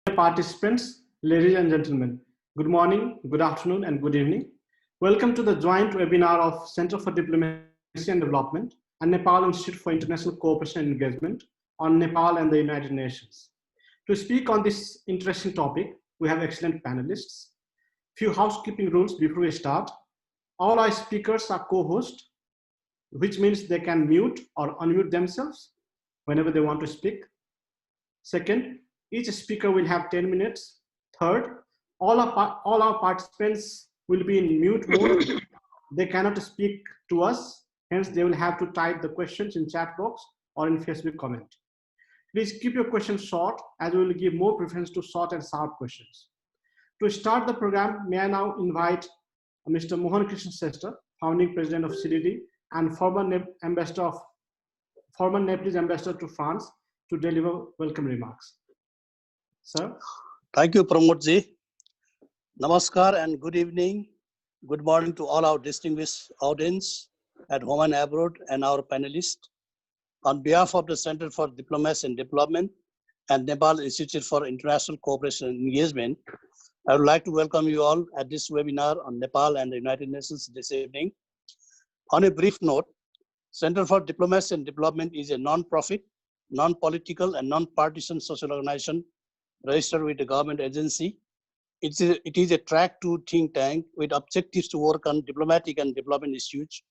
Participants, ladies and gentlemen, good morning, good afternoon, and good evening. Welcome to the joint webinar of Center for Diplomacy and Development and Nepal Institute for International Cooperation and Engagement on Nepal and the United Nations. To speak on this interesting topic, we have excellent panelists. Few housekeeping rules before we start. All our speakers are co-hosts, which means they can mute or unmute themselves whenever they want to speak. Second, each speaker will have 10 minutes. Third, all our participants will be in mute mode. They cannot speak to us, hence they will have to type the questions in chat box or in Facebook comment. Please keep your questions short, as we will give more preference to short and sharp questions. To start the program, may I now invite Mr. Mohan Shrestha, founding president of CDD and former Nepalese ambassador to France, to deliver welcome remarks. Sir. Thank you, Pramodji. Namaskar and good evening. Good morning to all our distinguished audience at home and abroad and our panelists. On behalf of the Center for Diplomacy and Development and Nepal Institute for International Cooperation and Engagement, I would like to welcome you all at this webinar on Nepal and the United Nations this evening. On a brief note, Center for Diplomacy and Development is a non-profit, non-political and non-partisan social organization registered with the government agency. It is a track 2 think tank with objectives to work on diplomatic and development issues.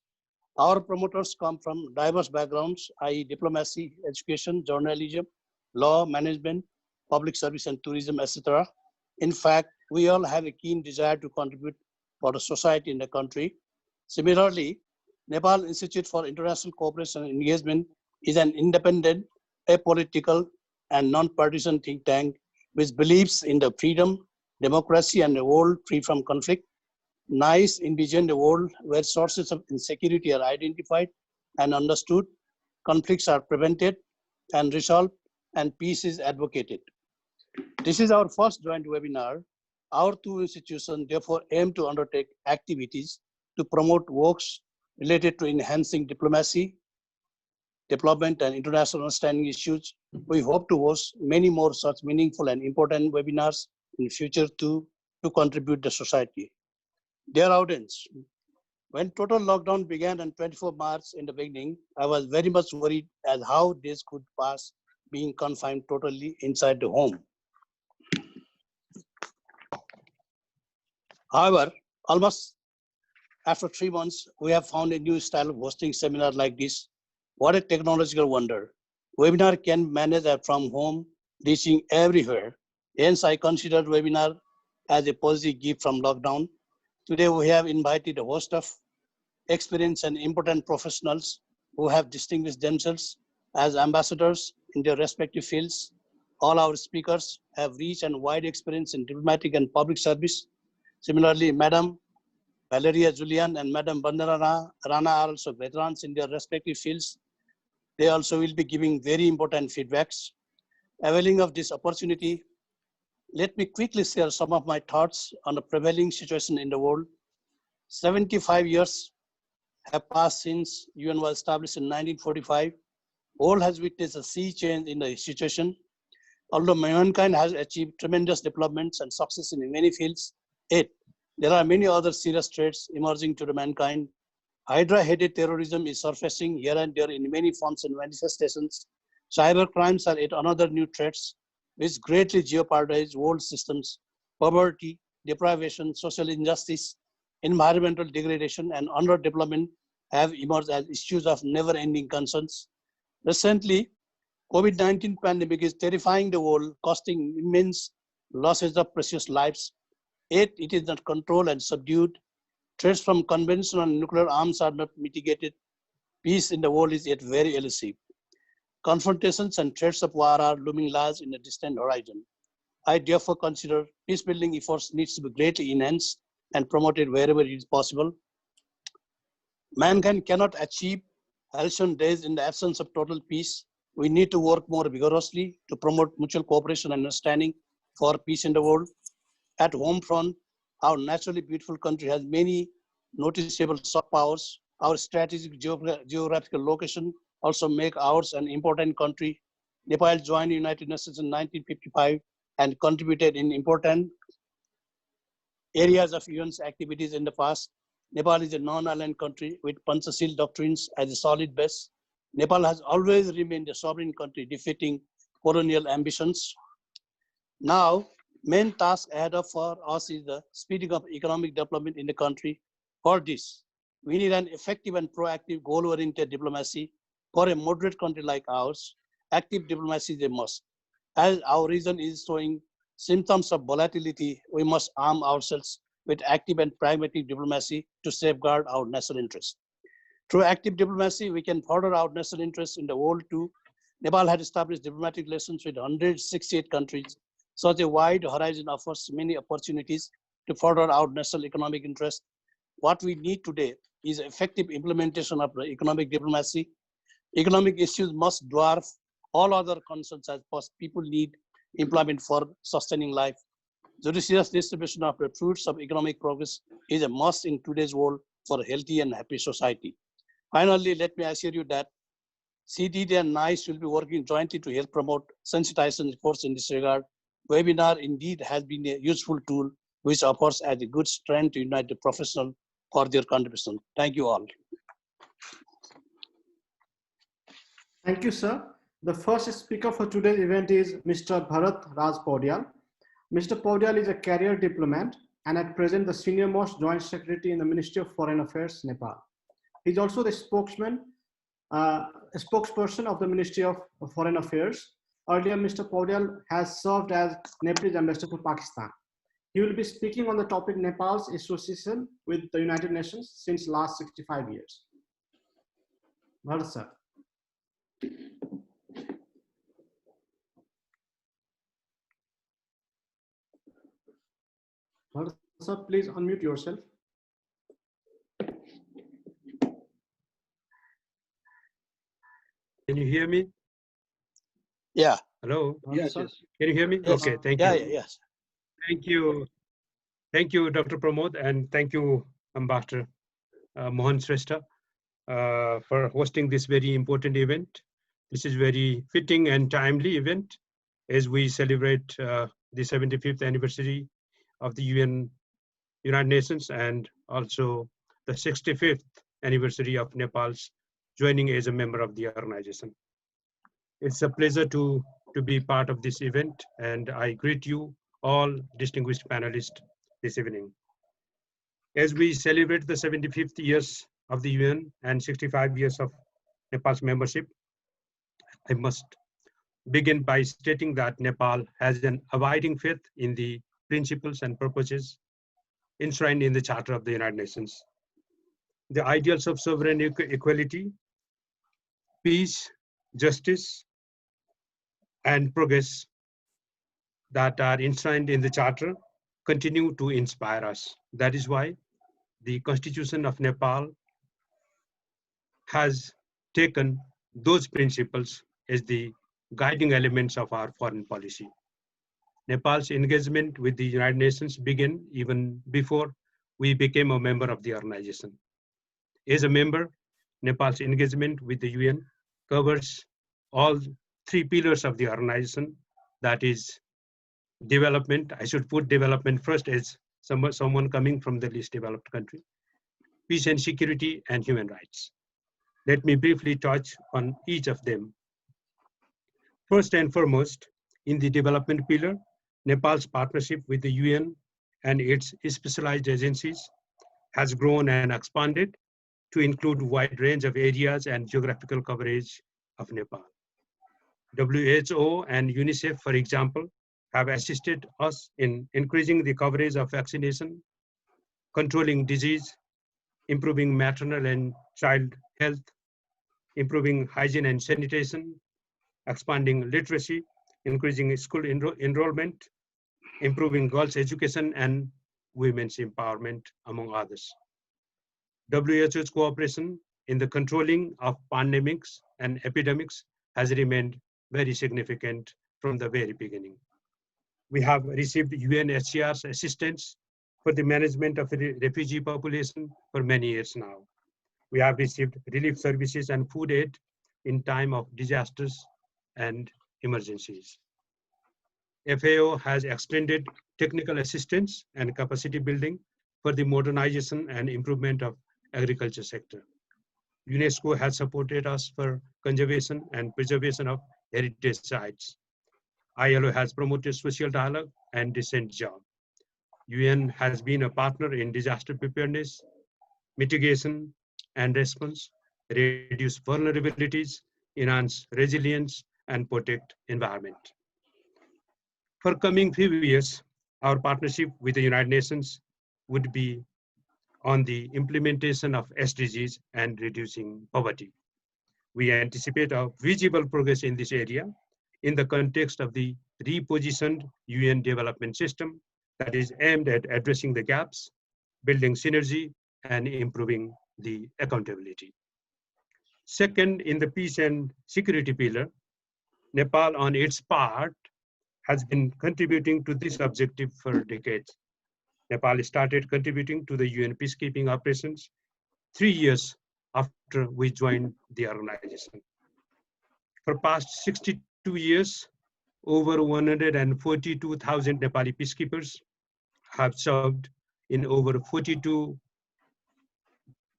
Our promoters come from diverse backgrounds, i.e. diplomacy, education, journalism, law, management, public service and tourism, etc. In fact, we all have a keen desire to contribute for the society in the country. Similarly, Nepal Institute for International Cooperation and Engagement is an independent, apolitical and non-partisan think tank which believes in the freedom, democracy and a world free from conflict. NIICE envisioned a world where sources of insecurity are identified and understood, conflicts are prevented and resolved, and peace is advocated. This is our first joint webinar. Our two institutions therefore aim to undertake activities to promote works related to enhancing diplomacy, development and international understanding issues. We hope to host many more such meaningful and important webinars in the future to contribute to society. Dear audience, when total lockdown began on 24 March in the beginning, I was very much worried as how days could pass being confined totally inside the home. However, almost after 3 months, we have found a new style of hosting seminar like this. What a technological wonder. Webinar can manage from home, reaching everywhere. Hence, I consider webinar as a positive gift from lockdown. Today, we have invited a host of experienced and important professionals who have distinguished themselves as ambassadors in their respective fields. All our speakers have rich and wide experience in diplomatic and public service. Similarly, Madam Valerie, Julliand and Madam Bandana, Rana are also veterans in their respective fields. They also will be giving very important feedbacks. Availing of this opportunity, let me quickly share some of my thoughts on the prevailing situation in the world. 75 years have passed since UN was established in 1945. World has witnessed a sea change in the situation. Although mankind has achieved tremendous developments and success in many fields, yet there are many other serious threats emerging to the mankind. Hydra-headed terrorism is surfacing here and there in many forms and manifestations. Cyber crimes are yet another new threats which greatly jeopardize world systems. Poverty, deprivation, social injustice, environmental degradation, and underdevelopment have emerged as issues of never-ending concerns. Recently, COVID-19 pandemic is terrifying the world, costing immense losses of precious lives. Yet it is not controlled and subdued. Threats from conventional and nuclear arms are not mitigated. Peace in the world is yet very elusive. Confrontations and threats of war are looming large in the distant horizon. I therefore consider peace-building efforts needs to be greatly enhanced and promoted wherever it is possible. Mankind cannot achieve halcyon days in the absence of total peace. We need to work more vigorously to promote mutual cooperation and understanding for peace in the world. At home front, our naturally beautiful country has many noticeable soft powers. Our strategic geographical location also make ours an important country. Nepal joined the United Nations in 1955 and contributed in important areas of UN's activities in the past. Nepal is a non-aligned country with Panchashil doctrines as a solid base. Nepal has always remained a sovereign country, defeating colonial ambitions. Now, main task ahead of for us is the speeding up economic development in the country. For this, we need an effective and proactive goal-oriented diplomacy. For a moderate country like ours, active diplomacy is a must. As our region is showing symptoms of volatility, we must arm ourselves with active and pragmatic diplomacy to safeguard our national interests. Through active diplomacy, we can further our national interests in the world too. Nepal had established diplomatic relations with 168 countries. Such a wide horizon offers many opportunities to further our national economic interests. What we need today is effective implementation of economic diplomacy. Economic issues must dwarf all other concerns as people need employment for sustaining life. Judicious distribution of the fruits of economic progress is a must in today's world for a healthy and happy society. Finally, let me assure you that CDD and NIICE will be working jointly to help promote sensitization efforts in this regard. Webinar indeed has been a useful tool which offers as a good strength to unite the professional for their contribution. Thank you all. Thank you, sir. The first speaker for today's event is Mr. Bharat Paudyal. Mr. Paudyal is a career diplomat and at present the senior most joint secretary in the Ministry of Foreign Affairs, Nepal. He's also the spokesperson of the Ministry of Foreign Affairs. Earlier, Mr. Paudyal has served as Nepalese ambassador to Pakistan. He will be speaking on the topic Nepal's association with the United Nations since last 65 years. Bharat, sir. Bharat, sir, please unmute yourself. Can you hear me? Yeah. Hello? Yes, Can you hear me? Yes. Okay, thank you. you. Yes. Thank you. Thank you, Dr. Pramod, and thank you, Ambassador Mohan Shrestha, for hosting this very important event. This is very fitting and timely event as we celebrate the 75th anniversary of the United Nations and also the 65th anniversary of Nepal's joining as a member of the organization. It's a pleasure to be part of this event, and I greet you all distinguished panelists this evening. As we celebrate the 75th years of the UN and 65 years of Nepal's membership, I must begin by stating that Nepal has an abiding faith in the principles and purposes enshrined in the Charter of the United Nations. The ideals of sovereign equality, peace, justice, and progress that are enshrined in the Charter continue to inspire us. That is why the Constitution of Nepal has taken those principles as the guiding elements of our foreign policy. Nepal's engagement with the United Nations began even before we became a member of the organization. As a member, Nepal's engagement with the UN covers all three pillars of the organization, that is development. I should put development first as someone coming from the least developed country, peace and security, and human rights. Let me briefly touch on each of them. First and foremost, in the development pillar, Nepal's partnership with the UN and its specialized agencies has grown and expanded to include a wide range of areas and geographical coverage of Nepal. WHO and UNICEF, for example, have assisted us in increasing the coverage of vaccination, controlling disease, improving maternal and child health, improving hygiene and sanitation, expanding literacy, increasing school enrollment, improving girls' education and women's empowerment, among others. WHO's cooperation in the controlling of pandemics and epidemics has remained very significant from the very beginning. We have received UNHCR's assistance for the management of the refugee population for many years now. We have received relief services and food aid in time of disasters and emergencies. FAO has extended technical assistance and capacity building for the modernization and improvement of agriculture sector. UNESCO has supported us for conservation and preservation of heritage sites. ILO has promoted social dialogue and decent job. UN has been a partner in disaster preparedness, mitigation and response, reduce vulnerabilities, enhance resilience, and protect environment. For coming few years, our partnership with the United Nations would be on the implementation of SDGs and reducing poverty. We anticipate a visible progress in this area in the context of the repositioned UN development system that is aimed at addressing the gaps, building synergy, and improving the accountability. Second, in the peace and security pillar, Nepal on its part has been contributing to this objective for decades. Nepal started contributing to the UN peacekeeping operations 3 years after we joined the organization. For past 62 years, over 142,000 Nepali peacekeepers have served in over 42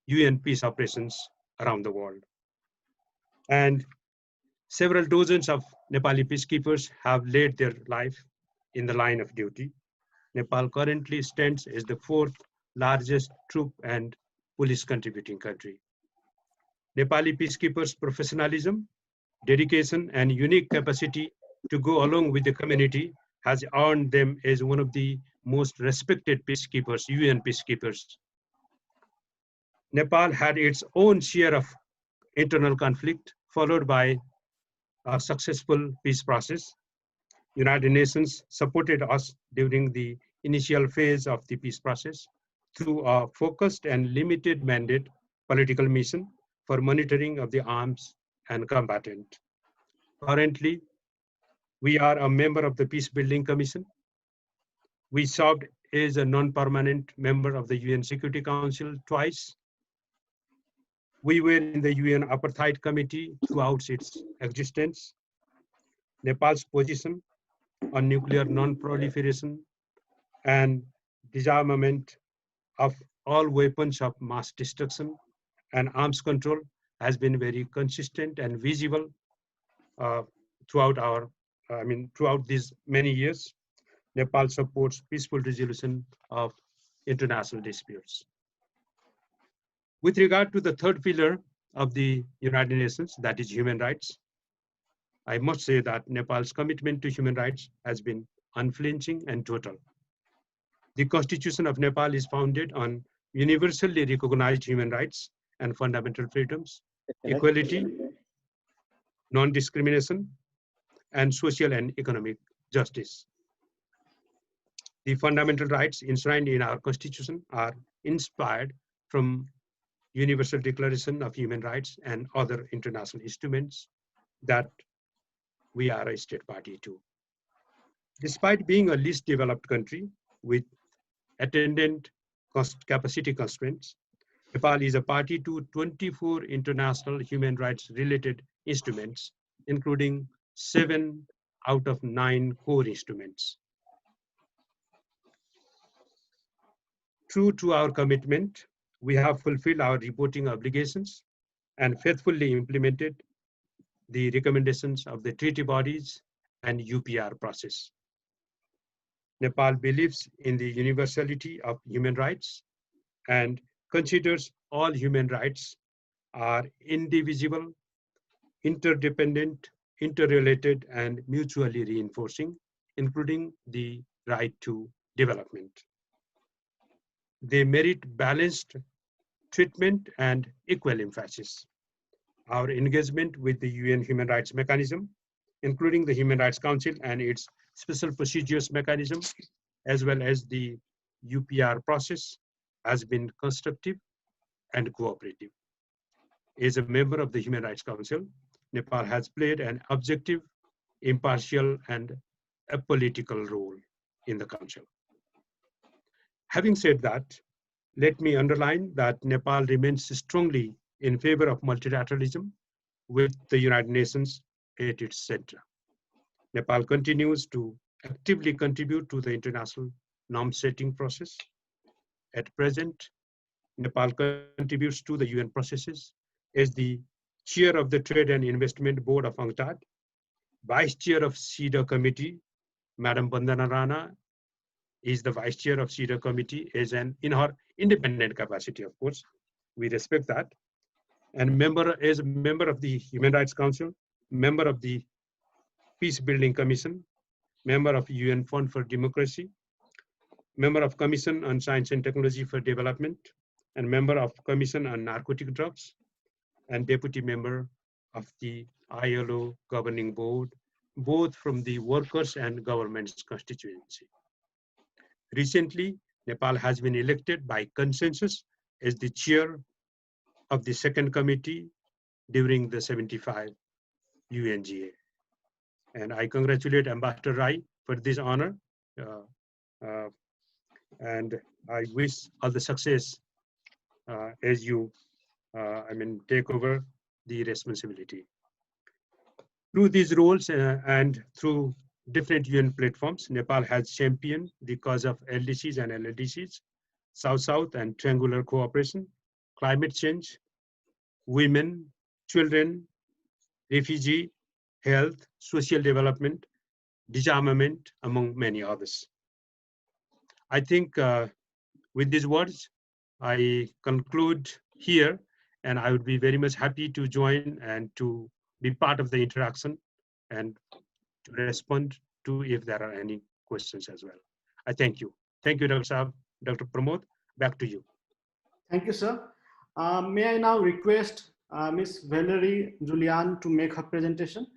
UN peace operations around the world. And several dozens of Nepali peacekeepers have laid their life in the line of duty. Nepal currently stands as the 4th largest troop and police contributing country. Nepali peacekeepers' professionalism, dedication, and unique capacity to go along with the community has earned them as one of the most respected peacekeepers, UN peacekeepers. Nepal had its own share of internal conflict, followed by a successful peace process. United Nations supported us during the initial phase of the peace process through a focused and limited mandate political mission for monitoring of the arms and combatant. Currently, we are a member of the Peace Building Commission. We served as a non-permanent member of the UN Security Council twice. We were in the UN Apartheid Committee throughout its existence. Nepal's position on nuclear non-proliferation and disarmament of all weapons of mass destruction and arms control has been very consistent and visible throughout these many years. Nepal supports peaceful resolution of international disputes. With regard to the third pillar of the United Nations, that is human rights, I must say that Nepal's commitment to human rights has been unflinching and total. The Constitution of Nepal is founded on universally recognized human rights and fundamental freedoms, equality, non-discrimination, and social and economic justice. The fundamental rights enshrined in our Constitution are inspired from Universal Declaration of Human Rights and other international instruments that we are a state party to. Despite being a least developed country with attendant capacity constraints, Nepal is a party to 24 international human rights related instruments, including 7 out of 9 core instruments. True to our commitment, we have fulfilled our reporting obligations and faithfully implemented the recommendations of the treaty bodies and UPR process. Nepal believes in the universality of human rights and considers all human rights are indivisible, interdependent, interrelated, and mutually reinforcing, including the right to development. They merit balanced treatment and equal emphasis. Our engagement with the UN Human Rights Mechanism, including the Human Rights Council and its special procedures mechanism, as well as the UPR process, has been constructive and cooperative. As a member of the Human Rights Council, Nepal has played an objective, impartial, and apolitical role in the Council. Having said that, let me underline that Nepal remains strongly in favor of multilateralism with the United Nations at its center. Nepal continues to actively contribute to the international norm setting process. At present, Nepal contributes to the UN processes as the chair of the Trade and Investment Board of UNCTAD, vice chair of CEDA committee. Madam Bandana Rana is the vice chair of CEDA committee in her independent capacity, of course. We respect that. And as a member of the Human Rights Council, member of the Peace Building Commission, member of UN Fund for Democracy, member of Commission on Science and Technology for Development, and member of Commission on Narcotic Drugs, and deputy member of the ILO Governing Board, both from the workers and government's constituency. Recently, Nepal has been elected by consensus as the chair of the second committee during the 75 UNGA. And I congratulate Ambassador Rai for this honor. And I wish all the success as you take over the responsibility. Through these roles and through different UN platforms, Nepal has championed the cause of LDCs and LLDCs, South-South and triangular cooperation, climate change, women, children, refugee, health, social development, disarmament, among many others. I think with these words, I conclude here, and I would be very much happy to join and to be part of the interaction and to respond to if there are any questions as well. I thank you. Thank you, Dr. Saab. Dr. Pramod, back to you. Thank you, sir. May I now request Ms. Valerie Julliand to make her presentation.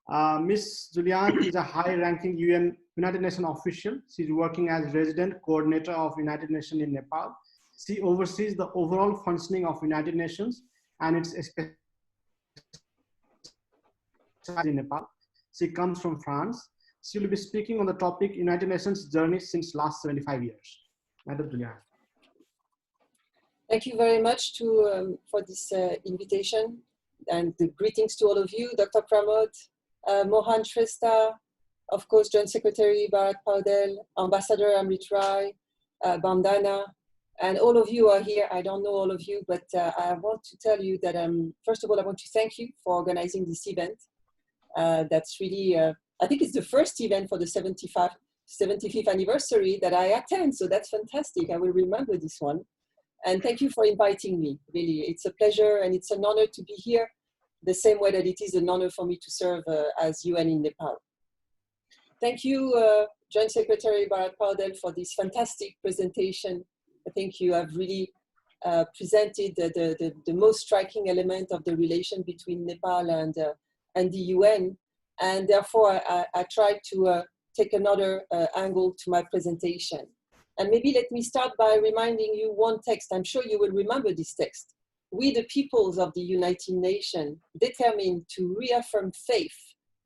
Ms. Julliand is a high-ranking United Nations official. She's working as resident coordinator of United Nations in Nepal. She oversees the overall functioning of United Nations and its in Nepal. She comes from France. She will be speaking on the topic United Nations journey since last 75 years. Madam Julliand. Thank you very much for this invitation, and the greetings to all of you, Dr. Pramod, Mohan, Shrestha, of course, Joint Secretary Bharat, Paudyal, Ambassador Amrit, Bandana, and all of you are here. I don't know all of you, but I want to tell you that, first of all, I want to thank you for organizing this event. That's really, I think it's the first event for the 75th anniversary that I attend, so that's fantastic. I will remember this one. And thank you for inviting me, really. It's a pleasure and it's an honor to be here, the same way that it is an honor for me to serve as UN in Nepal. Thank you, Joint Secretary Bharat Paudyal, for this fantastic presentation. I think you have really presented the most striking element of the relation between Nepal and the UN. And therefore, I tried to take another angle to my presentation. And maybe let me start by reminding you one text. I'm sure you will remember this text. We, the peoples of the United Nations, determined to reaffirm faith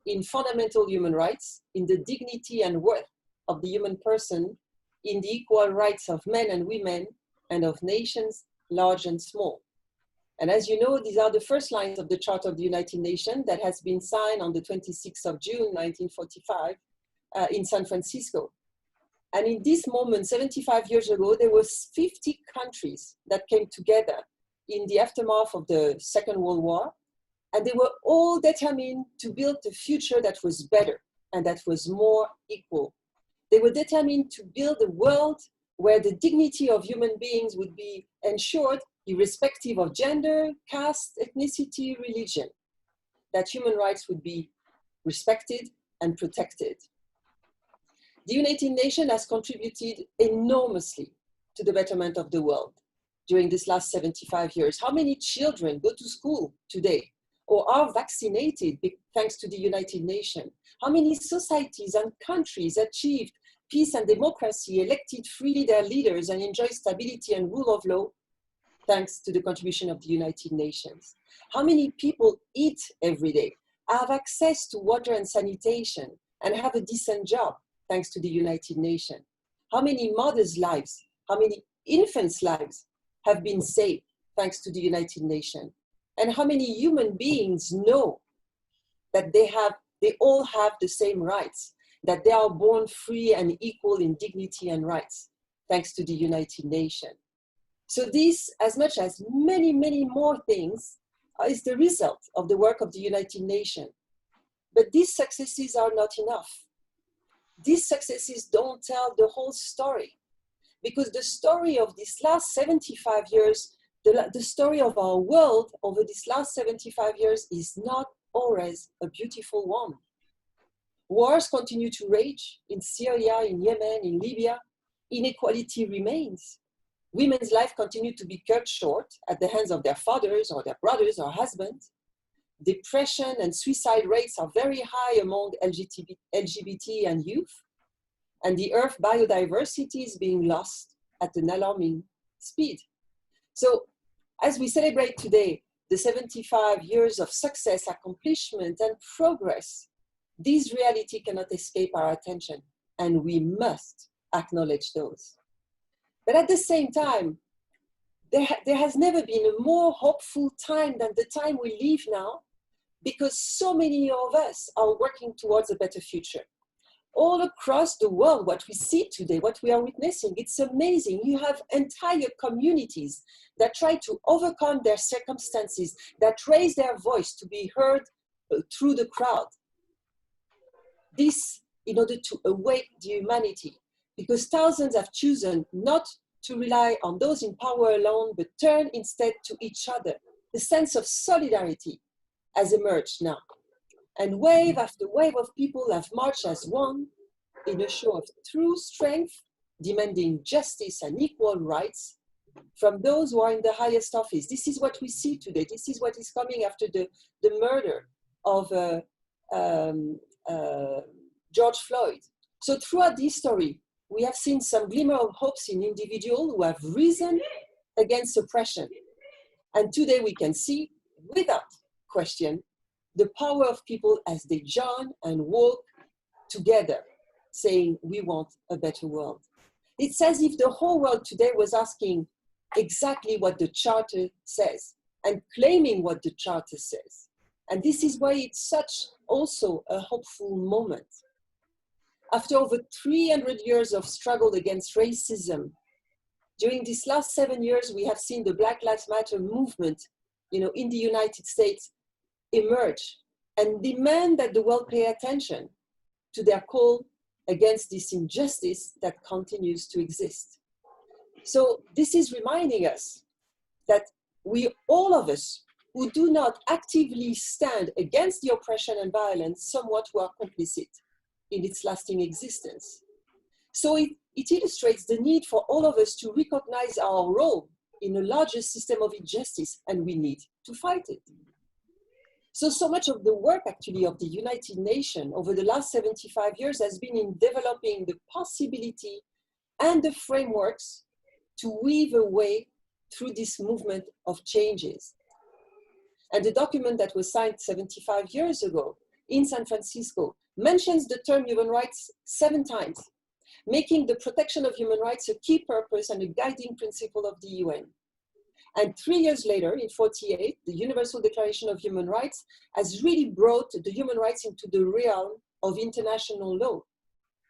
in fundamental human rights, in the dignity and worth of the human person, in the equal rights of men and women, and of nations, large and small. And as you know, these are the first lines of the Charter of the United Nations that has been signed on the 26th of June, 1945, in San Francisco. And in this moment, 75 years ago, there were 50 countries that came together in the aftermath of the Second World War. And they were all determined to build a future that was better and that was more equal. They were determined to build a world where the dignity of human beings would be ensured irrespective of gender, caste, ethnicity, religion, that human rights would be respected and protected. The United Nations has contributed enormously to the betterment of the world during this last 75 years. How many children go to school today or are vaccinated thanks to the United Nations? How many societies and countries achieved peace and democracy, elected freely their leaders, and enjoy stability and rule of law thanks to the contribution of the United Nations? How many people eat every day, have access to water and sanitation, and have a decent job thanks to the United Nations? How many mothers' lives, how many infants' lives have been saved thanks to the United Nations? And how many human beings know that they all have the same rights? that they are born free and equal in dignity and rights, thanks to the United Nations. So this, as much as many, many more things, is the result of the work of the United Nations. But these successes are not enough. These successes don't tell the whole story, because the story of these last 75 years, the story of our world over these last 75 years is not always a beautiful one. Wars continue to rage in Syria, in Yemen, in Libya. Inequality remains. Women's life continue to be cut short at the hands of their fathers or their brothers or husbands. Depression and suicide rates are very high among LGBT and youth. And the Earth biodiversity is being lost at an alarming speed. So as we celebrate today the 75 years of success, accomplishment, and progress, this reality cannot escape our attention, and we must acknowledge those. But at the same time, there has never been a more hopeful time than the time we live now, because so many of us are working towards a better future. All across the world, what we see today, what we are witnessing, it's amazing. You have entire communities that try to overcome their circumstances, that raise their voice to be heard through the crowd. This in order to awake the humanity, because thousands have chosen not to rely on those in power alone, but turn instead to each other. The sense of solidarity has emerged now. And wave after wave of people have marched as one in a show of true strength, demanding justice and equal rights from those who are in the highest office. This is what we see today. This is what is coming after the murder of George Floyd. So throughout this story, we have seen some glimmer of hopes in individuals who have risen against oppression. And today we can see, without question, the power of people as they join and walk together, saying, we want a better world. It's as if the whole world today was asking exactly what the Charter says and claiming what the Charter says. And this is why it's such also a hopeful moment. After over 300 years of struggle against racism, during these last 7 years, we have seen the Black Lives Matter movement, in the United States emerge and demand that the world pay attention to their call against this injustice that continues to exist. So this is reminding us that all of us who do not actively stand against the oppression and violence, somewhat were complicit in its lasting existence. So it illustrates the need for all of us to recognize our role in a larger system of injustice, and we need to fight it. So much of the work actually of the United Nations over the last 75 years has been in developing the possibility and the frameworks to weave a way through this movement of changes. And the document that was signed 75 years ago in San Francisco mentions the term human rights 7 times, making the protection of human rights a key purpose and a guiding principle of the UN. And 3 years later, in 1948, the Universal Declaration of Human Rights has really brought the human rights into the realm of international law,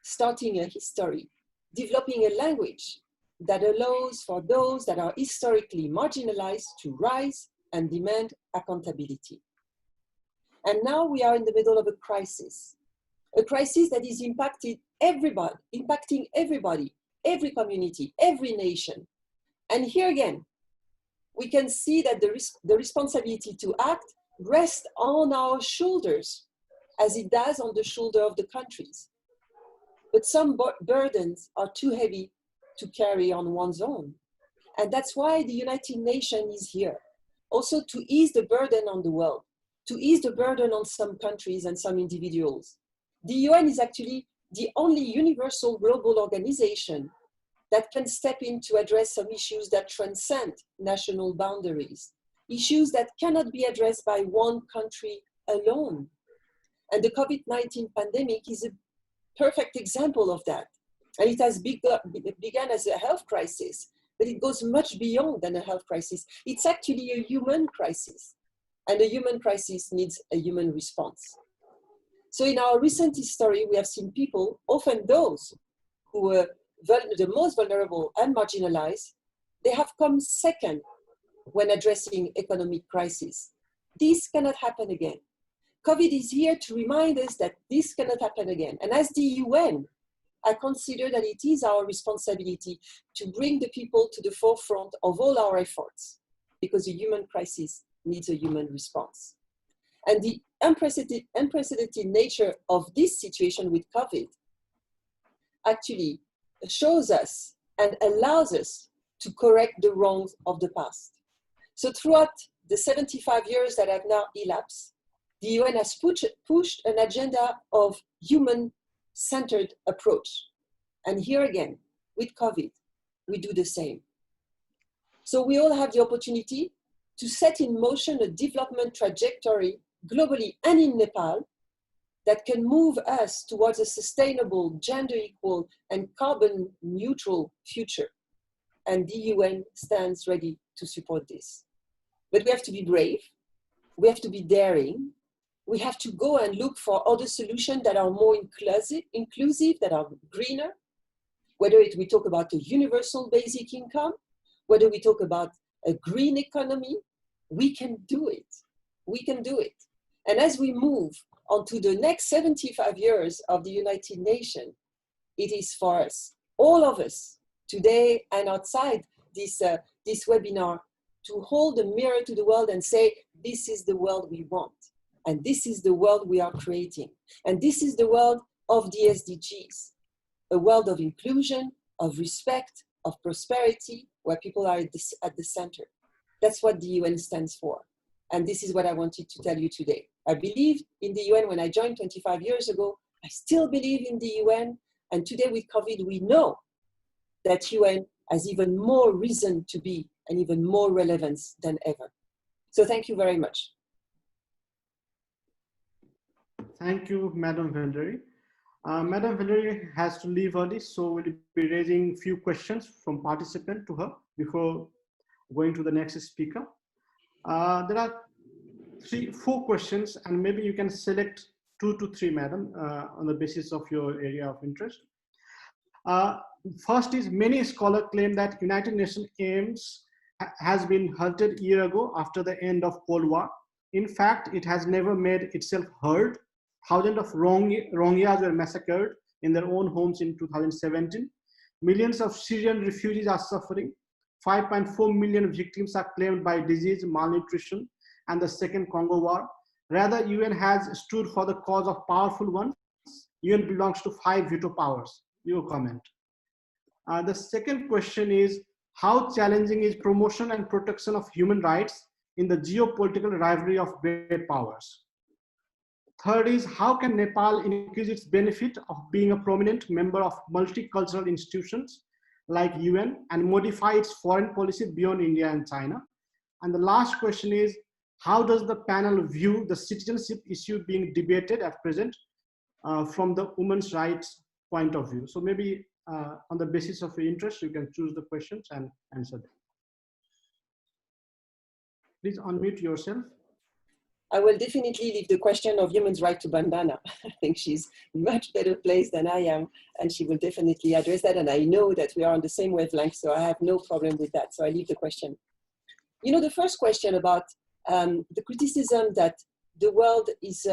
starting a history, developing a language that allows for those that are historically marginalized to rise and demand accountability. And now we are in the middle of a crisis that is impacting everybody, every community, every nation. And here again, we can see that the responsibility to act rests on our shoulders, as it does on the shoulder of the countries. But some burdens are too heavy to carry on one's own. And that's why the United Nations is here, also to ease the burden on the world, to ease the burden on some countries and some individuals. The UN is actually the only universal global organization that can step in to address some issues that transcend national boundaries, issues that cannot be addressed by one country alone. And the COVID-19 pandemic is a perfect example of that. And it has begun as a health crisis, but it goes much beyond than a health crisis. It's actually a human crisis, and a human crisis needs a human response. So in our recent history, we have seen people, often those who were the most vulnerable and marginalized, they have come second when addressing economic crisis. This cannot happen again. COVID is here to remind us that this cannot happen again. And as the UN, I consider that it is our responsibility to bring the people to the forefront of all our efforts, because a human crisis needs a human response. And the unprecedented nature of this situation with COVID actually shows us and allows us to correct the wrongs of the past. So throughout the 75 years that have now elapsed, the UN has pushed an agenda of human-centered approach. And here again, with COVID, we do the same. So we all have the opportunity to set in motion a development trajectory globally and in Nepal that can move us towards a sustainable, gender equal, and carbon neutral future. And the UN stands ready to support this. But we have to be brave, we have to be daring, we have to go and look for other solutions that are more inclusive, that are greener, whether we talk about a universal basic income, whether we talk about a green economy, we can do it. We can do it. And as we move on to the next 75 years of the United Nations, it is for us, all of us, today and outside this webinar, to hold a mirror to the world and say, this is the world we want. And this is the world we are creating. And this is the world of the SDGs, a world of inclusion, of respect, of prosperity, where people are at the center. That's what the UN stands for. And this is what I wanted to tell you today. I believe in the UN when I joined 25 years ago. I still believe in the UN. And today with COVID, we know that UN has even more reason to be and even more relevance than ever. So thank you very much. Thank you, Madam Valerie. Madam Valerie has to leave early, so we'll be raising a few questions from participants to her before going to the next speaker. There are 4 questions, and maybe you can select 2 to 3, Madam, on the basis of your area of interest. First is, many scholars claim that United Nations aims has been halted a year ago after the end of Cold War. In fact, it has never made itself heard. Thousands of Rohingyas were massacred in their own homes in 2017. Millions of Syrian refugees are suffering. 5.4 million victims are claimed by disease, malnutrition, and the Second Congo War. Rather, UN has stood for the cause of powerful ones. UN belongs to 5 veto powers. Your comment. The second question is, how challenging is promotion and protection of human rights in the geopolitical rivalry of great powers? Third is, how can Nepal increase its benefit of being a prominent member of multicultural institutions like UN and modify its foreign policy beyond India and China? And the last question is, how does the panel view the citizenship issue being debated at present from the women's rights point of view? So maybe on the basis of your interest, you can choose the questions and answer them. Please unmute yourself. I will definitely leave the question of human rights to Bandana. I think she's much better placed than I am, and she will definitely address that. And I know that we are on the same wavelength, so I have no problem with that. So I leave the question. You know, the first question about the criticism that the world is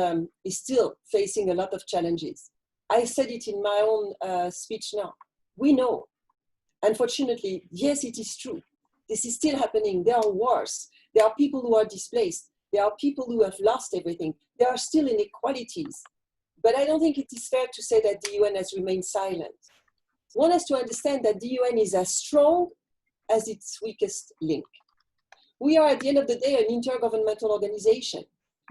still facing a lot of challenges. I said it in my own speech now. We know, unfortunately, yes, it is true. This is still happening. There are wars. There are people who are displaced. There are people who have lost everything. There are still inequalities. But I don't think it is fair to say that the UN has remained silent. One has to understand that the UN is as strong as its weakest link. We are, at the end of the day, an intergovernmental organization.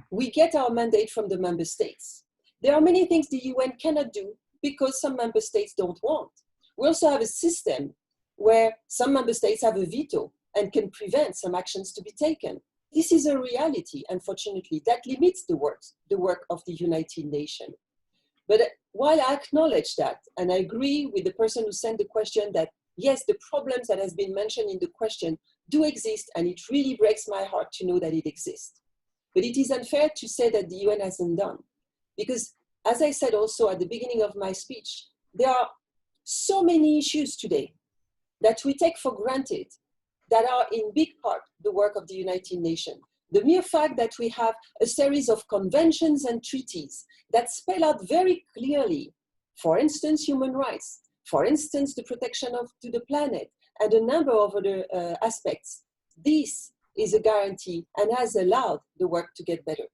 We get our mandate from the member states. There are many things the UN cannot do because some member states don't want. We also have a system where some member states have a veto and can prevent some actions to be taken. This is a reality, unfortunately, that limits the work of the United Nations. But while I acknowledge that, and I agree with the person who sent the question that, yes, the problems that has been mentioned in the question do exist, and it really breaks my heart to know that it exists. But it is unfair to say that the UN hasn't done, because as I said also at the beginning of my speech, there are so many issues today that we take for granted that are in big part the work of the United Nations. The mere fact that we have a series of conventions and treaties that spell out very clearly, for instance, human rights, for instance, the protection to the planet, and a number of other aspects. This is a guarantee and has allowed the work to get better.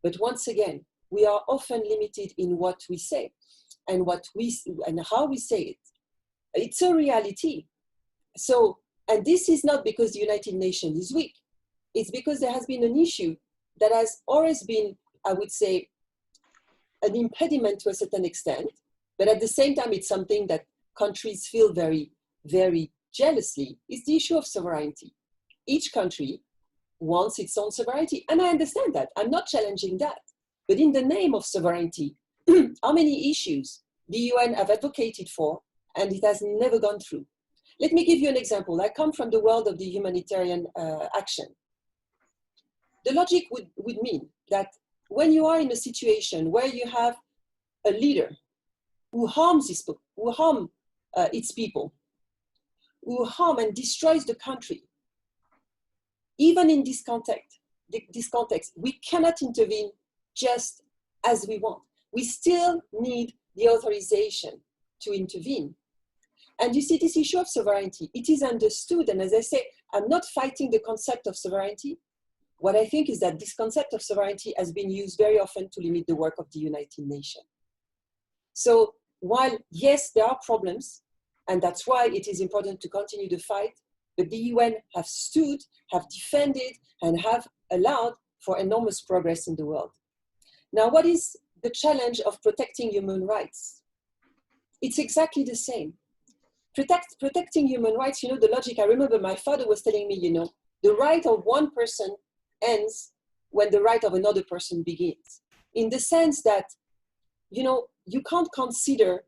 But once again, we are often limited in what we say and how we say it. It's a reality. So, and this is not because the United Nations is weak. It's because there has been an issue that has always been, I would say, an impediment to a certain extent, but at the same time, it's something that countries feel very, very jealously, is the issue of sovereignty. Each country wants its own sovereignty, and I understand that. I'm not challenging that. But in the name of sovereignty, how many issues the UN have advocated for, and it has never gone through? Let me give you an example. I come from the world of the humanitarian action. The logic would mean that when you are in a situation where you have a leader who harms its people, who harm and destroys the country, even in this context, we cannot intervene just as we want. We still need the authorization to intervene. And you see, this issue of sovereignty, it is understood. And as I say, I'm not fighting the concept of sovereignty. What I think is that this concept of sovereignty has been used very often to limit the work of the United Nations. So while, yes, there are problems, and that's why it is important to continue the fight, but the UN have stood, have defended, and have allowed for enormous progress in the world. Now, what is the challenge of protecting human rights? It's exactly the same. Protecting human rights, you know, the logic, I remember my father was telling me, you know, the right of one person ends when the right of another person begins. In the sense that, you know, you can't consider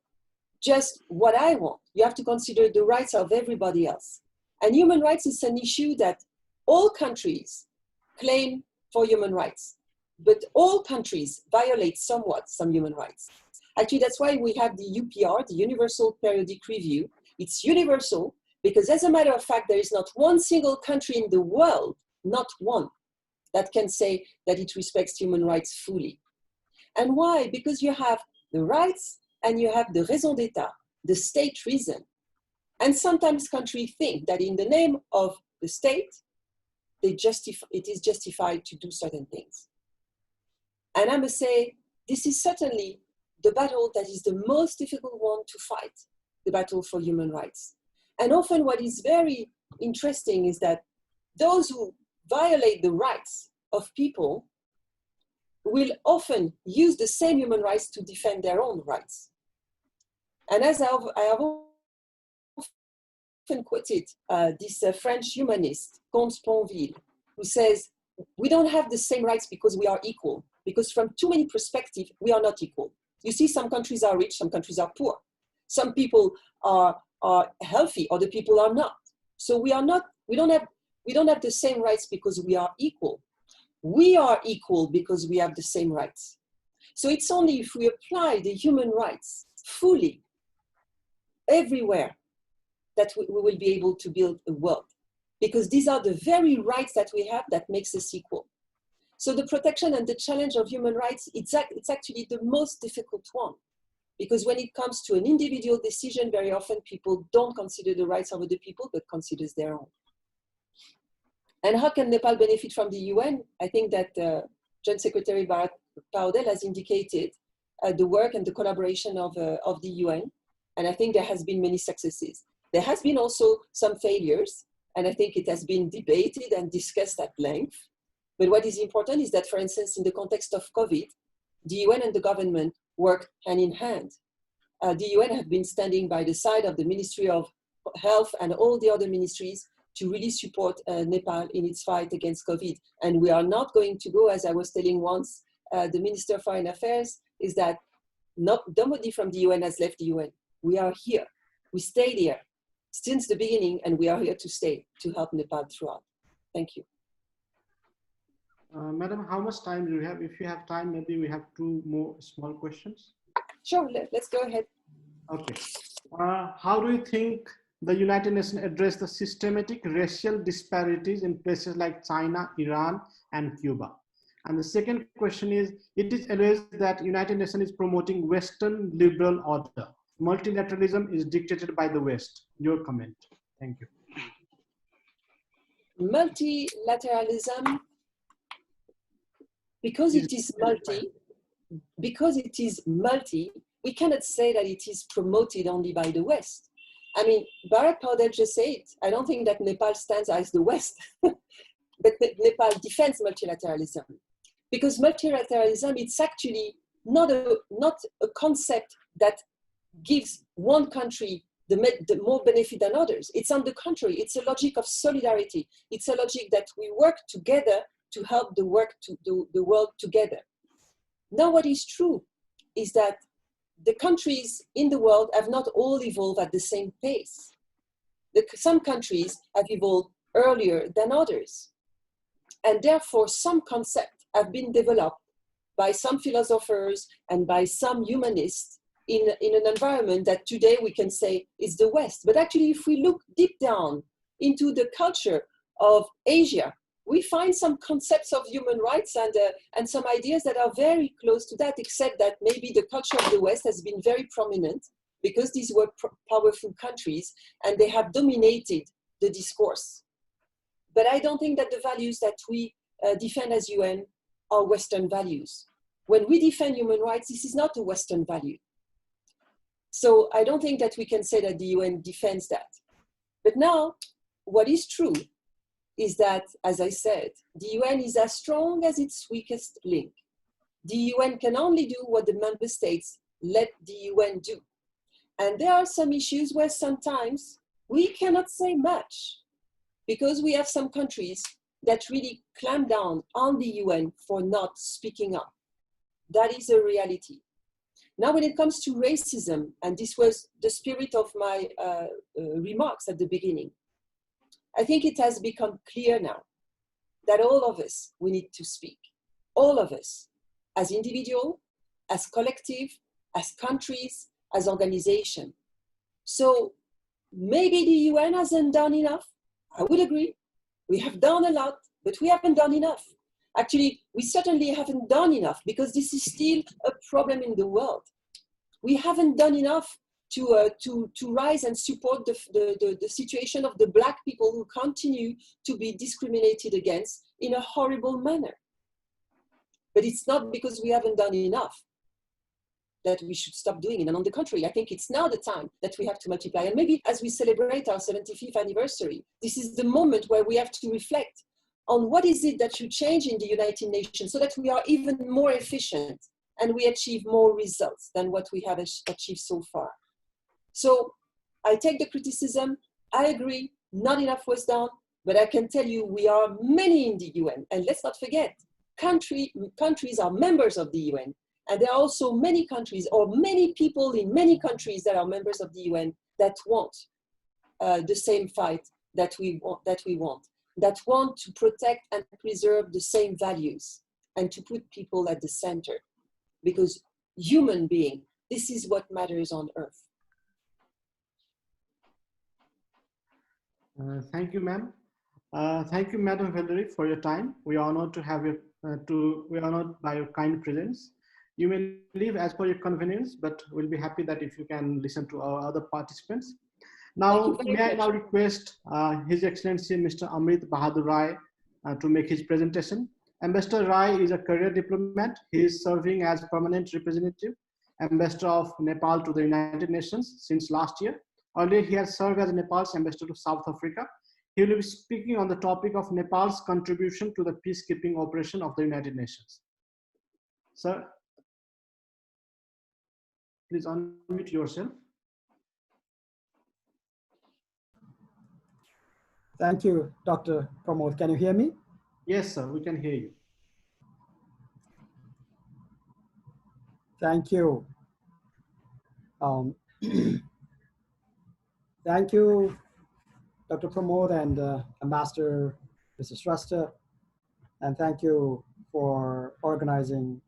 just what I want. You have to consider the rights of everybody else. And human rights is an issue that all countries claim for human rights, but all countries violate somewhat some human rights. Actually, that's why we have the UPR, the Universal Periodic Review. It's universal because, as a matter of fact, there is not one single country in the world, not one, that can say that it respects human rights fully. And why? Because you have the rights and you have the raison d'etat, the state reason. And sometimes countries think that in the name of the state, it is justified to do certain things. And I must say, this is certainly the battle that is the most difficult one to fight, the battle for human rights. And often what is very interesting is that those who violate the rights of people will often use the same human rights to defend their own rights. And as I have often quoted this French humanist, Comte Sponville, who says, we don't have the same rights because we are equal, because from too many perspectives, we are not equal. You see, some countries are rich, some countries are poor. Some people are healthy, other people are not. So we don't have the same rights because we are equal. We are equal because we have the same rights. So it's only if we apply the human rights fully, everywhere, that we will be able to build a world. Because these are the very rights that we have that makes us equal. So the protection and the challenge of human rights, it's actually the most difficult one. Because when it comes to an individual decision, very often people don't consider the rights of other people, but considers their own. And how can Nepal benefit from the UN? I think that Joint Secretary Bharat Paudyal has indicated the work and the collaboration of the UN. And I think there has been many successes. There has been also some failures, and I think it has been debated and discussed at length. But what is important is that, for instance, in the context of COVID, the UN and the government work hand in hand. The UN have been standing by the side of the Ministry of Health and all the other ministries to really support Nepal in its fight against COVID. And we are not going to go, as I was telling once, the Minister of Foreign Affairs, is that nobody from the UN has left the UN. We are here. We stayed here since the beginning, and we are here to stay to help Nepal throughout. Thank you. Madam, how much time do you have? If you have time, maybe we have two more small questions. Sure, let's go ahead. Okay. How do you think the United Nations address the systematic racial disparities in places like China, Iran, and Cuba? And the second question is, it is alleged that United Nations is promoting Western liberal order. Multilateralism is dictated by the West. Your comment. Thank you. Multilateralism, because it is multi, we cannot say that it is promoted only by the West. I mean, Bharat Paudyal just said it. I don't think that Nepal stands as the West, but Nepal defends multilateralism. Because multilateralism, it's actually not a concept that gives one country the more benefit than others. It's on the contrary, it's a logic of solidarity. It's a logic that we work together to help the world together. Now, what is true is that the countries in the world have not all evolved at the same pace. Some countries have evolved earlier than others. And therefore, some concepts have been developed by some philosophers and by some humanists in an environment that today we can say is the West. But actually, if we look deep down into the culture of Asia, we find some concepts of human rights and some ideas that are very close to that, except that maybe the culture of the West has been very prominent because these were powerful countries and they have dominated the discourse. But I don't think that the values that we defend as UN are Western values. When we defend human rights, this is not a Western value. So I don't think that we can say that the UN defends that. But now, what is true is that, as I said, the UN is as strong as its weakest link. The UN can only do what the member states let the UN do. And there are some issues where sometimes we cannot say much because we have some countries that really clamp down on the UN for not speaking up. That is a reality. Now, when it comes to racism, and this was the spirit of my remarks at the beginning, I think it has become clear now that all of us, we need to speak. All of us, as individual, as collective, as countries, as organization. So maybe the UN hasn't done enough. I would agree. We have done a lot, but we haven't done enough. Actually, we certainly haven't done enough because this is still a problem in the world. We haven't done enough to rise and support the situation of the Black people who continue to be discriminated against in a horrible manner. But it's not because we haven't done enough that we should stop doing it. And on the contrary, I think it's now the time that we have to multiply. And maybe as we celebrate our 75th anniversary, this is the moment where we have to reflect on what is it that should change in the United Nations so that we are even more efficient and we achieve more results than what we have achieved so far. So I take the criticism, I agree, not enough was done, but I can tell you we are many in the UN. And let's not forget, countries are members of the UN. And there are also many countries or many people in many countries that are members of the UN that want the same fight that we want, that want to protect and preserve the same values and to put people at the center. Because human being, this is what matters on earth. Thank you, ma'am. Thank you, Madam Valerie, for your time. We are honored to have you. We are honored by your kind presence. You may leave as per your convenience, but we'll be happy that if you can listen to our other participants. Now, may I now request His Excellency Mr. Amrit Bahadur Rai to make his presentation. Ambassador Rai is a career diplomat. He is serving as permanent representative, ambassador of Nepal to the United Nations since last year. Earlier, he has served as Nepal's ambassador to South Africa. He will be speaking on the topic of Nepal's contribution to the peacekeeping operation of the United Nations. Sir, please unmute yourself. Thank you, Dr. Pramod. Can you hear me? Yes, sir, we can hear you. Thank you. Thank you, Dr. Pramod and Ambassador Mr. Shrestha and thank you for organizing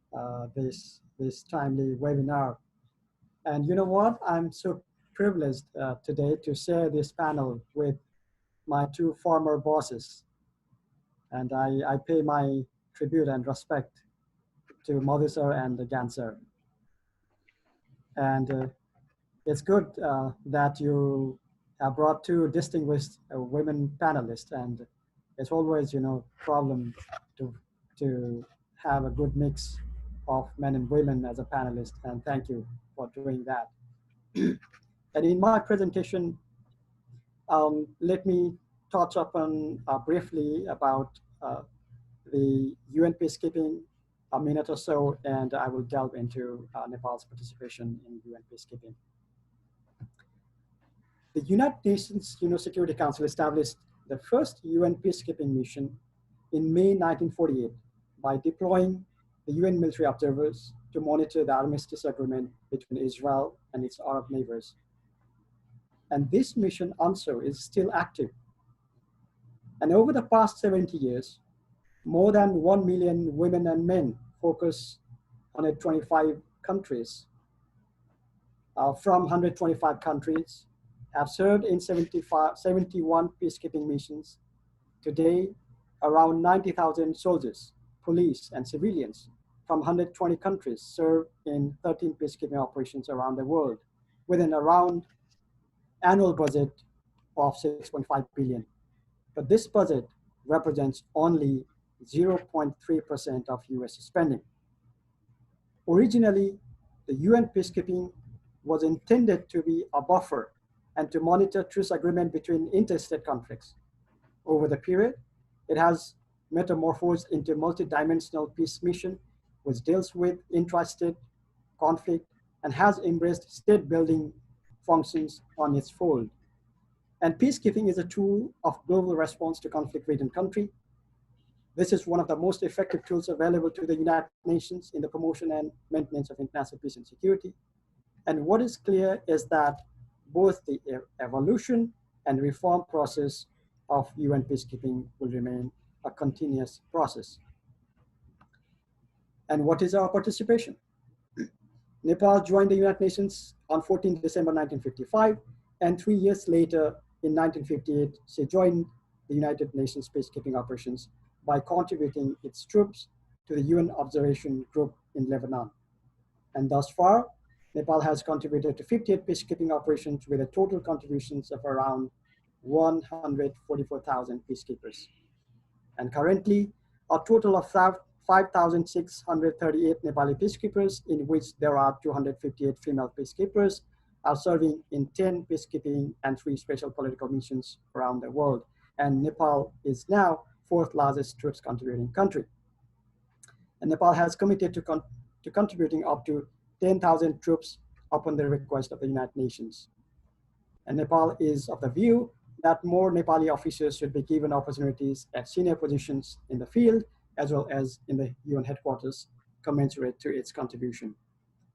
this timely webinar. And you know what? I'm so privileged today to share this panel with my two former bosses. And I pay my tribute and respect to Madhu sir and Gyan sir. And it's good that you have brought two distinguished women panelists, and it's always, problem to have a good mix of men and women as a panelist, and thank you for doing that. And in my presentation, let me touch upon briefly about the UN peacekeeping, a minute or so, and I will delve into Nepal's participation in UN peacekeeping. The United Nations Security Council established the first UN peacekeeping mission in May 1948 by deploying the UN military observers to monitor the armistice agreement between Israel and its Arab neighbors. And this mission also is still active. And over the past 70 years, more than 1 million women and men focus on 125 countries. From 125 countries have served in 71 peacekeeping missions. Today, around 90,000 soldiers, police, and civilians from 120 countries serve in 13 peacekeeping operations around the world, with an around annual budget of 6.5 billion. But this budget represents only 0.3% of US spending. Originally, the UN peacekeeping was intended to be a buffer and to monitor truce agreement between interstate conflicts. Over the period, it has metamorphosed into a multidimensional peace mission, which deals with intrastate conflict and has embraced state-building functions on its fold. And peacekeeping is a tool of global response to conflict-ridden country. This is one of the most effective tools available to the United Nations in the promotion and maintenance of international peace and security. And what is clear is that both the evolution and reform process of UN peacekeeping will remain a continuous process. And what is our participation? Nepal joined the United Nations on 14 December 1955, and 3 years later, in 1958, she joined the United Nations peacekeeping operations by contributing its troops to the UN observation group in Lebanon. And thus far, Nepal has contributed to 58 peacekeeping operations with a total contributions of around 144,000 peacekeepers. And currently, a total of 5,638 Nepali peacekeepers, in which there are 258 female peacekeepers, are serving in 10 peacekeeping and 3 special political missions around the world. And Nepal is now 4th largest troops contributing country. And Nepal has committed to contributing up to 10,000 troops upon the request of the United Nations. And Nepal is of the view that more Nepali officers should be given opportunities at senior positions in the field, as well as in the UN headquarters, commensurate to its contribution.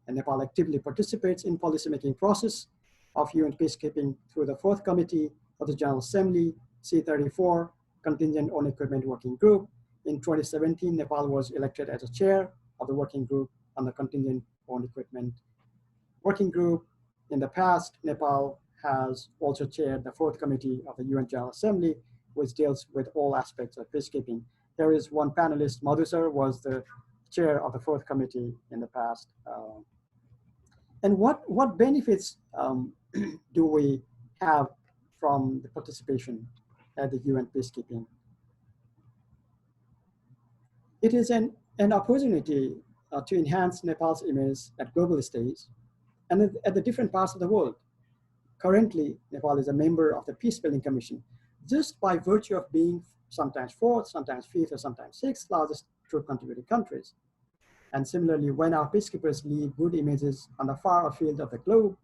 And Nepal actively participates in policymaking process of UN peacekeeping through the 4th Committee of the General Assembly, C34, Contingent on Equipment Working Group. In 2017, Nepal was elected as a chair of the working group on the Contingent on Equipment Working Group. In the past, Nepal has also chaired the 4th Committee of the UN General Assembly, which deals with all aspects of peacekeeping. There is one panelist, Madhu sir, was the chair of the 4th Committee in the past. And what benefits do we have from the participation at the UN peacekeeping? It is an opportunity to enhance Nepal's image at global stage and at the different parts of the world. Currently, Nepal is a member of the Peacebuilding Commission, just by virtue of being sometimes 4th, sometimes 5th, or sometimes 6th largest troop contributing countries. And similarly, when our peacekeepers leave good images on the far field of the globe,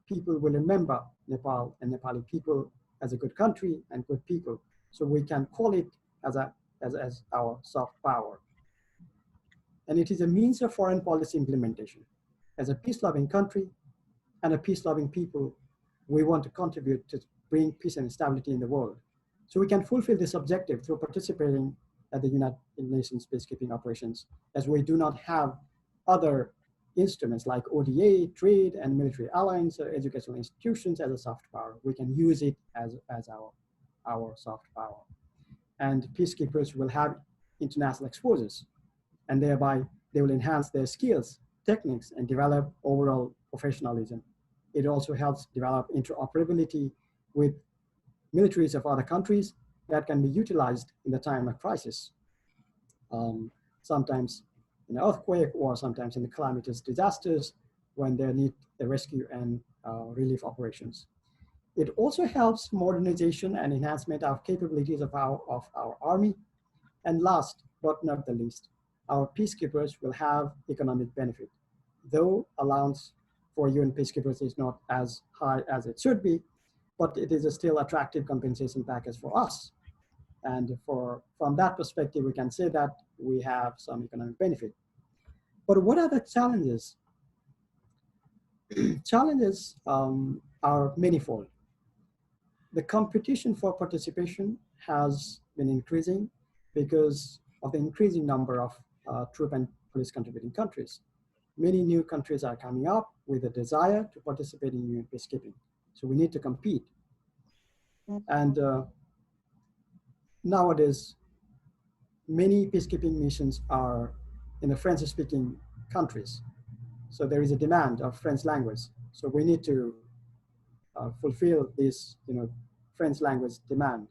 people will remember Nepal and Nepali people as a good country and good people. So we can call it as our soft power. And it is a means of foreign policy implementation. As a peace-loving country and a peace-loving people, we want to contribute to bring peace and stability in the world. So we can fulfill this objective through participating at the United Nations peacekeeping operations, as we do not have other instruments like ODA, trade, and military alliance or educational institutions as a soft power. We can use it as our soft power. And peacekeepers will have international exposures, and thereby they will enhance their skills, techniques, and develop overall professionalism. It also helps develop interoperability with militaries of other countries that can be utilized in the time of crisis. Sometimes in an earthquake, or sometimes in the calamitous disasters when they need the rescue and relief operations. It also helps modernization and enhancement of capabilities of our army. And last but not the least, our peacekeepers will have economic benefit. Though allowance for UN peacekeepers is not as high as it should be, but it is a still attractive compensation package for us. And from that perspective, we can say that we have some economic benefit. But what are the challenges? Challenges are manifold. The competition for participation has been increasing because of the increasing number of troop and police contributing countries. Many new countries are coming up with a desire to participate in UN peacekeeping. So we need to compete. And nowadays, many peacekeeping missions are in the French-speaking countries. So there is a demand of French language. So we need to fulfill this, French language demand,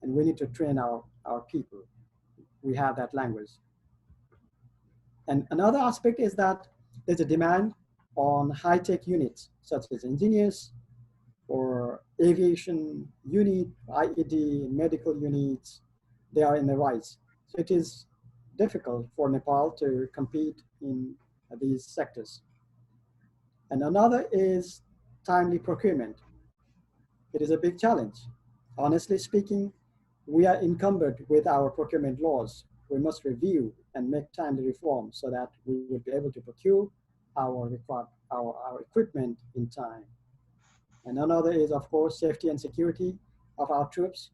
and we need to train our people. We have that language. And another aspect is that there's a demand on high-tech units, such as engineers or aviation unit, IED, medical units. They are in the rise. So it is difficult for Nepal to compete in these sectors. And another is timely procurement. It is a big challenge. Honestly speaking, we are encumbered with our procurement laws. We must review and make timely reforms so that we will be able to procure our equipment in time. And another is, of course, safety and security of our troops.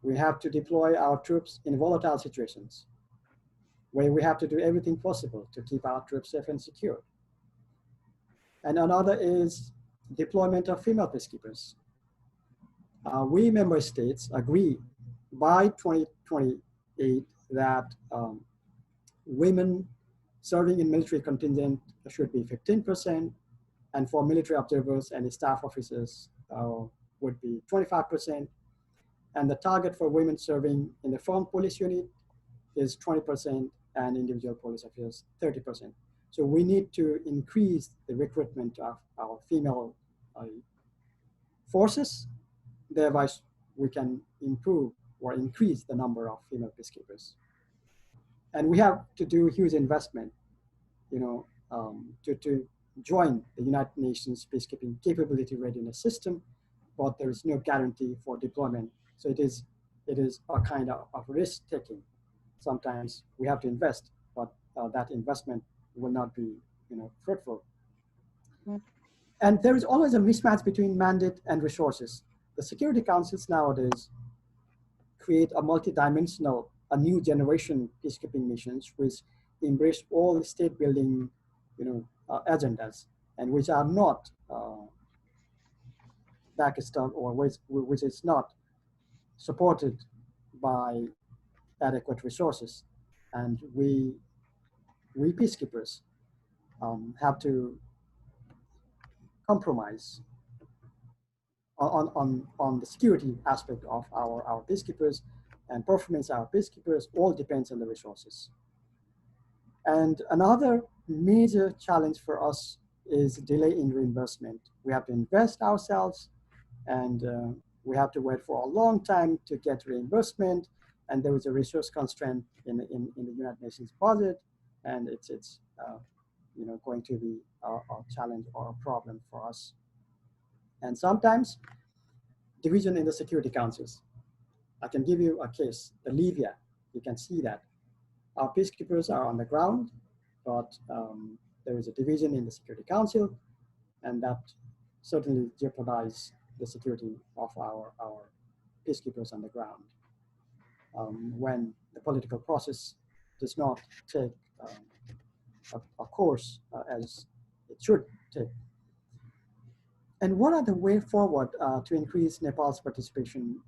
We have to deploy our troops in volatile situations where we have to do everything possible to keep our troops safe and secure. And another is deployment of female peacekeepers. We member states agree by 2028 that women serving in military contingent should be 15%, and for military observers and staff officers would be 25%. And the target for women serving in the foreign police unit is 20%, and individual police officers 30%. So we need to increase the recruitment of our female forces. Thereby, we can improve or increase the number of female peacekeepers. And we have to do huge investment, to join the United Nations peacekeeping capability readiness system, but there is no guarantee for deployment. So it is a kind of risk taking. Sometimes we have to invest, but that investment will not be, fruitful. And there is always a mismatch between mandate and resources. The Security Councils nowadays create a multidimensional, a new generation peacekeeping missions which embrace all state building, agendas, and which are not backed or which is not supported by adequate resources. And we peacekeepers have to compromise on the security aspect of our peacekeepers, and performance of our peacekeepers all depends on the resources. And another major challenge for us is delay in reimbursement. We have to invest ourselves, and we have to wait for a long time to get reimbursement, and there is a resource constraint in the United Nations budget, and it's going to be a challenge or a problem for us. And sometimes division in the Security Councils. I can give you a case, the Libya. You can see that our peacekeepers are on the ground, but there is a division in the Security Council, and that certainly jeopardizes the security of our peacekeepers on the ground. when the political process does not take a course as it should take. And what are the way forward to increase Nepal's participation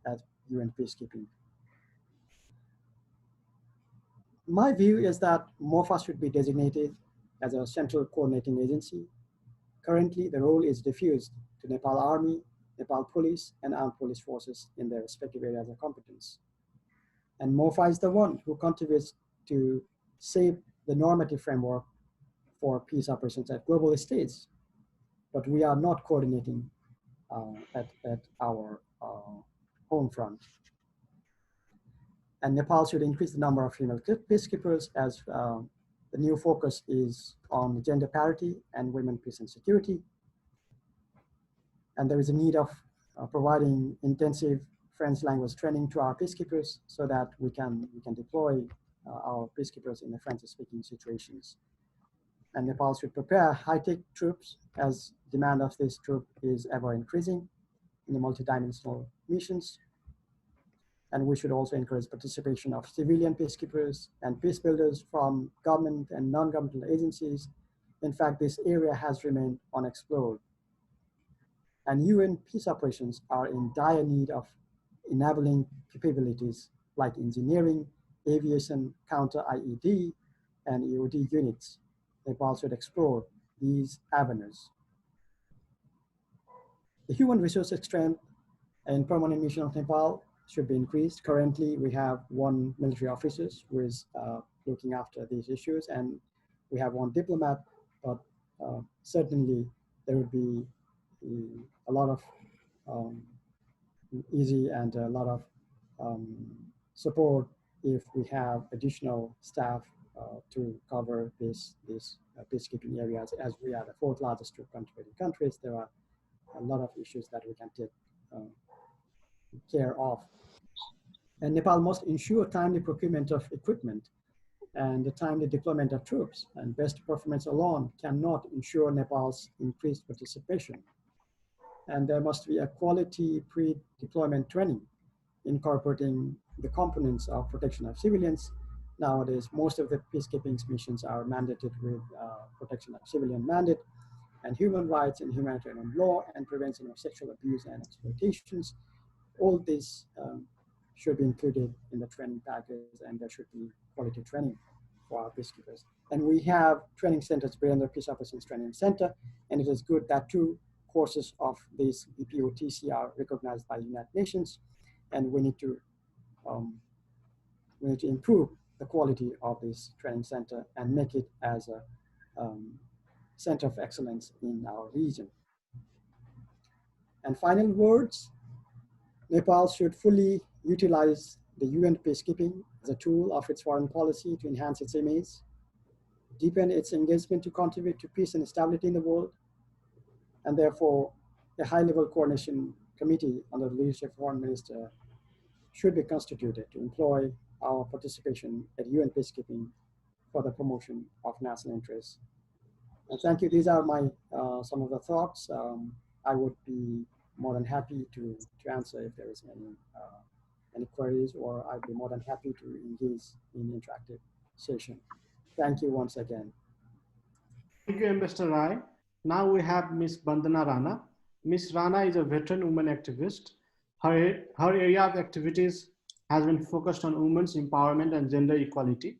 at UN peacekeeping? My view is that MOFA should be designated as a central coordinating agency. Currently, the role is diffused to Nepal Army, Nepal Police, and Armed Police Forces in their respective areas of competence. And MOFA is the one who contributes to shape the normative framework for peace operations at global stage. But we are not coordinating at our home front. And Nepal should increase the number of female peacekeepers as the new focus is on gender parity and women, peace and security. And there is a need of providing intensive French language training to our peacekeepers so that we can deploy our peacekeepers in the French-speaking situations. And Nepal should prepare high-tech troops as demand of this troop is ever increasing in the multidimensional missions. And we should also encourage participation of civilian peacekeepers and peace builders from government and non-governmental agencies. In fact, this area has remained unexplored. And UN peace operations are in dire need of enabling capabilities like engineering, aviation, counter-IED, and EOD units. Nepal should explore these avenues. The human resources strength in permanent mission of Nepal should be increased. Currently, we have one military officer who is looking after these issues, and we have one diplomat, but certainly there would be a lot of easy and a lot of support if we have additional staff to cover this peacekeeping areas. As we are the 4th largest troop contributing countries, there are a lot of issues that we can take care of. And Nepal must ensure timely procurement of equipment and the timely deployment of troops, and best performance alone cannot ensure Nepal's increased participation. And there must be a quality pre-deployment training incorporating the components of protection of civilians. Nowadays, most of the peacekeeping missions are mandated with protection of civilian mandate, and human rights and humanitarian law and prevention of sexual abuse and exploitations. All this should be included in the training package, and there should be quality training for our peacekeepers. And we have training centers, Beyond Peace Operations Training Center, and it is good that 2 courses of this BPOTC are recognized by the United Nations, and we need to improve the quality of this training center and make it as a center of excellence in our region. And final words, Nepal should fully utilize the UN peacekeeping as a tool of its foreign policy to enhance its image, deepen its engagement to contribute to peace and stability in the world, and therefore a high-level coordination committee under the leadership of Foreign Minister should be constituted to employ our participation at UN peacekeeping for the promotion of national interests. And thank you. These are my some of the thoughts. I would be more than happy to answer if there is any queries, or I'd be more than happy to engage in interactive session. Thank you once again. Thank you, Ambassador Rai. Now we have Ms. Bandana Rana. Ms. Rana is a veteran women activist. Her area of activities has been focused on women's empowerment and gender equality.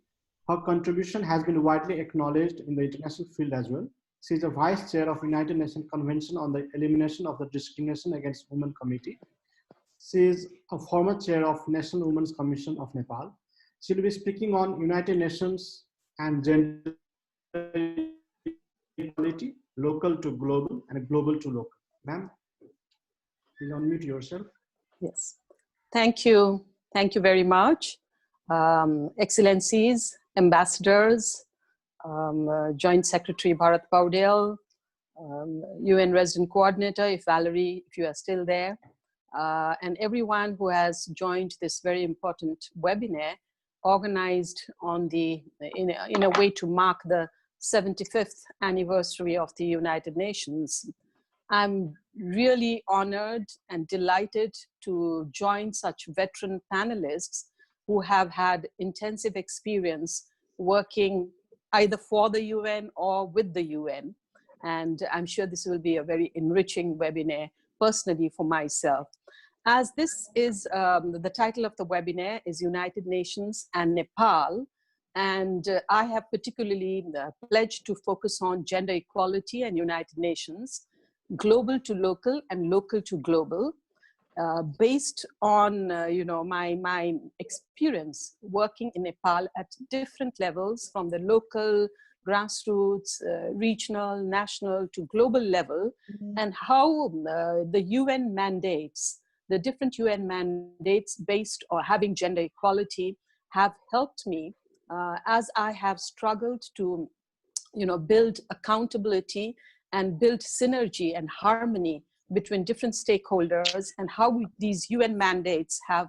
Her contribution has been widely acknowledged in the international field as well. She is the Vice Chair of United Nations Convention on the Elimination of the Discrimination Against Women Committee. She is a former Chair of National Women's Commission of Nepal. She will be speaking on United Nations and gender equality, local to global and global to local. Ma'am, please unmute yourself. Yes, thank you. Thank you very much. Excellencies, ambassadors, Joint Secretary Bharat Paudyal, UN Resident Coordinator, if Valerie, if you are still there, and everyone who has joined this very important webinar organized on in a way to mark the 75th anniversary of the United Nations. I'm really honored and delighted to join such veteran panelists who have had intensive experience working either for the UN or with the UN. And I'm sure this will be a very enriching webinar personally for myself. As this is, the title of the webinar is United Nations and Nepal. And I have particularly pledged to focus on gender equality and United Nations, global to local and local to global, based on my experience working in Nepal at different levels, from the local, grassroots, regional, national to global level, and how the UN mandates, the different UN mandates based on having gender equality have helped me as I have struggled to build accountability and build synergy and harmony between different stakeholders, and how these UN mandates have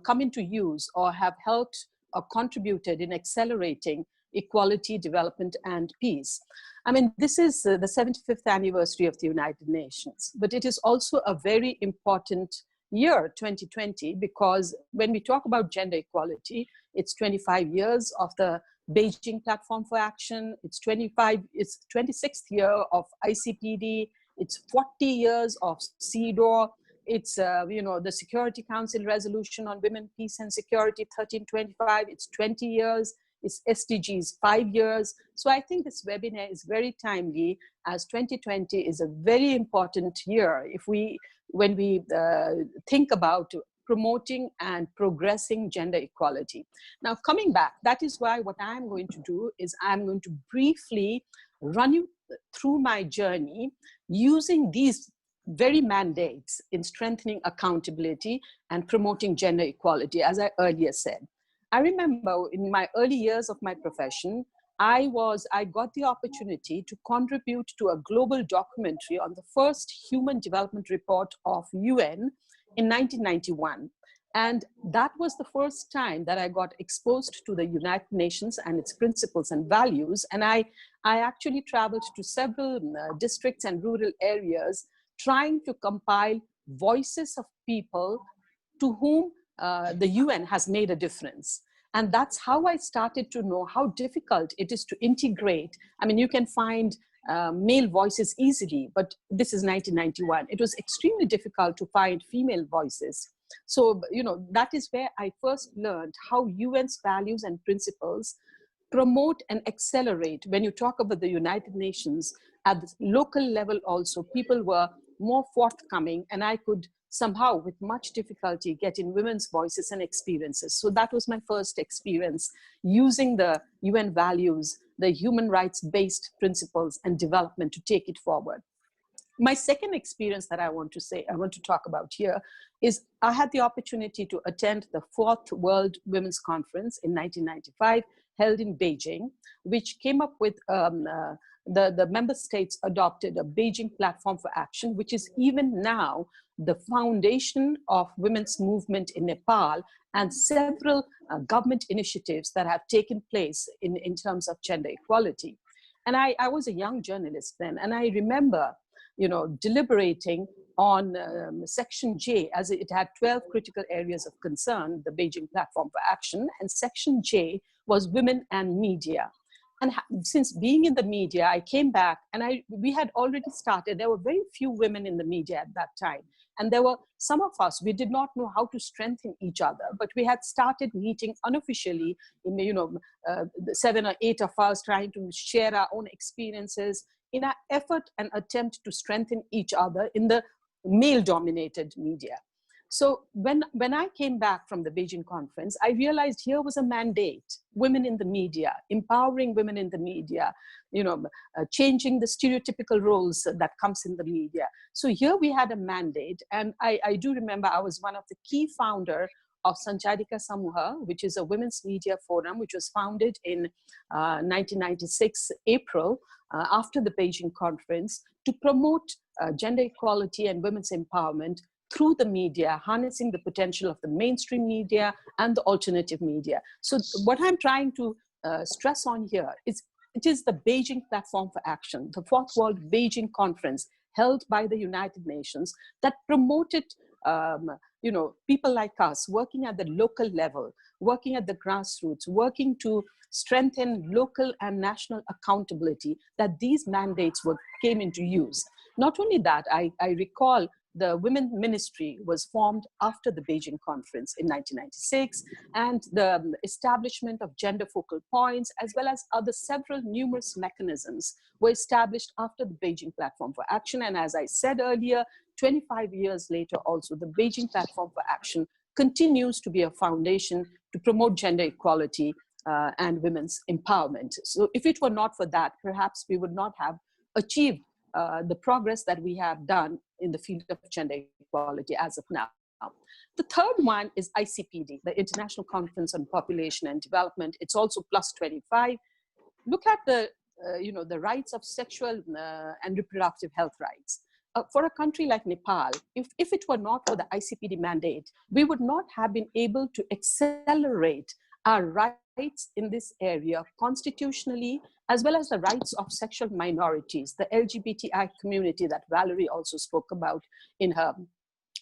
come into use or have helped or contributed in accelerating equality, development, and peace. I mean, this is the 75th anniversary of the United Nations, but it is also a very important year, 2020, because when we talk about gender equality, it's 25 years of the Beijing Platform for Action, it's 26th year of ICPD, it's 40 years of CEDAW, it's the Security Council Resolution on Women, Peace and Security 1325, it's 20 years, it's SDGs 5 years. So I think this webinar is very timely, as 2020 is a very important year when we think about promoting and progressing gender equality. Now, coming back, that is why what I'm going to do is I'm going to briefly run you through my journey using these very mandates in strengthening accountability and promoting gender equality, as I earlier said. I remember in my early years of my profession, I got the opportunity to contribute to a global documentary on the first Human Development Report of UN in 1991. And that was the first time that I got exposed to the United Nations and its principles and values. And I actually traveled to several districts and rural areas trying to compile voices of people to whom the UN has made a difference. And that's how I started to know how difficult it is to integrate. I mean, you can find male voices easily, but this is 1991. It was extremely difficult to find female voices. So, that is where I first learned how UN's values and principles promote and accelerate. When you talk about the United Nations, at the local level also, people were more forthcoming, and I could somehow, with much difficulty, get in women's voices and experiences. So that was my first experience using the UN values, the human rights-based principles and development to take it forward. My second experience that I want to talk about here is I had the opportunity to attend the 4th World Women's Conference in 1995, held in Beijing, which came up with the member states adopted a Beijing Platform for Action, which is even now the foundation of women's movement in Nepal, and several government initiatives that have taken place in terms of gender equality. And I was a young journalist then, and I remember deliberating on Section J, as it had 12 critical areas of concern, the Beijing Platform for Action, and Section J was women and media. And since being in the media, I came back and we had already started. There were very few women in the media at that time. And there were some of us, we did not know how to strengthen each other, but we had started meeting unofficially, 7 or 8 of us trying to share our own experiences in an effort and attempt to strengthen each other in the male-dominated media. So when I came back from the Beijing conference, I realized here was a mandate: women in the media, empowering women in the media, changing the stereotypical roles that comes in the media. So here we had a mandate, and I do remember I was one of the key founder of Sancharika Samuha, which is a women's media forum, which was founded in 1996, April, after the Beijing conference, to promote gender equality and women's empowerment through the media, harnessing the potential of the mainstream media and the alternative media. So what I'm trying to stress on here is it is the Beijing Platform for Action, the 4th World Beijing Conference, held by the United Nations that promoted people like us working at the local level, working at the grassroots, working to strengthen local and national accountability, that these mandates came into use. Not only that, I recall the Women Ministry was formed after the Beijing Conference in 1996, and the establishment of gender focal points, as well as other several numerous mechanisms, were established after the Beijing Platform for Action. And as I said earlier, 25 years later also, the Beijing Platform for Action continues to be a foundation to promote gender equality and women's empowerment. So if it were not for that, perhaps we would not have achieved the progress that we have done in the field of gender equality as of now. The third one is ICPD, the International Conference on Population and Development. It's also plus 25. Look at the rights of sexual and reproductive health rights. For a country like Nepal, if it were not for the ICPD mandate, we would not have been able to accelerate our rights in this area constitutionally, as well as the rights of sexual minorities, the LGBTI community that Valerie also spoke about in her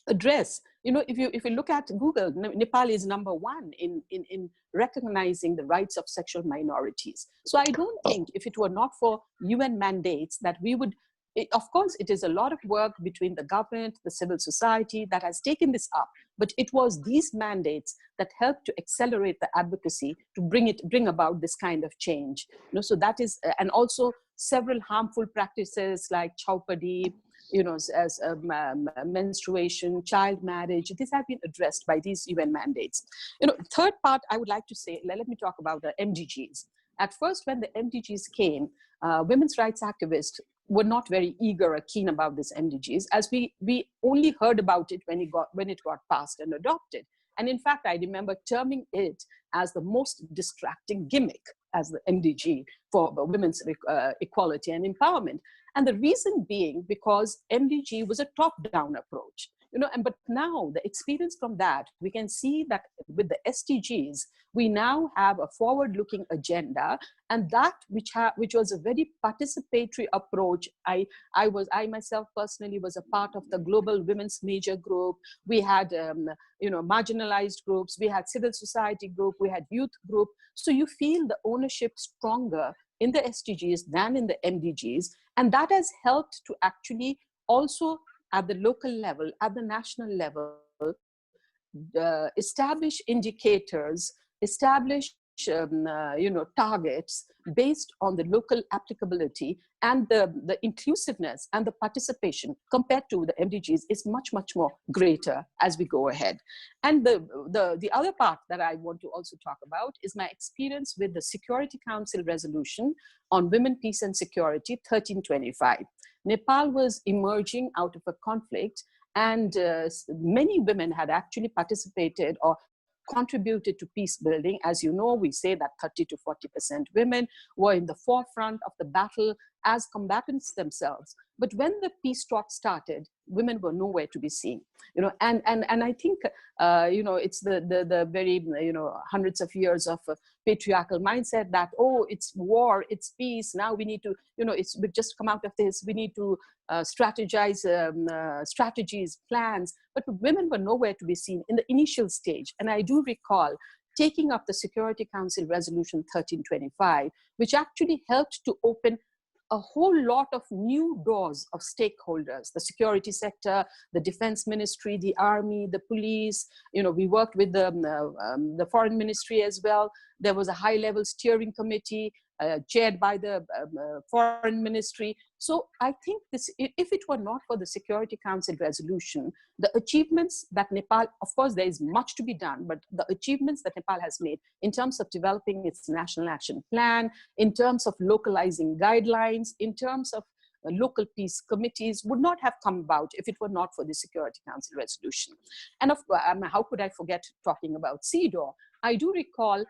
address. If you look at Google, Nepal is #1 in recognizing the rights of sexual minorities. So I don't think if it were not for UN mandates that we would, of course, it is a lot of work between the government, the civil society that has taken this up, but it was these mandates that helped to accelerate the advocacy to bring about this kind of change. So that is, and also several harmful practices like chaupadi, as menstruation, child marriage, these have been addressed by these UN mandates. Third part I would like to say, let me talk about the MDGs. At first, when the MDGs came, women's rights activists were not very eager or keen about this MDGs, as we only heard about it when it got passed and adopted. And in fact, I remember terming it as the most distracting gimmick as the MDG for women's equality and empowerment. And the reason being because MDG was a top-down approach. But now the experience from that, we can see that with the SDGs, we now have a forward-looking agenda, and that which was a very participatory approach. I myself personally was a part of the Global Women's Major Group. We had marginalized groups, we had civil society group, we had youth group. So you feel the ownership stronger in the SDGs than in the MDGs, and that has helped to actually also at the local level, at the national level, establish indicators, establish targets based on the local applicability, and the inclusiveness and the participation compared to the MDGs is much, much more greater as we go ahead. And the other part that I want to also talk about is my experience with the Security Council resolution on women, peace and security 1325. Nepal was emerging out of a conflict, and many women had actually participated or contributed to peace building. As you know, we say that 30 to 40% women were in the forefront of the battle as combatants themselves. But when the peace talks started, women were nowhere to be seen. And I think it's the very hundreds of years of patriarchal mindset that, oh, it's war, it's peace. Now we need to we've just come out of this. We need to strategize strategies, plans. But women were nowhere to be seen in the initial stage. And I do recall taking up the Security Council Resolution 1325, which actually helped to open a whole lot of new doors of stakeholders, the security sector, the defense ministry, the army, the police. We worked with the foreign ministry as well. There was a high-level steering committee chaired by the foreign ministry. So I think if it were not for the Security Council resolution, the achievements that Nepal, of course, there is much to be done, but the achievements that Nepal has made in terms of developing its national action plan, in terms of localizing guidelines, in terms of local peace committees would not have come about if it were not for the Security Council resolution. And how could I forget talking about CEDAW? I do recall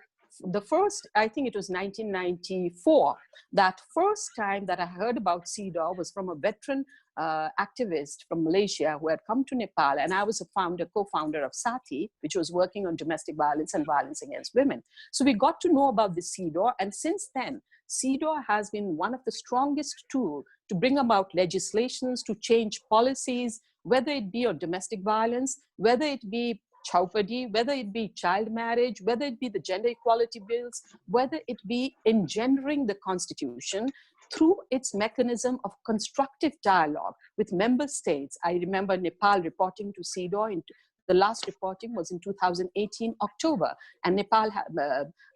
the first, I think it was 1994, that first time that I heard about CEDAW was from a veteran activist from Malaysia who had come to Nepal, and I was a co-founder of SATI, which was working on domestic violence and violence against women. So we got to know about the CDOR, and since then, CDOR has been one of the strongest tools to bring about legislations, to change policies, whether it be on domestic violence, whether it be Chaupadi, whether it be child marriage, whether it be the gender equality bills, whether it be engendering the constitution through its mechanism of constructive dialogue with member states. I remember Nepal reporting to CDOR. The last reporting was in 2018, October, and Nepal,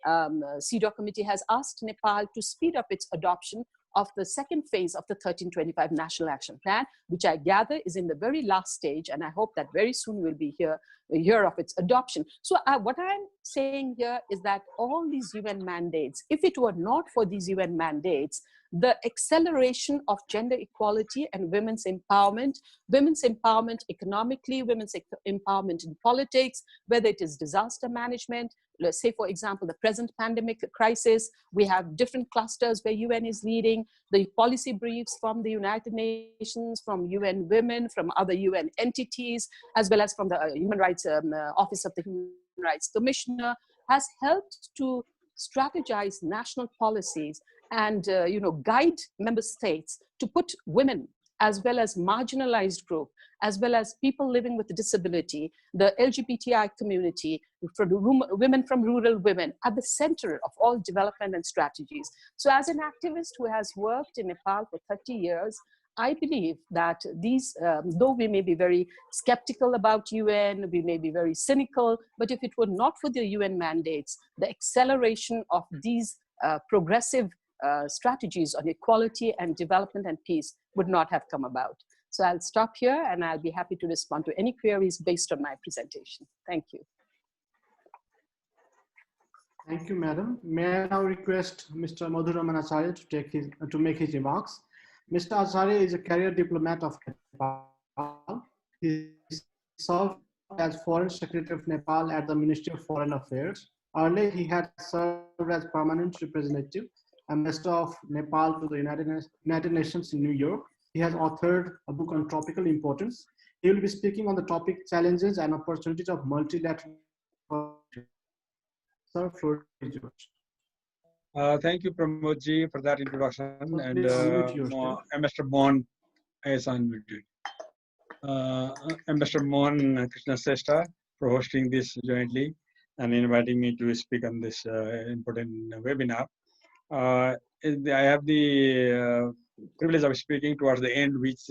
CDOR committee has asked Nepal to speed up its adoption of the second phase of the 1325 National Action Plan, which I gather is in the very last stage, and I hope that very soon we'll be hear of its adoption. So what I'm saying here is that all these UN mandates, if it were not for these UN mandates, the acceleration of gender equality and women's empowerment economically, women's empowerment in politics, whether it is disaster management, let's say, for example, the present pandemic crisis, we have different clusters where UN is leading, the policy briefs from the United Nations, from UN Women, from other UN entities, as well as from the Human Rights Office of the Human Rights Commissioner, has helped to strategize national policies and guide member states to put women as well as marginalized group, as well as people living with disability, the LGBTI community, women from rural women at the center of all development and strategies. So as an activist who has worked in Nepal for 30 years, I believe that these, though we may be very skeptical about UN, we may be very cynical, but if it were not for the UN mandates, the acceleration of these progressive strategies on equality and development and peace would not have come about. So I'll stop here and I'll be happy to respond to any queries based on my presentation. Thank you. Thank you, Madam. May I now request Mr. Madhu Raman Acharya to make his remarks. Mr. Acharya is a career diplomat of Nepal. He served as Foreign Secretary of Nepal at the Ministry of Foreign Affairs. Earlier, he had served as permanent representative, Ambassador of Nepal to the United Nations in New York. He has authored a book on tropical importance. He will be speaking on the topic challenges and opportunities of multilateral. Sir, floor is yours. Thank you, Pramodji, for that introduction. So and Mr. Mohan is unmuted. Ambassador Mohan Krishna Shrestha for hosting this jointly and inviting me to speak on this important webinar. I have the privilege of speaking towards the end, which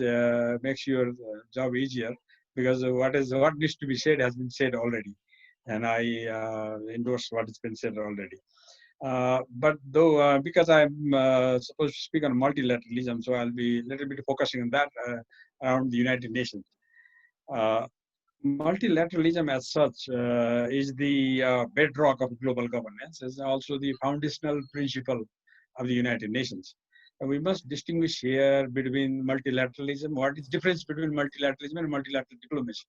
makes your job easier, because what needs to be said has been said already, and I endorse what has been said already. But though, because I'm supposed to speak on multilateralism, so I'll be a little bit focusing on that around the United Nations. Multilateralism as such is the bedrock of global governance. It's also the foundational principle of the United Nations. And we must distinguish here between multilateralism. What is the difference between multilateralism and multilateral diplomacy?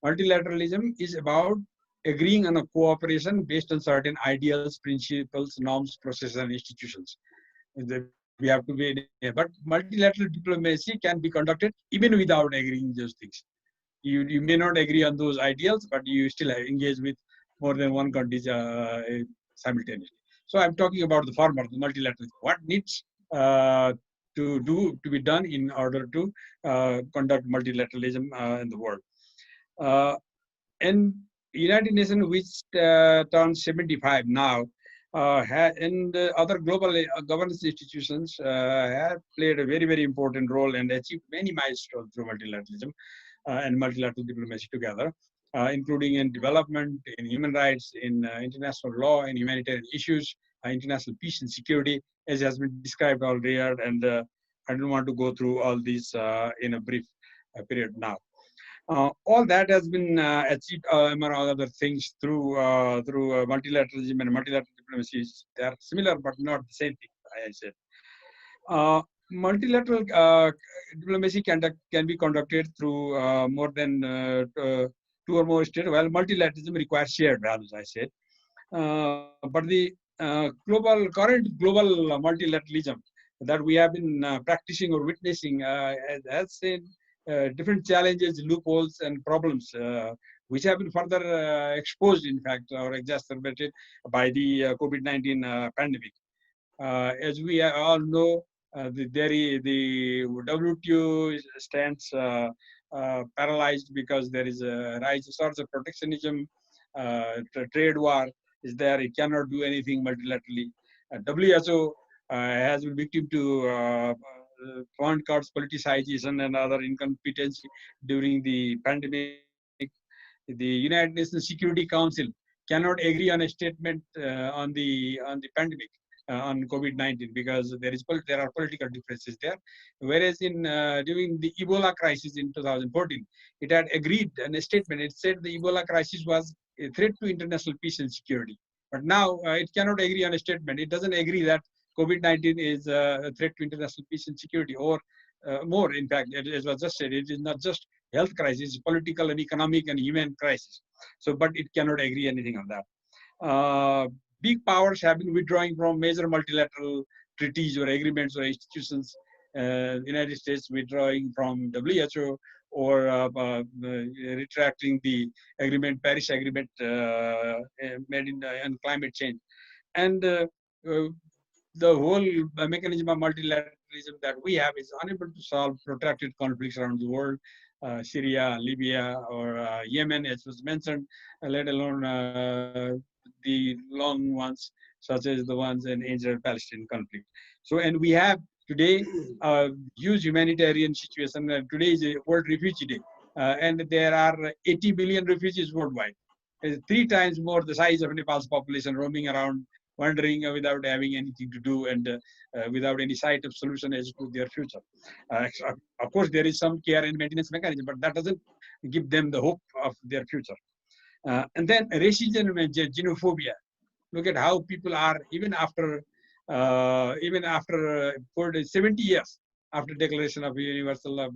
Multilateralism is about agreeing on a cooperation based on certain ideals, principles, norms, processes, and institutions. We have to be, but multilateral diplomacy can be conducted even without agreeing those things. You may not agree on those ideals, but you still engage with more than one country simultaneously. So I'm talking about the former, the multilateral. What needs to be done in order to conduct multilateralism in the world? And United Nations, which turns 75 now, and other global governance institutions have played a very, very important role and achieved many milestones through multilateralism and multilateral diplomacy together, including in development, in human rights, in international law, in humanitarian issues, international peace and security, as has been described already. And I don't want to go through all these in a brief period now. All that has been achieved, among other things, through multilateralism and multilateral diplomacy. They are similar, but not the same thing, I said. Multilateral diplomacy can be conducted through more than 2 or more states. Well, multilateralism requires shared values, I said. But the current global multilateralism that we have been practicing or witnessing has seen different challenges, loopholes, and problems, which have been further exposed, in fact, or exacerbated by the COVID-19 pandemic. As we all know, the WTO stands paralyzed because there is a rise of sorts of protectionism, trade war is there. It cannot do anything multilaterally. WHO has been victim to foreign courts politicization and other incompetency during the pandemic. The United Nations Security Council cannot agree on a statement on the pandemic. On COVID-19 because there are political differences there, whereas in during the Ebola crisis in 2014, it had agreed on a statement. It said the Ebola crisis was a threat to international peace and security. But now it cannot agree on a statement. It doesn't agree that COVID-19 is a threat to international peace and security, or more. In fact, as was just said, it is not just health crisis, it's political and economic and human crisis. So, but it cannot agree anything on that. Big powers have been withdrawing from major multilateral treaties or agreements or institutions. United States withdrawing from WHO or retracting the agreement, Paris Agreement made in climate change. And the whole mechanism of multilateralism that we have is unable to solve protracted conflicts around the world. Syria, Libya, or Yemen, as was mentioned, let alone the long ones, such as the ones in Israel-Palestine conflict. So, and we have today a huge humanitarian situation. Today is a World Refugee Day, and there are 80 million refugees worldwide. 3 times more the size of Nepal's population, roaming around, wandering without having anything to do and without any sight of solution as to their future. Of course, there is some care and maintenance mechanism, but that doesn't give them the hope of their future. And then racism and xenophobia. Look at how people are, even after 70 years after Declaration of Universal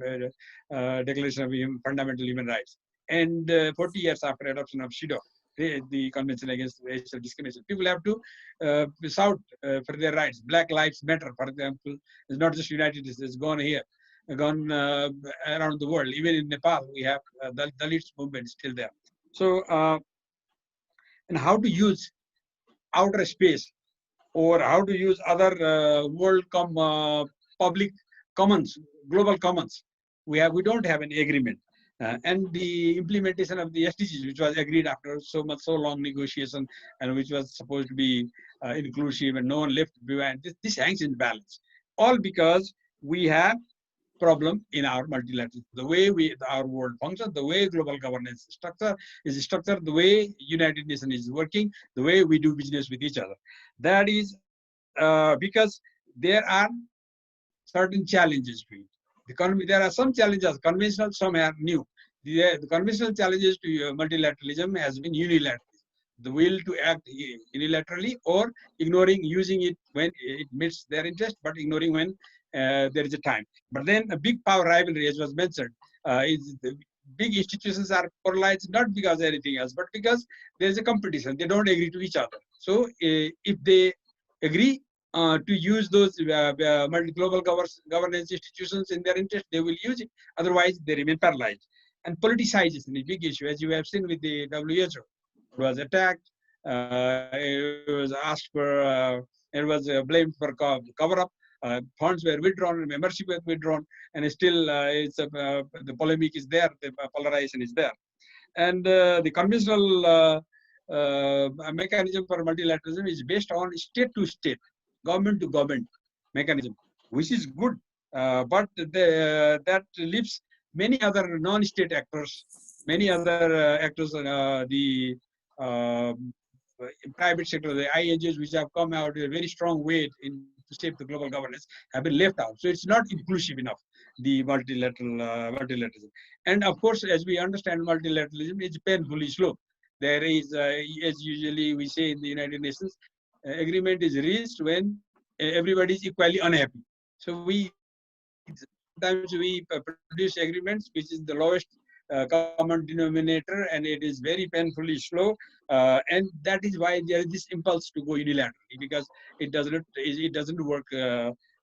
Declaration of Fundamental Human Rights, and 40 years after adoption of SIDO, the Convention Against Racial Discrimination. People have to shout for their rights. Black Lives Matter, for example, is not just United States, it's gone here, gone around the world. Even in Nepal, we have the Dalits movement still there. So, and how to use outer space or how to use other world public commons, global commons. We don't have an agreement. And the implementation of the SDGs, which was agreed after so long negotiation, and which was supposed to be inclusive and no one left behind, this hangs in balance. All because we have problem in our multilateral, the way our world functions, the way global governance is structured, the way United Nations is working, the way we do business with each other. That is because there are certain challenges to it. There are some challenges, conventional, some are new. The conventional challenges to multilateralism has been unilateralism, the will to act unilaterally or ignoring, using it when it meets their interest, but ignoring when there is a time. But then a big power rivalry, as was mentioned, is the big institutions are polarized not because of anything else, but because there is a competition. They don't agree to each other. So if they agree to use those global governance institutions in their interest, they will use it. Otherwise, they remain paralyzed. And politicization is a big issue, as you have seen with the WHO. It was attacked. It was asked for. It was blamed for cover-up. Funds were withdrawn, membership was withdrawn, and still the polemic is there, the polarization is there. And the conventional mechanism for multilateralism is based on state-to-state, government-to-government mechanism, which is good, but that leaves many other non-state actors, many other actors, the private sector, the IAGs, which have come out in a very strong way to shape the global governance, have been left out. So it's not inclusive enough, the multilateralism. And of course, as we understand, multilateralism is painfully slow. There is, as usually we say in the United Nations, agreement is reached when everybody is equally unhappy. So sometimes we produce agreements which is the lowest common denominator, and it is very painfully slow, and that is why there is this impulse to go unilaterally, because it doesn't work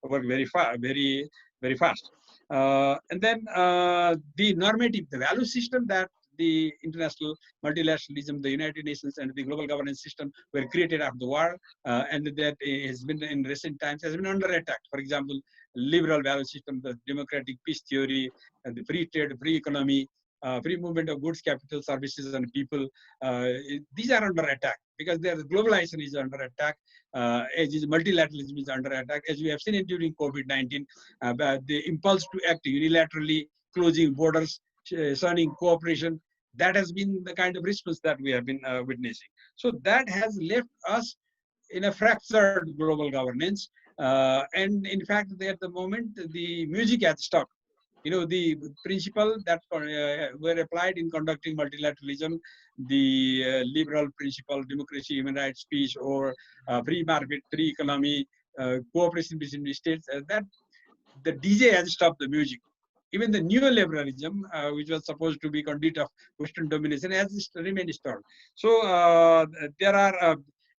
work very fast. And then the normative, the value system that the international multilateralism, the United Nations, and the global governance system were created after the war, and that has been in recent times has been under attack. For example, liberal value system, the democratic peace theory, and the free trade, free economy, free movement of goods, capital, services, and people. These are under attack because the globalization is under attack, as is multilateralism is under attack. As we have seen it during COVID-19, the impulse to act unilaterally, closing borders, shunning cooperation, that has been the kind of response that we have been witnessing. So that has left us in a fractured global governance. And in fact, at the moment, the music has stopped. You know, the principle that were applied in conducting multilateralism, the liberal principle, democracy, human rights, peace, or free market, free economy, cooperation between the states, that the DJ has stopped the music. Even the neoliberalism, which was supposed to be conduit of Western domination, has remained stalled. So there are,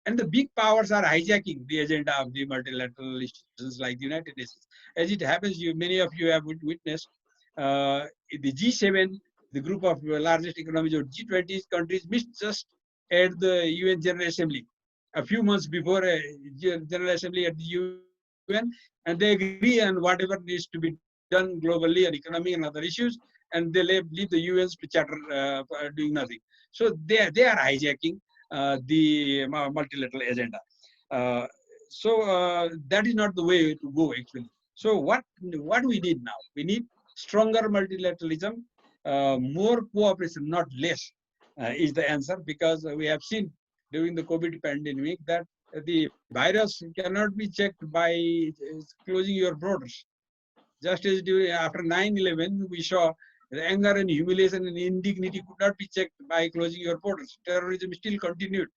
and the big powers are hijacking the agenda of the multilateral institutions like the United Nations. As it happens, many of you have witnessed the G7, the group of largest economies, or G20 countries, missed just at the UN General Assembly a few months before General Assembly at the UN, and they agree on whatever needs to be done globally on economic and other issues, and they leave the UNs to chatter doing nothing. So they are hijacking the multilateral agenda. So that is not the way to go actually. So what we need now? We need stronger multilateralism, more cooperation, not less, is the answer, because we have seen during the COVID pandemic that the virus cannot be checked by closing your borders. Just as after 9/11, we saw the anger and humiliation and indignity could not be checked by closing your borders. Terrorism still continued.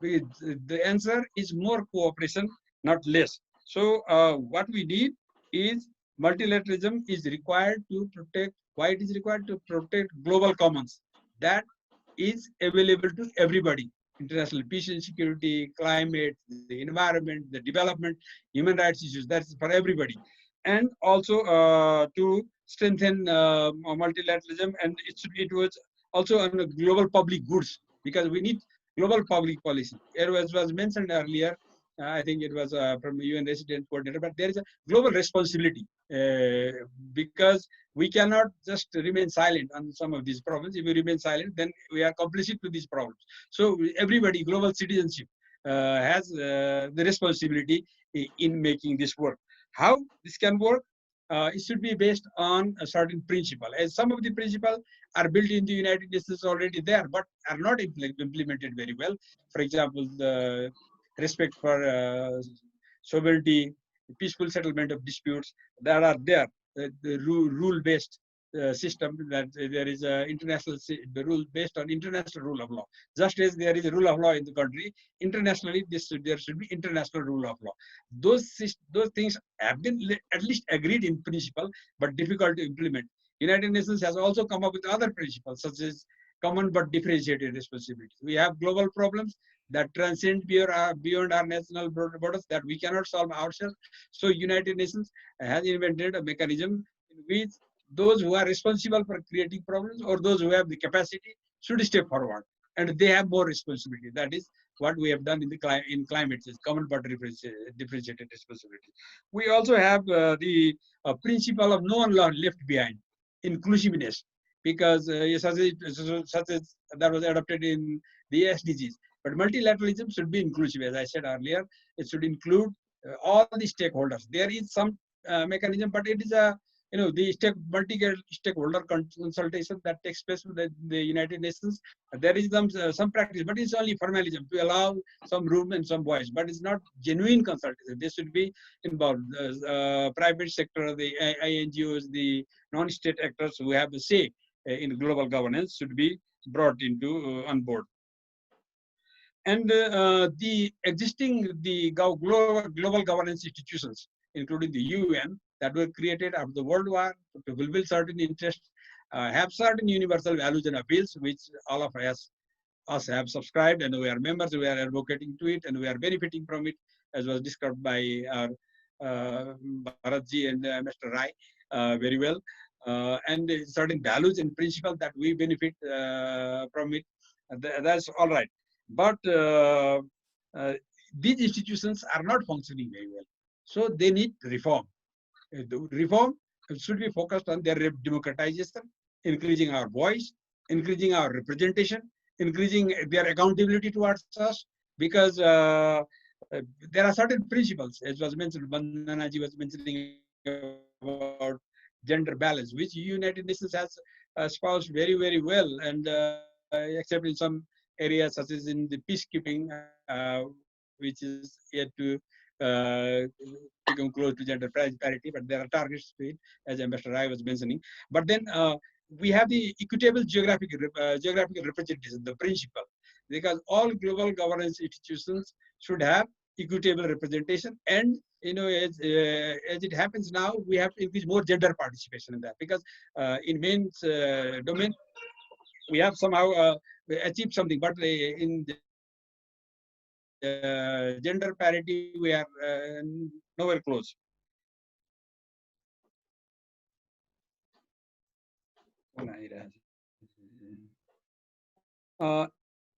The answer is more cooperation, not less. So what we need is multilateralism is required to protect. Why it is required? To protect global commons that is available to everybody. International peace and security, climate, the environment, the development, human rights issues, that's for everybody. And also to strengthen multilateralism, and it was also on global public goods, because we need global public policy. It was mentioned earlier, I think it was from UN resident coordinator, but there is a global responsibility because we cannot just remain silent on some of these problems. If we remain silent, then we are complicit to these problems. So everybody, global citizenship has the responsibility in making this work. How this can work? It should be based on a certain principle. As some of the principles are built in the United Nations already there, but are not implemented very well. For example, the respect for sovereignty, peaceful settlement of disputes that are there. The rule-based system, that there is a the rule based on international rule of law. Just as there is a rule of law in the country, internationally there should be international rule of law. Those things have been at least agreed in principle, but difficult to implement. United Nations has also come up with other principles, such as common but differentiated responsibility. We have global problems that transcend beyond our national borders that we cannot solve ourselves. So United Nations has invented a mechanism in which those who are responsible for creating problems, or those who have the capacity, should step forward, and they have more responsibility. That is what we have done in climate change, common but differentiated responsibility. We also have the principle of no one left behind, inclusiveness, because such as that was adopted in the SDGs. But multilateralism should be inclusive, as I said earlier. It should include all the stakeholders. There is some mechanism, but it is the multi-stakeholder consultation that takes place with the United Nations. There is some practice, but it's only formalism to allow some room and some voice, but it's not genuine consultation. This should be involved. Private sector, the NGOs, the non-state actors who have a say in global governance should be brought into on board. And the existing global governance institutions, including the UN, that were created after the World War to fulfill certain interests, have certain universal values and appeals, which all of us have subscribed, and we are members, we are advocating to it, and we are benefiting from it, as was described by our Bharatji and Mr. Rai very well. And certain values and principles that we benefit from it. That's all right. But these institutions are not functioning very well. So they need reform. The reform should be focused on their democratization, increasing our voice, increasing our representation, increasing their accountability towards us, because there are certain principles, as was mentioned, Bandana ji was mentioning about gender balance, which United Nations has espoused very, very well, and except in some areas such as in the peacekeeping, which is yet to become close to gender parity, but there are targets to it, as Ambassador Rai was mentioning. But then we have the equitable geographical representation, the principle, because all global governance institutions should have equitable representation. And as it happens now, we have to increase more gender participation in that, because in men's domain we have somehow achieved something, but in gender parity we are nowhere close.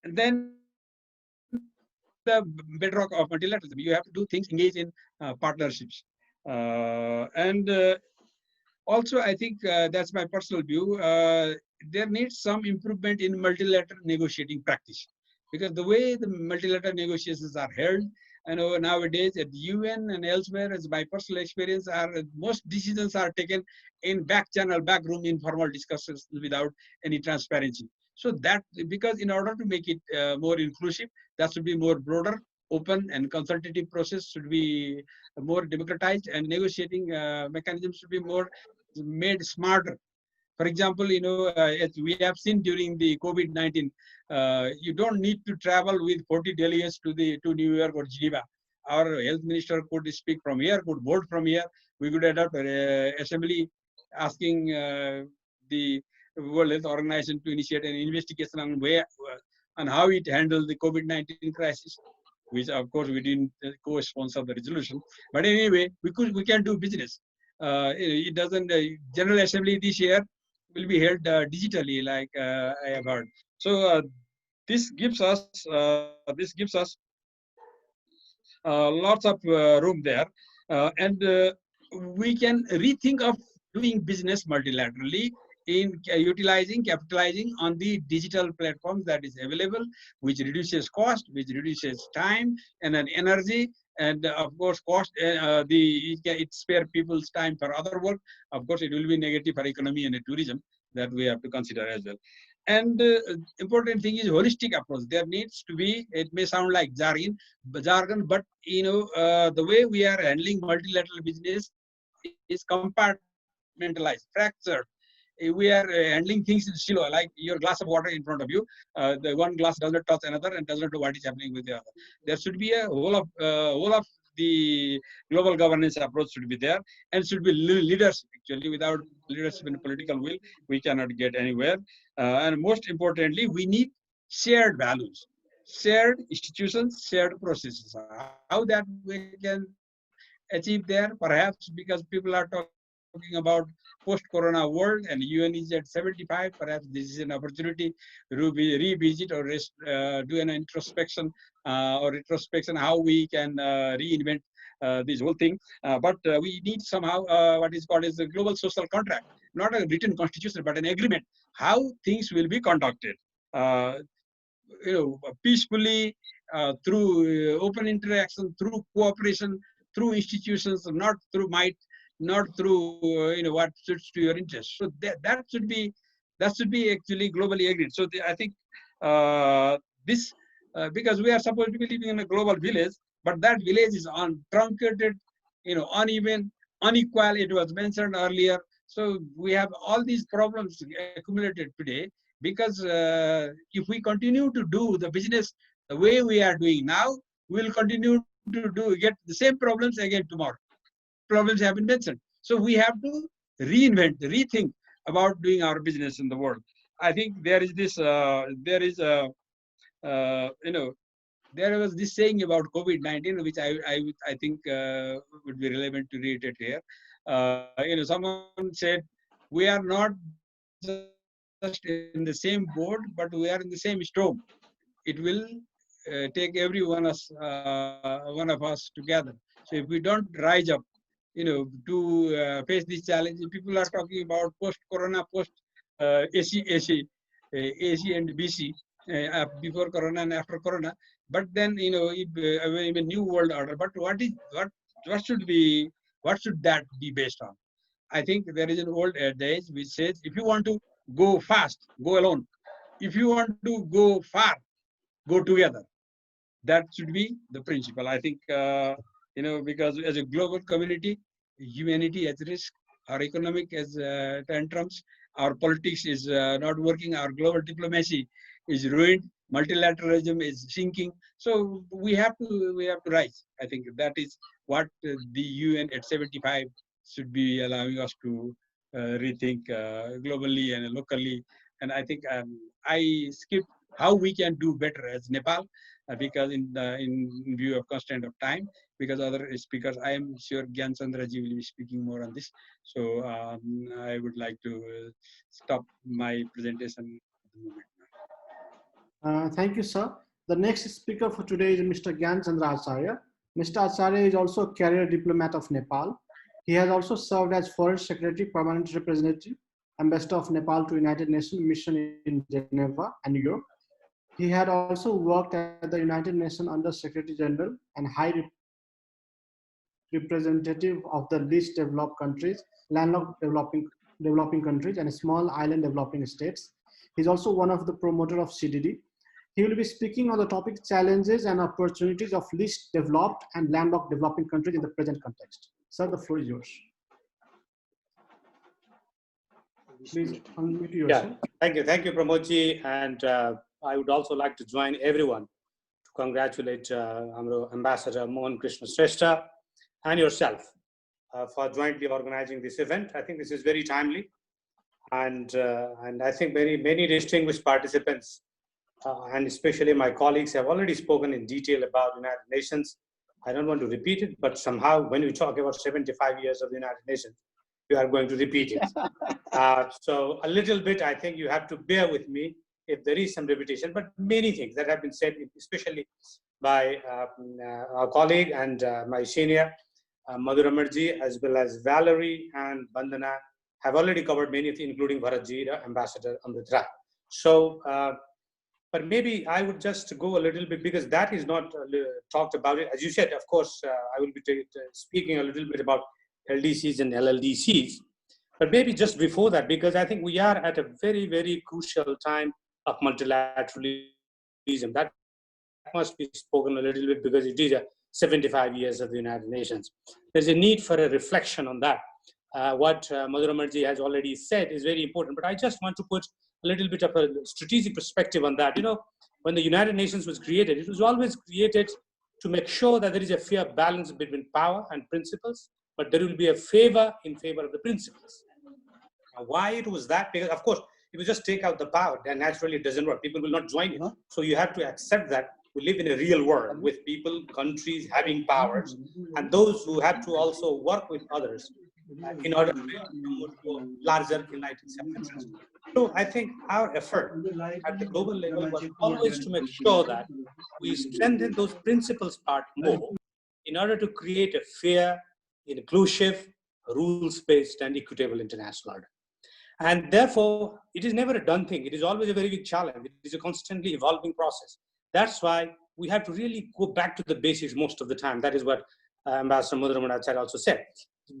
Then the bedrock of multilateralism, you have to do things, engage in partnerships, and also I think that's my personal view. There needs some improvement in multilateral negotiating practice, because the way the multilateral negotiations are held, I know nowadays at the UN and elsewhere, as my personal experience, most decisions are taken in back channel, back room, informal discussions without any transparency. So that, because in order to make it more inclusive, that should be more broader, open, and consultative process should be more democratized, and negotiating mechanisms should be more made smarter. For example, as we have seen during the COVID-19, you don't need to travel with 40 delegates to New York or Geneva. Our health minister could speak from here, could vote from here. We could adopt an assembly asking the World Health Organization to initiate an investigation on how it handled the COVID-19 crisis, which of course we didn't co-sponsor the resolution. But anyway, we can do business. It doesn't. General Assembly this year will be held digitally, like I have heard. So this gives us lots of room there, and we can rethink of doing business multilaterally in capitalizing on the digital platforms that is available, which reduces cost, which reduces time and then energy, and of course cost. It spare people's time for other work. Of course, it will be negative for economy and tourism, that we have to consider as well. And important thing is holistic approach. There needs to be, it may sound like jargon, but the way we are handling multilateral business is compartmentalized, fractured. We are handling things in silo, like your glass of water in front of you. The one glass does not touch another and does not know what is happening with the other. There should be a whole of the global governance approach should be there, and should be leadership. Actually, without leadership and political will, we cannot get anywhere. And most importantly, we need shared values, shared institutions, shared processes. How that we can achieve there, perhaps because people are talking about post-corona world and UN is at 75, perhaps this is an opportunity to revisit or do an introspection or retrospection, how we can reinvent this whole thing. But we need somehow what is called as a global social contract, not a written constitution, but an agreement, how things will be conducted. Peacefully, through open interaction, through cooperation, through institutions, not through might, not through what suits to your interest. So that should be actually globally agreed. So I think this because we are supposed to be living in a global village, but that village is truncated, uneven, unequal. It was mentioned earlier. So we have all these problems accumulated today, because if we continue to do the business the way we are doing now, we will continue to get the same problems again tomorrow. Problems have been mentioned. So we have to rethink about doing our business in the world. I think there is this, there was this saying about COVID-19, which I think would be relevant to reiterate here. Someone said, we are not just in the same boat, but we are in the same storm. It will take one of us together. So if we don't rise up, to face these challenges, people are talking about post-corona, AC and BC, before corona and after corona. But then, if, a new world order. But what should that be based on? I think there is an old adage which says, if you want to go fast, go alone. If you want to go far, go together. That should be the principle. I think, because as a global community, humanity at risk, our economic as tantrums, our politics is not working, our global diplomacy is ruined, multilateralism is sinking. So we have to rise. I think that is what the UN at 75 should be allowing us to rethink globally and locally. And I think I skipped how we can do better as Nepal, because in view of constraint of time, because other speakers, I am sure Gyan Chandraji will be speaking more on this. So I would like to stop my presentation at the moment. Thank you, sir. The next speaker for today is Mr. Gyan Chandra Acharya. Mr. Acharya is also a career diplomat of Nepal. He has also served as Foreign Secretary, Permanent Representative, Ambassador of Nepal to United Nations Mission in Geneva and New York. He had also worked at the United Nations Under Secretary General and High Representative of the least developed countries, landlocked developing countries, and small island developing states. He's also one of the promoters of CDD. He will be speaking on the topic challenges and opportunities of least developed and landlocked developing countries in the present context. Sir, the floor is yours. Please unmute yourself. Yeah, thank you, Pramodji, and I would also like to join everyone to congratulate Ambassador Mohan Krishna Shrestha and yourself for jointly organizing this event. I think this is very timely, and I think many distinguished participants and especially my colleagues have already spoken in detail about United Nations. I don't want to repeat it, but somehow when we talk about 75 years of the United Nations, you are going to repeat it. So a little bit, I think you have to bear with me if there is some repetition, but many things that have been said, especially by our colleague and my senior, Madhu as well as Valerie and Bandana, have already covered many things, including Bharat, Ambassador Amrit. So, but maybe I would just go a little bit, because that is not talked about it. As you said, of course, I will be speaking a little bit about LDCs and LLDCs. But maybe just before that, because I think we are at a very, very crucial time of multilateralism. That must be spoken a little bit, because it is 75 years of the United Nations. There's a need for a reflection on that. What Madhu has already said is very important, but I just want to put a little bit of a strategic perspective on that. You know, when the United Nations was created, it was always created to make sure that there is a fair balance between power and principles, but there will be a favor in favor of the principles. Now, why it was that? Because, of course, if you just take out the power, then naturally it doesn't work. People will not join it. So you have to accept that we live in a real world with people, countries having powers, and those who have to also work with others in order to promote larger united success. So I think our effort at the global level was always to make sure that we strengthen those principles part more in order to create a fair, inclusive, rules-based and equitable international order. And therefore, it is never a done thing. It is always a very big challenge. It is a constantly evolving process. That's why we have to really go back to the basics most of the time. That is what Ambassador Madhu also said.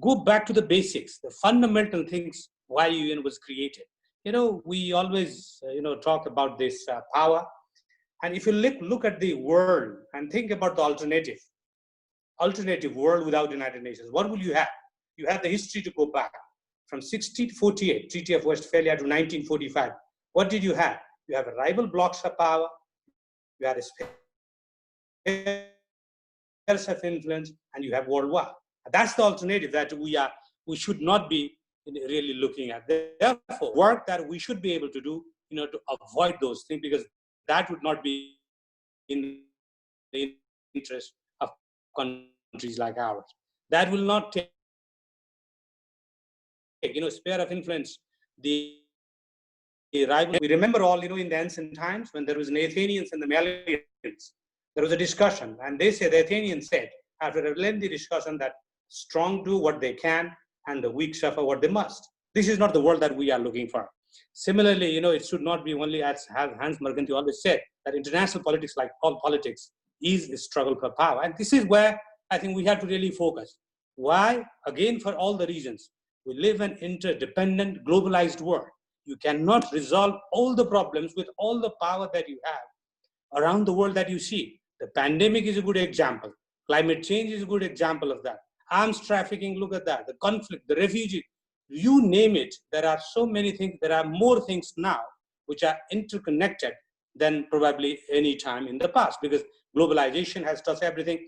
Go back to the basics, the fundamental things why UN was created. You know, we always, talk about this power. And if you look at the world and think about the alternative world without United Nations, what will you have? You have the history to go back from 1648, Treaty of Westphalia, to 1945. What did you have? You have a rival blocks of power. You had a spheres of influence, and you have world war. That's the alternative that we should not be really looking at. Therefore, work that we should be able to do, to avoid those things, because that would not be in the interest of countries like ours. That will not take, sphere of influence, the rival. We remember all, in the ancient times when there was an Athenians and the Malians, there was a discussion, and they say, the Athenians said, after a lengthy discussion, that strong do what they can and the weak suffer what they must. This is not the world that we are looking for. Similarly, it should not be only, as Hans Mergenty always said, that international politics, like all politics, is a struggle for power. And this is where I think we have to really focus. Why? Again, for all the reasons. We live in an interdependent, globalized world. You cannot resolve all the problems with all the power that you have around the world that you see. The pandemic is a good example. Climate change is a good example of that. Arms trafficking, look at that. The conflict, the refugee, you name it. There are so many things. There are more things now which are interconnected than probably any time in the past, because globalization has touched everything.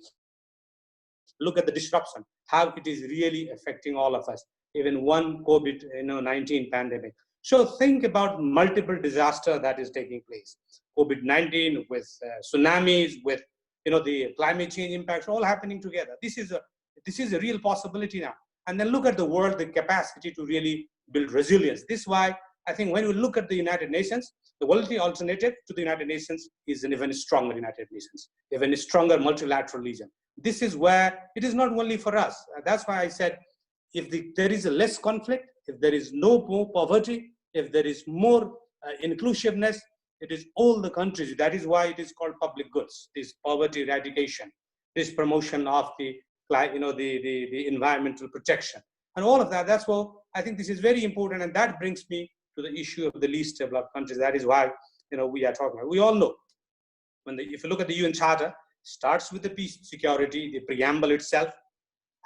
Look at the disruption, how it is really affecting all of us, even one COVID-19 pandemic. So think about multiple disaster that is taking place. COVID-19 with tsunamis, with the climate change impacts, all happening together. This is a real possibility now. And then look at the world, the capacity to really build resilience. This is why I think when we look at the United Nations, the only alternative to the United Nations is an even stronger United Nations, even a stronger multilateral region. This is where it is not only for us. That's why I said, if there is a less conflict, if there is no more poverty, if there is more inclusiveness, it is all the countries. That is why it is called public goods. This poverty eradication, this promotion of the environmental protection, and all of that. That's why I think this is very important, and that brings me to the issue of the least developed countries. That is why we are talking about. We all know if you look at the UN Charter, starts with the peace, security, the preamble itself,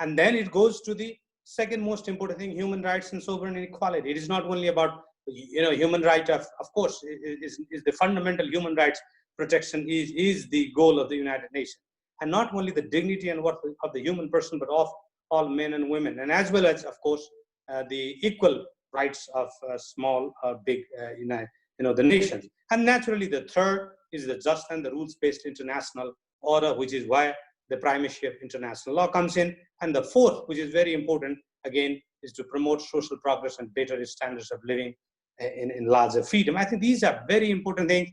and then it goes to the second most important thing: human rights and sovereign equality. It is not only about human right. Of course, is the fundamental human rights protection is the goal of the United Nations, and not only the dignity and worth of the human person, but of all men and women, and as well as, of course, the equal rights of small or big, the nations. And naturally, the third is the just and the rules-based international order, which is why the primacy of international law comes in. And the fourth, which is very important, again, is to promote social progress and better standards of living in larger freedom. I think these are very important things.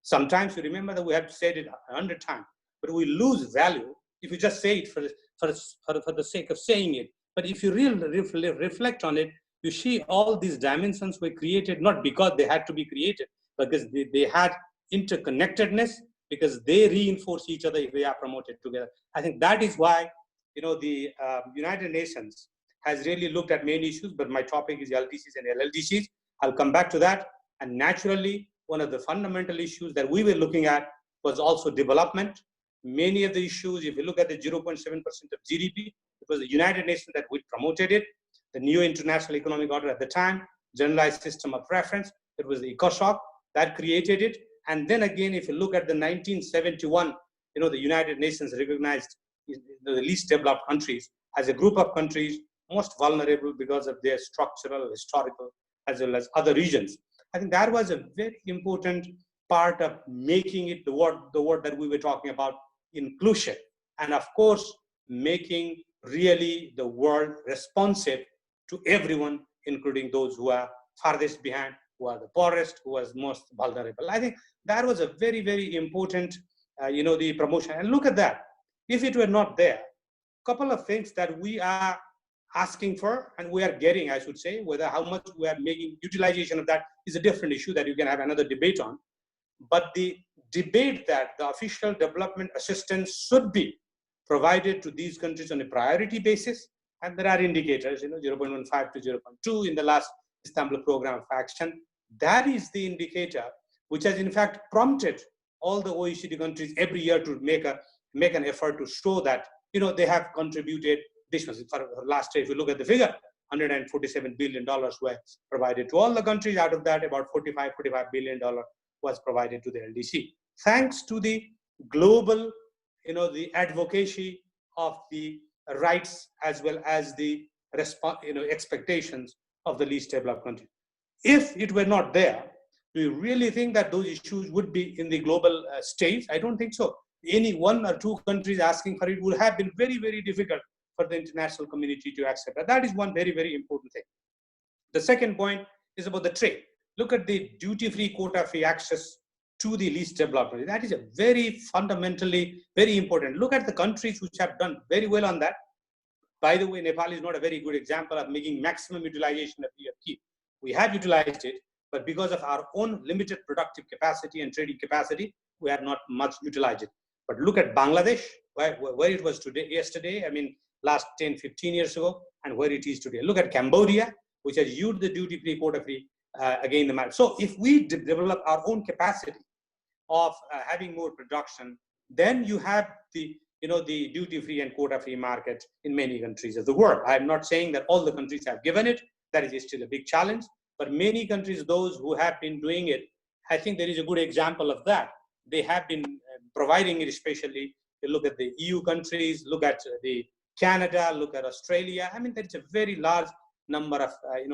Sometimes you remember that we have said it 100 times, but we lose value if you just say it for the sake of saying it. But if you really reflect on it, you see all these dimensions were created not because they had to be created, but because they had interconnectedness, because they reinforce each other if they are promoted together. I think that is why the United Nations has really looked at many issues, but my topic is LDCs and LLDCs. I'll come back to that. And naturally, one of the fundamental issues that we were looking at was also development. Many of the issues, if you look at the 0.7% of GDP, it was the United Nations that we promoted it. The new international economic order at the time, generalized system of preference, it was the ECOSOC that created it. And then again, if you look at the 1971, the United Nations recognized the least developed countries as a group of countries most vulnerable because of their structural, historical, as well as other regions. I think that was a very important part of making it the word that we were talking about, inclusion. And of course, making really the world responsive to everyone, including those who are farthest behind, who are the poorest, who are most vulnerable. I think that was a very, very important, the promotion. And look at that. If it were not there, a couple of things that we are asking for and we are getting, I should say, whether how much we are making utilization of that is a different issue that you can have another debate on. But the debate that the official development assistance should be provided to these countries on a priority basis, and there are indicators, 0.15 to 0.2 in the last Istanbul Program of Action. That is the indicator which has in fact prompted all the OECD countries every year to make an effort to show that they have contributed this much. For last year, if you look at the figure, $147 billion were provided to all the countries. Out of that, about $45 billion was provided to the LDC. Thanks to the global, the advocacy of the rights as well as the expectations of the least developed countries. If it were not there, do you really think that those issues would be in the global stage? I don't think so. any one or two countries asking for it would have been very, very difficult for the international community to accept. And that is one very, very important thing. The second point is about the trade. Look at the duty-free, quota-free access to the least developed countries. That is a very fundamentally very important. Look at the countries which have done very well on that. By the way, Nepal is not a very good example of making maximum utilization of EFT. We have utilized it, but because of our own limited productive capacity and trading capacity, we have not much utilized it. But look at Bangladesh, where it was today, yesterday, I mean, last 10, 15 years ago, and where it is today. Look at Cambodia, which has used the duty-free, quota-free again the map. So if we develop our own capacity of having more production, then you have the the duty-free and quota-free market in many countries of the world. I'm not saying that all the countries have given it. That is still a big challenge. But many countries, those who have been doing it, I think there is a good example of that. They have been providing it, especially you look at the EU countries, look at the Canada, look at Australia. I mean, there's a very large number of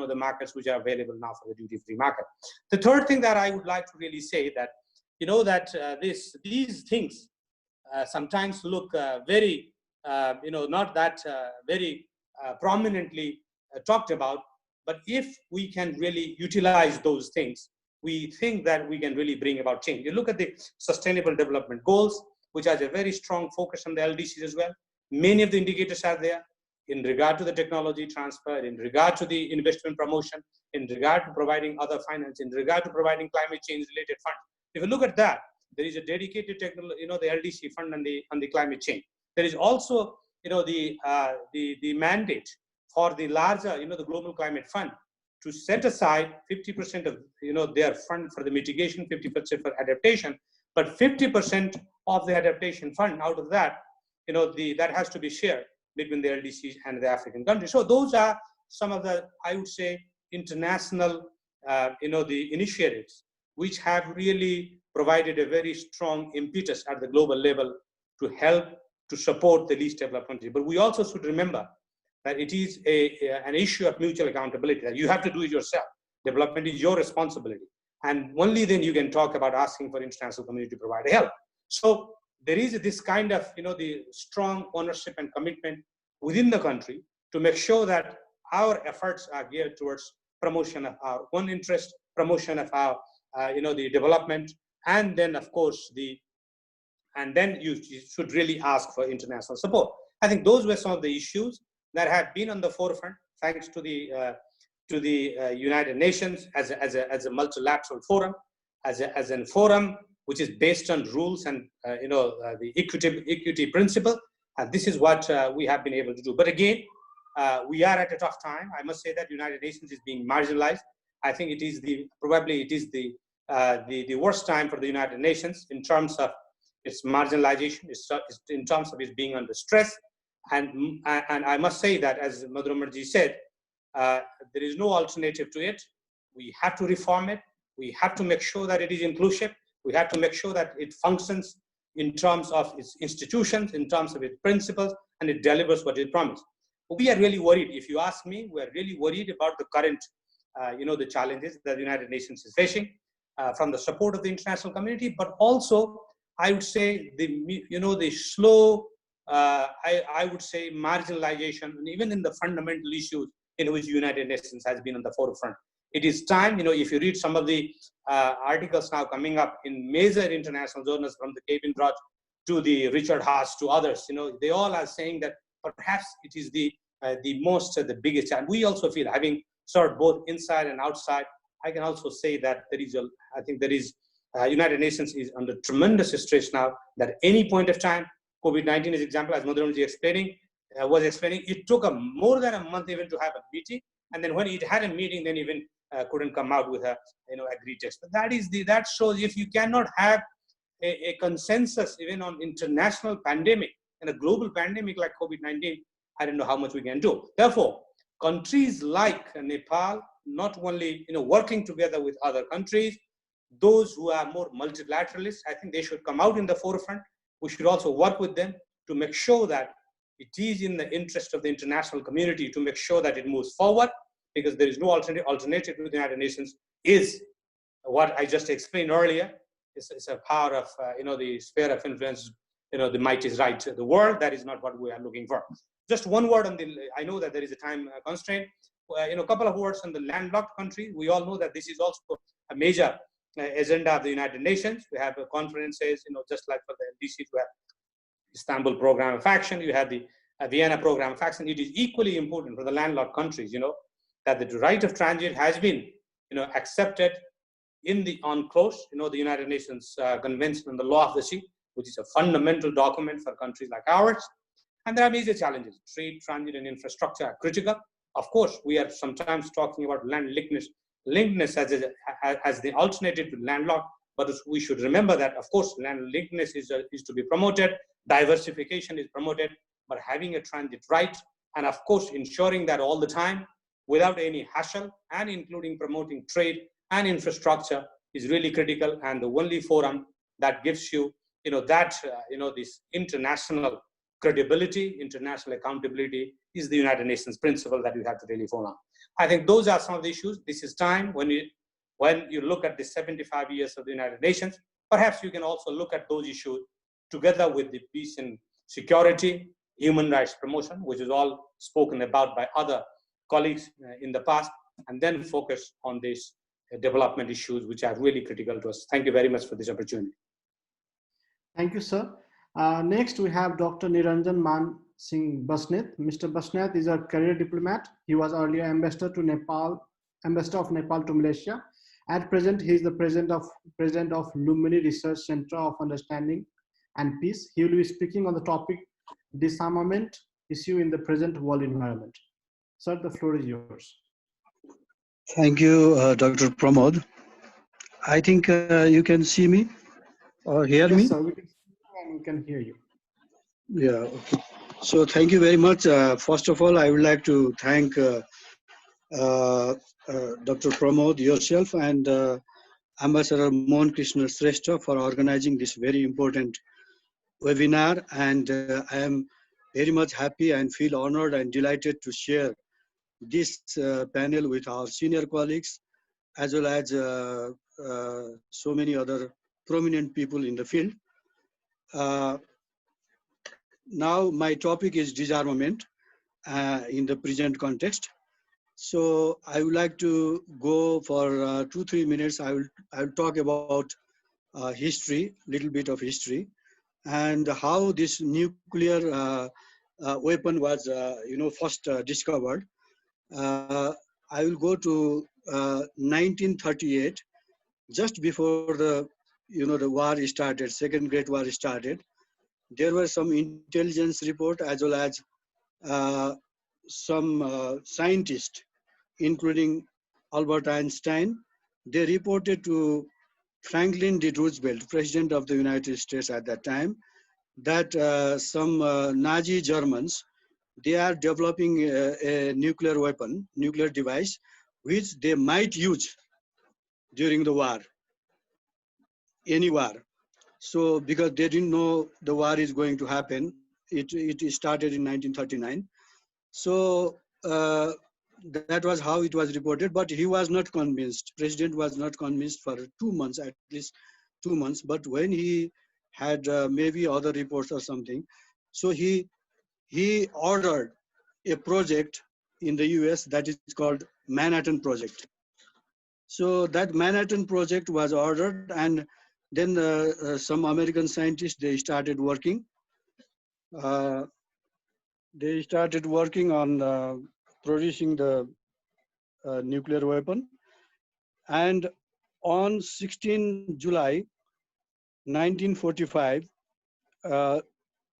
the markets which are available now for the duty-free market. The third thing that I would like to really say that these things sometimes look very not that very prominently talked about, but if we can really utilize those things, we think that we can really bring about change. You look at the Sustainable Development Goals, which has a very strong focus on the LDCs as well. Many of the indicators are there in regard to the technology transfer, in regard to the investment promotion, in regard to providing other finance, in regard to providing climate change related funds. If you look at that, there is a dedicated technology, the LDC fund on the climate change. There is also, the mandate for the larger, the Global Climate Fund to set aside 50% of, their fund for the mitigation, 50% for adaptation, but 50% of the adaptation fund out of that, that has to be shared between the LDCs and the African countries. So those are some of the, I would say, international, the initiatives which have really provided a very strong impetus at the global level to help to support the least developed countries. But we also should remember that it is an issue of mutual accountability, that you have to do it yourself. Development is your responsibility. And only then you can talk about asking for international community to provide help. So there is this kind of, the strong ownership and commitment within the country to make sure that our efforts are geared towards promotion of our own interest, promotion of our, the development, and then of course and then you should really ask for international support. I think those were some of the issues that have been on the forefront, thanks to the United Nations as a multilateral forum, as a forum which is based on rules and the equity principle. And this is what we have been able to do. But again, we are at a tough time. I must say that United Nations is being marginalized. I think it is probably the worst time for the United Nations in terms of its marginalization, in terms of its being under stress. And I must say that, as Madhu said, there is no alternative to it. We have to reform it. We have to make sure that it is inclusive. We have to make sure that it functions in terms of its institutions, in terms of its principles, and it delivers what it promised. We are really worried. If you ask me, we are really worried about the current, the challenges that the United Nations is facing from the support of the international community, but also, I would say, the slow, I would say, marginalization, and even in the fundamental issues in which the United Nations has been on the forefront. It is time, if you read some of the articles now coming up in major international journals, from the Kevin Roth to the Richard Haas to others, they all are saying that perhaps it is the biggest challenge. We also feel, having served both inside and outside, I can also say that United Nations is under tremendous stress now, that at any point of time, COVID-19 is example, as Madhu was explaining, it took more than a month even to have a meeting. And then when it had a meeting, then even couldn't come out with a agreed text. But that shows, if you cannot have a consensus even on international pandemic and a global pandemic like COVID-19, I don't know how much we can do. Therefore, countries like Nepal, not only working together with other countries, those who are more multilateralists, I think they should come out in the forefront. We should also work with them to make sure that it is in the interest of the international community to make sure that it moves forward, because there is no alternative to the United Nations, is what I just explained earlier. It's a power of, the sphere of influence the might is right. The world, that is not what we are looking for. Just one word on the, I know that there is a time constraint, a couple of words on the landlocked countries. We all know that this is also a major agenda of the United Nations. We have conferences, just like for the LDC, we have Istanbul Program of Action, you have the Vienna Program of Action. It is equally important for the landlocked countries, that the right of transit has been, accepted in the UNCLOS, the United Nations Convention on the Law of the Sea, which is a fundamental document for countries like ours. And there are major challenges. Trade, transit, and infrastructure are critical. Of course, we are sometimes talking about land linkness as the alternative to landlocked, but we should remember that, of course, land linkness is to be promoted, diversification is promoted, but having a transit right, and of course, ensuring that all the time, without any hassle, and including promoting trade and infrastructure is really critical. And the only forum that gives you, this international credibility, international accountability is the United Nations principle that you have to really follow. I think those are some of the issues. This is time when you look at the 75 years of the United Nations, perhaps you can also look at those issues together with the peace and security, human rights promotion, which is all spoken about by other colleagues in the past, and then focus on these development issues, which are really critical to us. Thank you very much for this opportunity. Thank you, sir. Next, we have Dr. Niranjan Singh Basnyat. Mr. Basnyat is a career diplomat. He was earlier ambassador of Nepal to Malaysia. At present, he is the president of Lumini Research Center of Understanding and Peace. He will be speaking on the topic disarmament issue in the present world environment. Sir, the floor is yours. Thank you, Dr. Pramod. I think you can see me or hear me? Yes, sir, we can see you and we can hear you. Yeah, okay. So thank you very much. First of all, I would like to thank Dr. Pramod, yourself, and Ambassador Mohan Krishna Shrestha for organizing this very important webinar. And I am very much happy and feel honored and delighted to share this panel with our senior colleagues, as well as so many other prominent people in the field. Now my topic is disarmament in the present context. So I would like to go for 2-3 minutes. I will talk about history, little bit of history, and how this nuclear weapon was, first discovered. I will go to 1938, just before the war started, Second Great War started. There were some intelligence report as well as some scientists, including Albert Einstein. They reported to Franklin D. Roosevelt, President of the United States at that time, that some Nazi Germans, they are developing a nuclear weapon, nuclear device, which they might use during the war, any war. So because they didn't know the war is going to happen, it started in 1939. So that was how it was reported, but he was not convinced. President was not convinced for 2 months, at least 2 months. But when he had maybe other reports or something, so he ordered a project in the US that is called Manhattan Project. So that Manhattan Project was ordered, and then some American scientists, they started working. They started working on producing the nuclear weapon. And on 16 July 1945,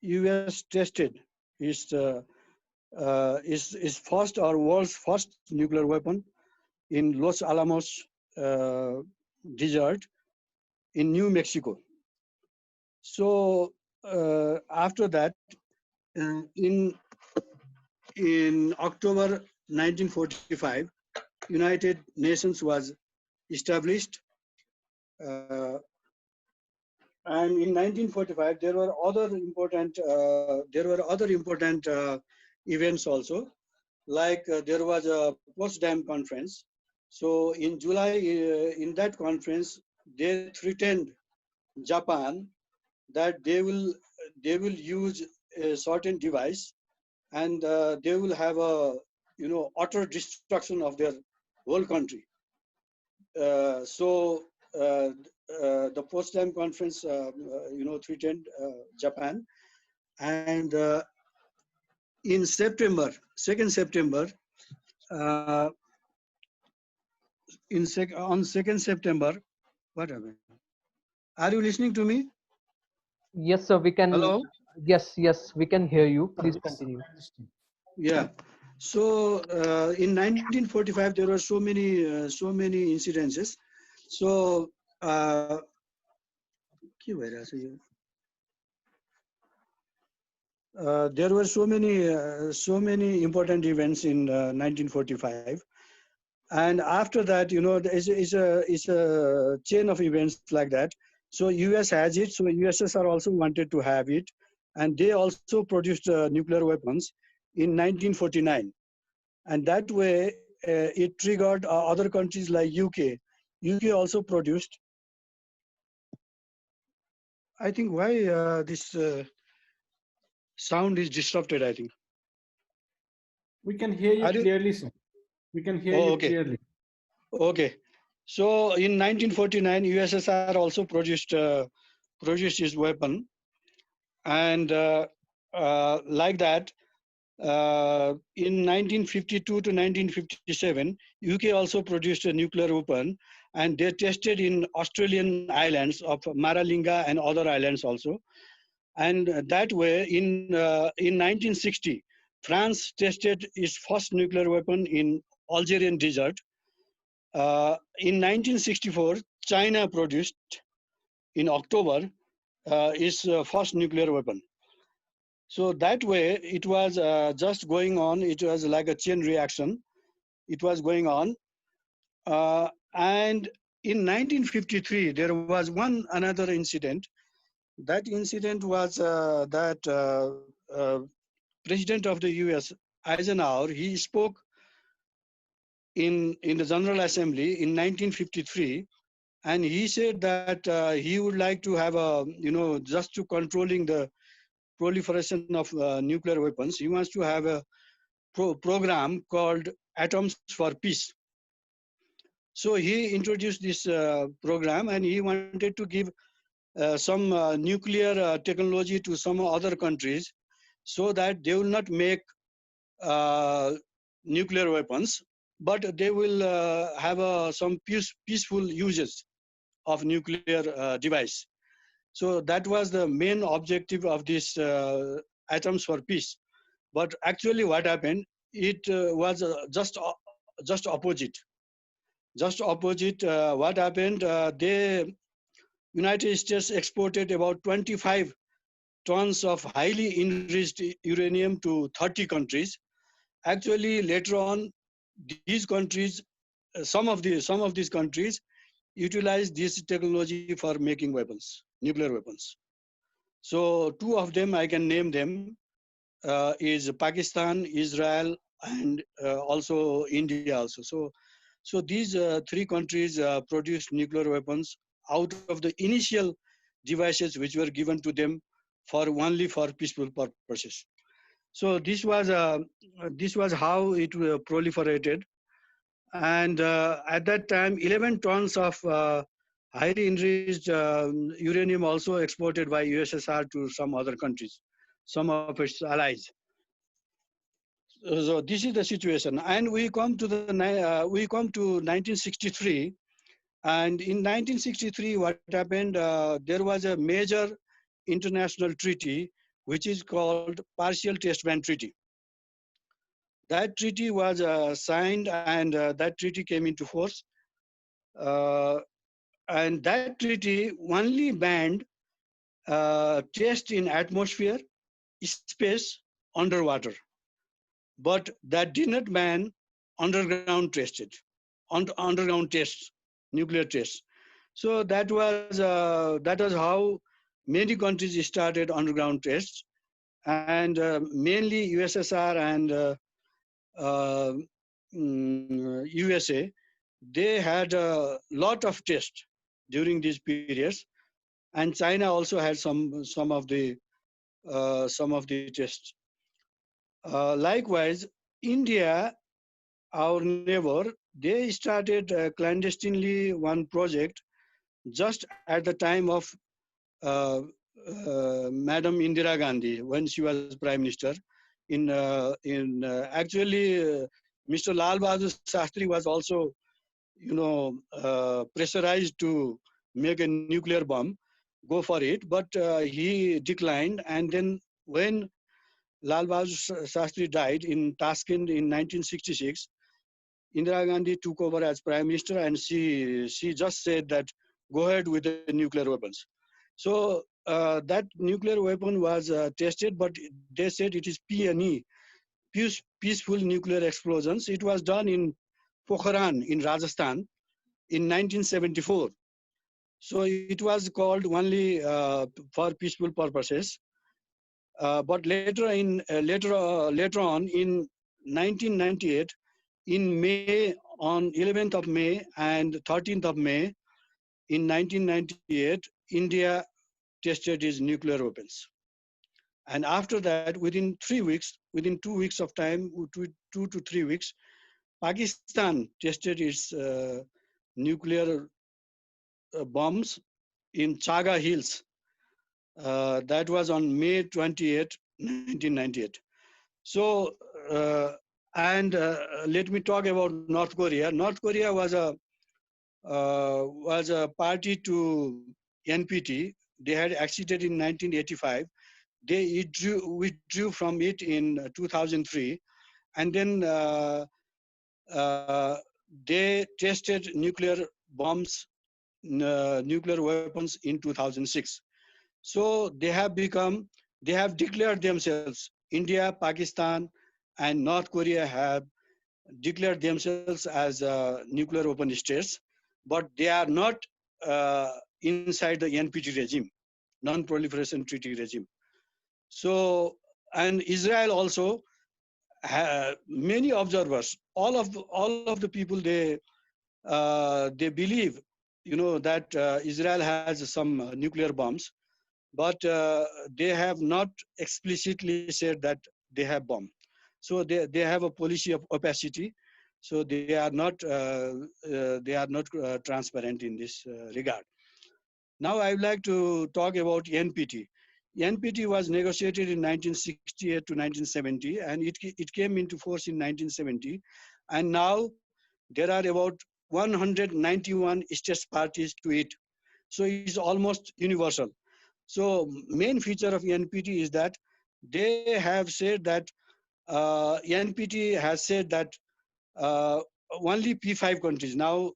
US tested its first or world's first nuclear weapon in Los Alamos desert in New Mexico. So after that, in October 1945, United Nations was established. And in 1945, there were other important events also, like there was a Potsdam conference. So in July, in that conference, they threatened Japan that they will they will use a certain device, and they will have a utter destruction of their whole country. The Potsdam conference threatened Japan, and in September, 2nd September, on 2nd September, what happened? Are you listening to me? Yes, sir, we can. Hello? Yes, we can hear you. Please continue. Yeah. So in 1945, there were so many incidences. So there were so many important events in 1945, and after that, it's a chain of events like that. So US has it, so USSR also wanted to have it, and they also produced nuclear weapons in 1949, and that way it triggered other countries like UK. UK also produced. I think why this sound is disrupted, I think. We can hear you clearly, sir. We can hear you clearly. Okay. So in 1949, USSR also produced his weapon, and like that, in 1952 to 1957, UK also produced a nuclear weapon, and they tested in Australian islands of Maralinga and other islands also. And that way, in 1960, France tested its first nuclear weapon in Algerian desert. In 1964, China produced in October its first nuclear weapon. So that way, it was just going on. It was like a chain reaction. It was going on. And in 1953, there was another incident. That incident was that President of the US, Eisenhower, he spoke in the General Assembly in 1953, and he said that he would like to have just to controlling the proliferation of nuclear weapons, he wants to have a program called Atoms for Peace. So he introduced this program, and he wanted to give some nuclear technology to some other countries so that they will not make nuclear weapons, but they will have some peaceful uses of nuclear device. So that was the main objective of this Atoms for Peace. But actually what happened, it was just opposite. Just opposite. What happened, United States exported about 25 tons of highly enriched uranium to 30 countries. Actually, later on, these countries, some of these countries utilize this technology for making weapons, nuclear weapons. So two of them, I can name them, is Pakistan, Israel, and also India also. So these three countries produced nuclear weapons out of the initial devices which were given to them only for peaceful purposes. So this was how it proliferated. And at that time, 11 tons of highly enriched uranium also exported by USSR to some other countries, some of its allies. So this is the situation, and we come to 1963, and in 1963, what happened? There was a major international treaty which is called Partial Test Ban Treaty. That treaty was signed, and that treaty came into force. And that treaty only banned test in atmosphere, space, underwater. But that did not ban underground tests, nuclear tests. So that was how many countries started underground tests, and mainly USSR and USA. They had a lot of tests during these periods, and China also had some of the some of the tests. Likewise, India, our neighbor, they started clandestinely one project just at the time of Madam Indira Gandhi when she was Prime Minister. Actually, Mr. Lal Bahadur Shastri was also, pressurized to make a nuclear bomb, go for it, but he declined. And then when Lal Bahadur Shastri died in Tashkent in 1966, Indira Gandhi took over as Prime Minister, and she just said that go ahead with the nuclear weapons. So that nuclear weapon was tested, but they said it is PNE, peaceful nuclear explosions. It was done in Pokhran in Rajasthan in 1974. So it was called only for peaceful purposes. But later on in 1998, in May, on 11th of May and 13th of May, in 1998, India tested its nuclear weapons. And after that, within 2 weeks of time, 2 to 3 weeks, Pakistan tested its nuclear bombs in Chaga Hills. That was on May 28, 1998. So, let me talk about North Korea. North Korea was a party to NPT. They had acceded in 1985. They withdrew from it in 2003, and then they tested nuclear bombs, nuclear weapons in 2006. So they have declared themselves, India, Pakistan, and North Korea have declared themselves as nuclear weapon states, but they are not inside the NPT regime, non-proliferation treaty regime. So, and Israel also, many observers, all of the people, they believe, that Israel has some nuclear bombs, but they have not explicitly said that they have bomb. So they have a policy of opacity. So they are not transparent in this regard. Now I would like to talk about NPT. NPT was negotiated in 1968 to 1970, and it came into force in 1970. And now there are about 191 states parties to it. So it's almost universal. So main feature of NPT is that they have said that NPT has said that only P5 countries, now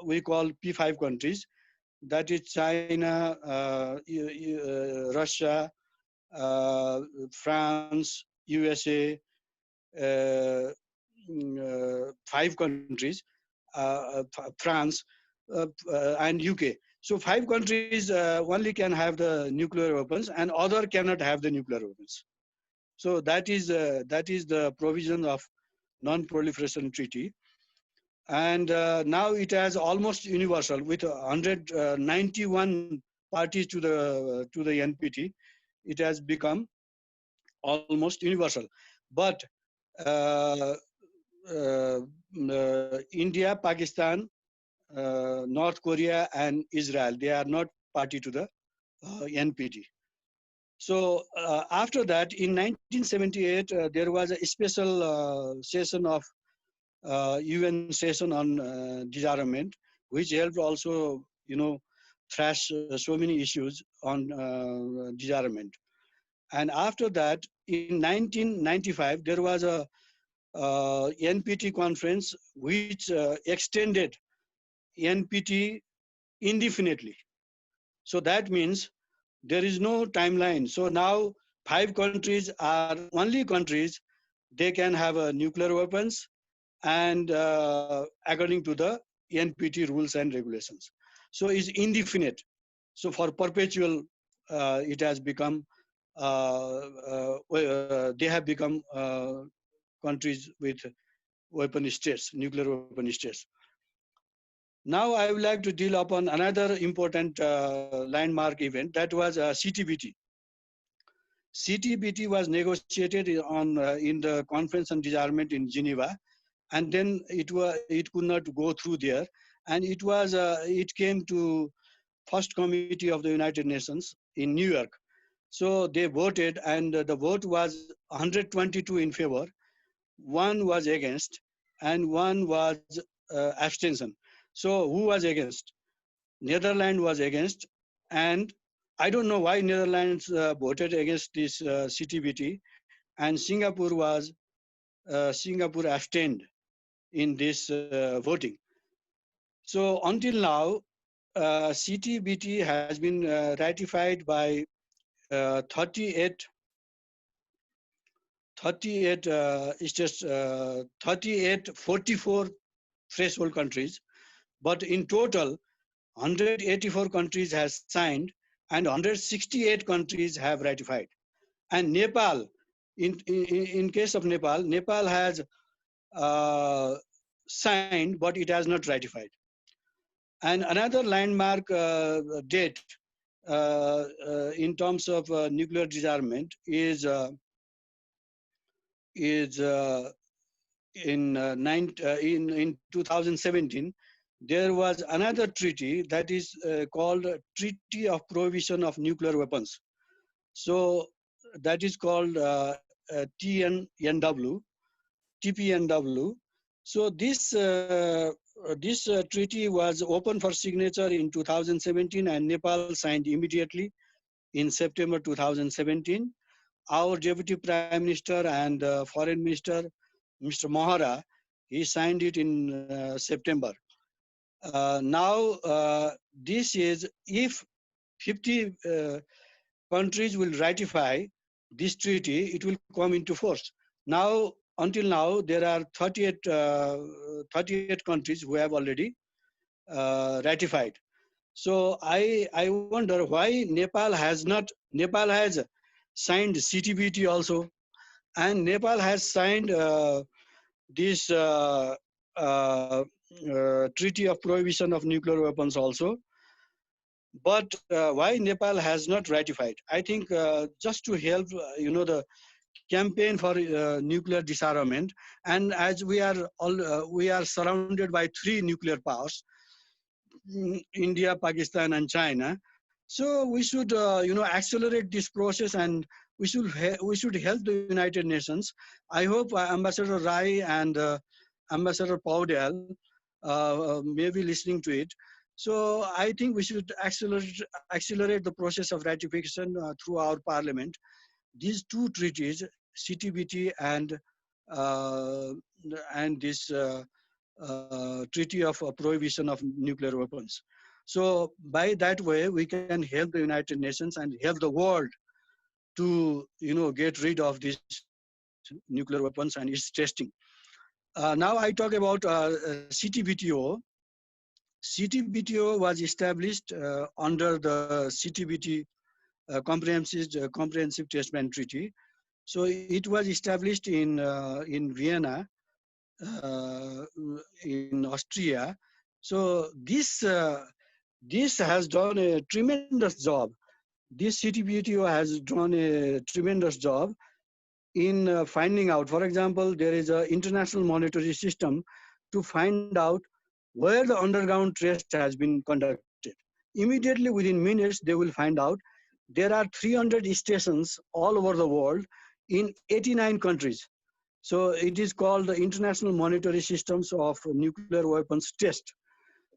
we call P5 countries, that is China, Russia, France, USA, 5 countries, France, and UK. So 5 countries only can have the nuclear weapons, and other cannot have the nuclear weapons. So that is the provision of non-proliferation treaty. And now it has almost universal with 191 parties to the NPT. It has become almost universal. But India, Pakistan, North Korea, and Israel, they are not party to the NPT. So after that, in 1978, there was a special session of UN session on disarmament, which helped also, thrash so many issues on disarmament. And after that, in 1995, there was a NPT conference which extended NPT indefinitely. So that means there is no timeline. So now 5 countries are only countries, they can have nuclear weapons, and according to the NPT rules and regulations. So it's indefinite. So for perpetual, it has become, they have become countries with weapon states, nuclear weapon states. Now I would like to deal upon another important landmark event, that was CTBT. CTBT was negotiated in the Conference on Disarmament in Geneva, and then it could not go through there, and it came to First Committee of the United Nations in New York. So they voted, and the vote was 122 in favor, 1 was against, and 1 was abstention. So who was against? Netherlands was against, and I don't know why Netherlands voted against this CTBT, and Singapore abstained in this voting. So until now, CTBT has been ratified by 38 44 threshold countries, but in total 184 countries has signed and 168 countries have ratified. And Nepal, in case of Nepal, Nepal has signed, but it has not ratified. And another landmark date in terms of nuclear disarmament is in 2017. There was another treaty that is called Treaty of Prohibition of Nuclear Weapons. So that is called TPNW. So this treaty was open for signature in 2017, and Nepal signed immediately in September 2017. Our Deputy Prime Minister and Foreign Minister, Mr. Mohan, he signed it in September. Now, this is if 50 countries will ratify this treaty, it will come into force. Now, until now, there are 38 countries who have already ratified. So I wonder why Nepal has signed CTBT also, and Nepal has signed this Treaty of Prohibition of Nuclear Weapons also. But why Nepal has not ratified? I think just to help, the campaign for nuclear disarmament, and as we are surrounded by 3 nuclear powers, India, Pakistan, and China. So we should, accelerate this process, and we should help the United Nations. I hope Ambassador Rai and Ambassador Paudyal may be listening to it. So I think we should accelerate the process of ratification through our parliament. These 2 treaties, CTBT and this Treaty of Prohibition of Nuclear Weapons. So by that way, we can help the United Nations and help the world to, get rid of these nuclear weapons and its testing. Now I talk about CTBTO. CTBTO was established under the CTBT Comprehensive Test Ban Treaty. So it was established in Vienna, in Austria. So this has done a tremendous job. This CTBTO has done a tremendous job in finding out. For example, there is an international monitoring system to find out where the underground test has been conducted. Immediately within minutes, they will find out there are 300 stations all over the world in 89 countries. So it is called the International Monitoring Systems of Nuclear Weapons Test.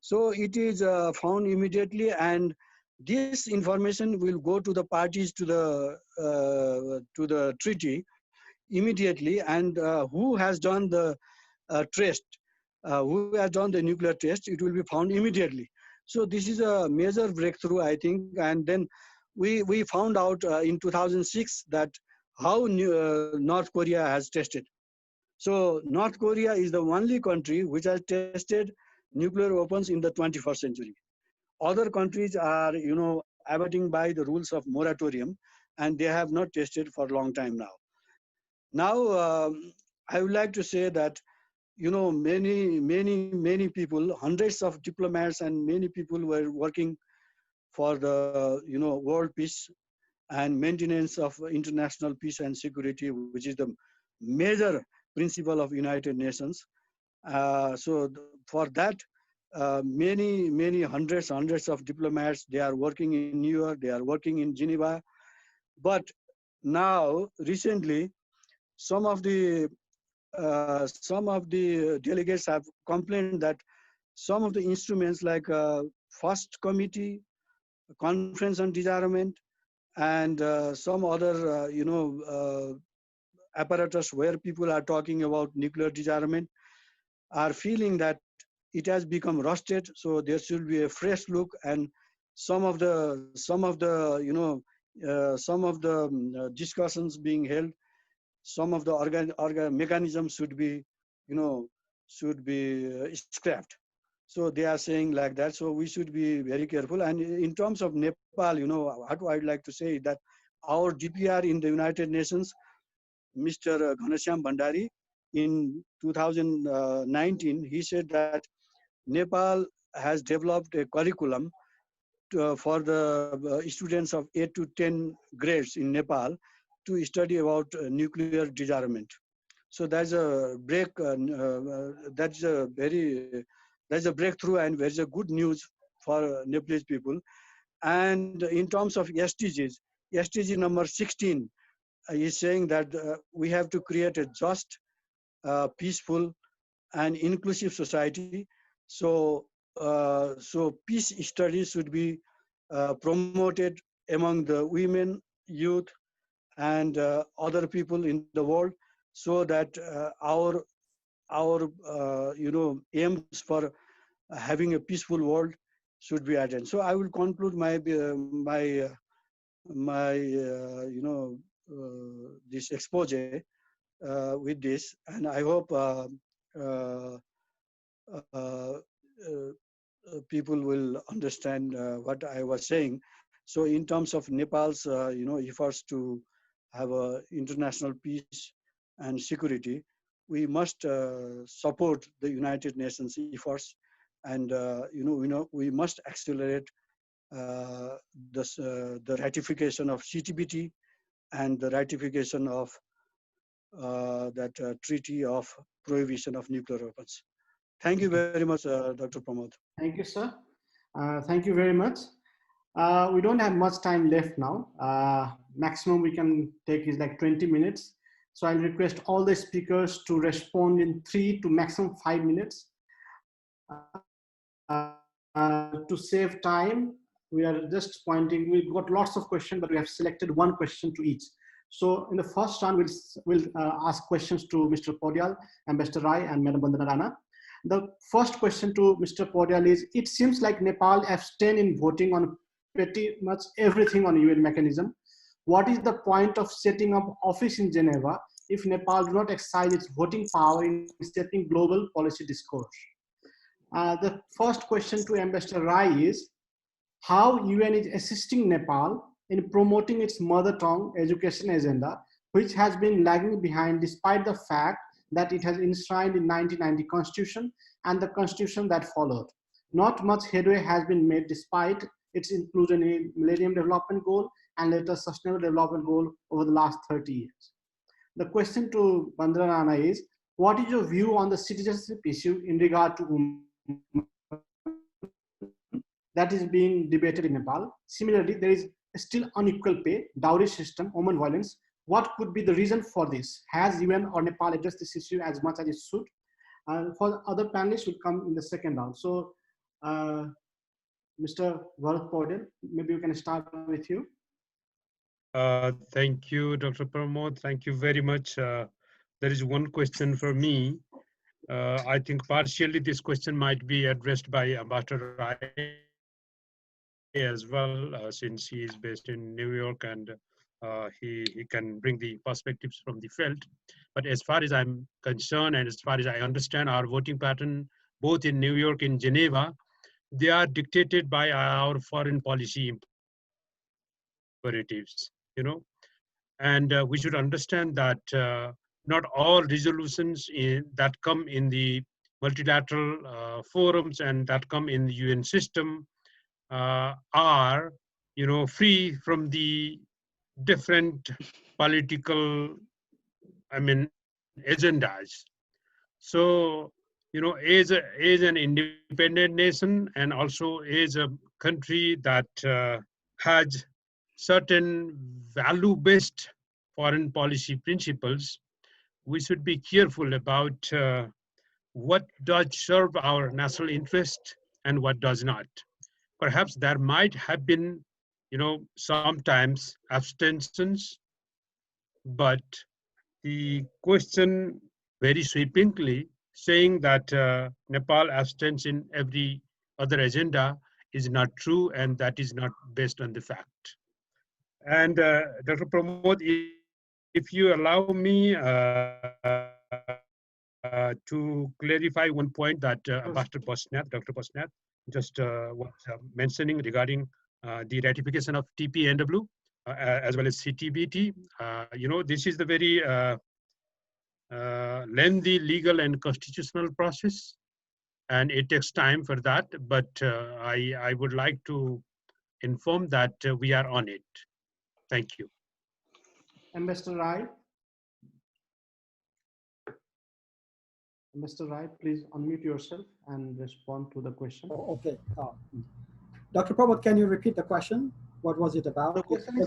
So it is found immediately, and this information will go to the parties to the treaty immediately, and who has done the test, who has done the nuclear test, it will be found immediately. So this is a major breakthrough, I think. And then we found out in 2006 that how North Korea has tested. So North Korea is the only country which has tested nuclear weapons in the 21st century. Other countries are, abiding by the rules of moratorium, and they have not tested for a long time now. Now, I would like to say that, many people, hundreds of diplomats and many people were working for the, world peace. and maintenance of international peace and security, which is the major principle of United Nations. For that, many hundreds of diplomats, they are working in New York, they are working in Geneva. But now, recently, some of the delegates have complained that some of the instruments like First Committee, Conference on Disarmament, and some other, apparatus where people are talking about nuclear disarmament are feeling that it has become rusted. So there should be a fresh look, and some of the discussions being held, some of the mechanisms should be, scrapped. So they are saying like that. So we should be very careful. And in terms of Nepal, what I'd like to say is that our DPR in the United Nations, Mr. Ghanshyam Bhandari, in 2019, he said that Nepal has developed a curriculum for the students of 8 to 10 grades in Nepal to study about nuclear disarmament. So that's a that's a breakthrough, and there's a good news for Nepalese people. And in terms of SDGs, SDG number 16 is saying that we have to create a just, peaceful, and inclusive society. So, peace studies should be promoted among the women, youth, and other people in the world, so that our aims for having a peaceful world should be attained. So I will conclude this expose with this, and I hope people will understand what I was saying. So in terms of Nepal's efforts to have international peace and security, we must support the United Nations efforts, and we must accelerate the ratification of CTBT and the ratification of that treaty of prohibition of nuclear weapons. Thank you very much, Dr. Pramod. Thank you, sir. Thank you very much. We don't have much time left now. Maximum we can take is like 20 minutes. So I'll request all the speakers to respond in 3 to maximum 5 minutes. To save time, we are just pointing, we've got lots of questions, but we have selected one question to each. So in the first round, we'll ask questions to Mr. Paudyal, Ambassador Rai, and Madam Bandana Rana. The first question to Mr. Paudyal is, it seems like Nepal abstained in voting on pretty much everything on UN mechanism. What is the point of setting up office in Geneva if Nepal do not exercise its voting power in setting global policy discourse? The first question to Ambassador Rai is, how UN is assisting Nepal in promoting its mother tongue education agenda, which has been lagging behind despite the fact that it has enshrined in 1990 Constitution and the Constitution that followed. Not much headway has been made despite its inclusion in Millennium Development Goal and later Sustainable Development Goal over the last 30 years. The question to Bandana Rana is, what is your view on the citizenship issue in regard to women that is being debated in Nepal? Similarly, there is still unequal pay, dowry system, women violence. What could be the reason for this? Has UN or Nepal addressed this issue as much as it should? For the other panelists will come in the second round. So, Mr. Bharat Paudyal, maybe we can start with you. Thank you, Dr. Pramod. Thank you very much. There is one question for me. I think partially this question might be addressed by Ambassador Rai as well, since he is based in New York and he can bring the perspectives from the field. But as far as I'm concerned and as far as I understand our voting pattern, both in New York and Geneva, they are dictated by our foreign policy imperatives, and we should understand that not all resolutions that come in the multilateral forums and that come in the UN system are, free from the different political, agendas. So, as an independent nation and also as a country that has certain value-based foreign policy principles, we should be careful about what does serve our national interest and what does not. Perhaps there might have been, sometimes abstentions, but the question very sweepingly saying that Nepal abstains in every other agenda is not true, and that is not based on the fact. And Dr. Pramod, if you allow me to clarify one point that Ambassador Basnyat, Dr. Basnyat, just was mentioning regarding the ratification of TPNW as well as CTBT. This is the very lengthy legal and constitutional process, and it takes time for that. But I would like to inform that we are on it. Thank you. Ambassador Rai. Mr. Rai, please unmute yourself and respond to the question. Oh, okay. Dr. Pramod, can you repeat the question? What was it about? The question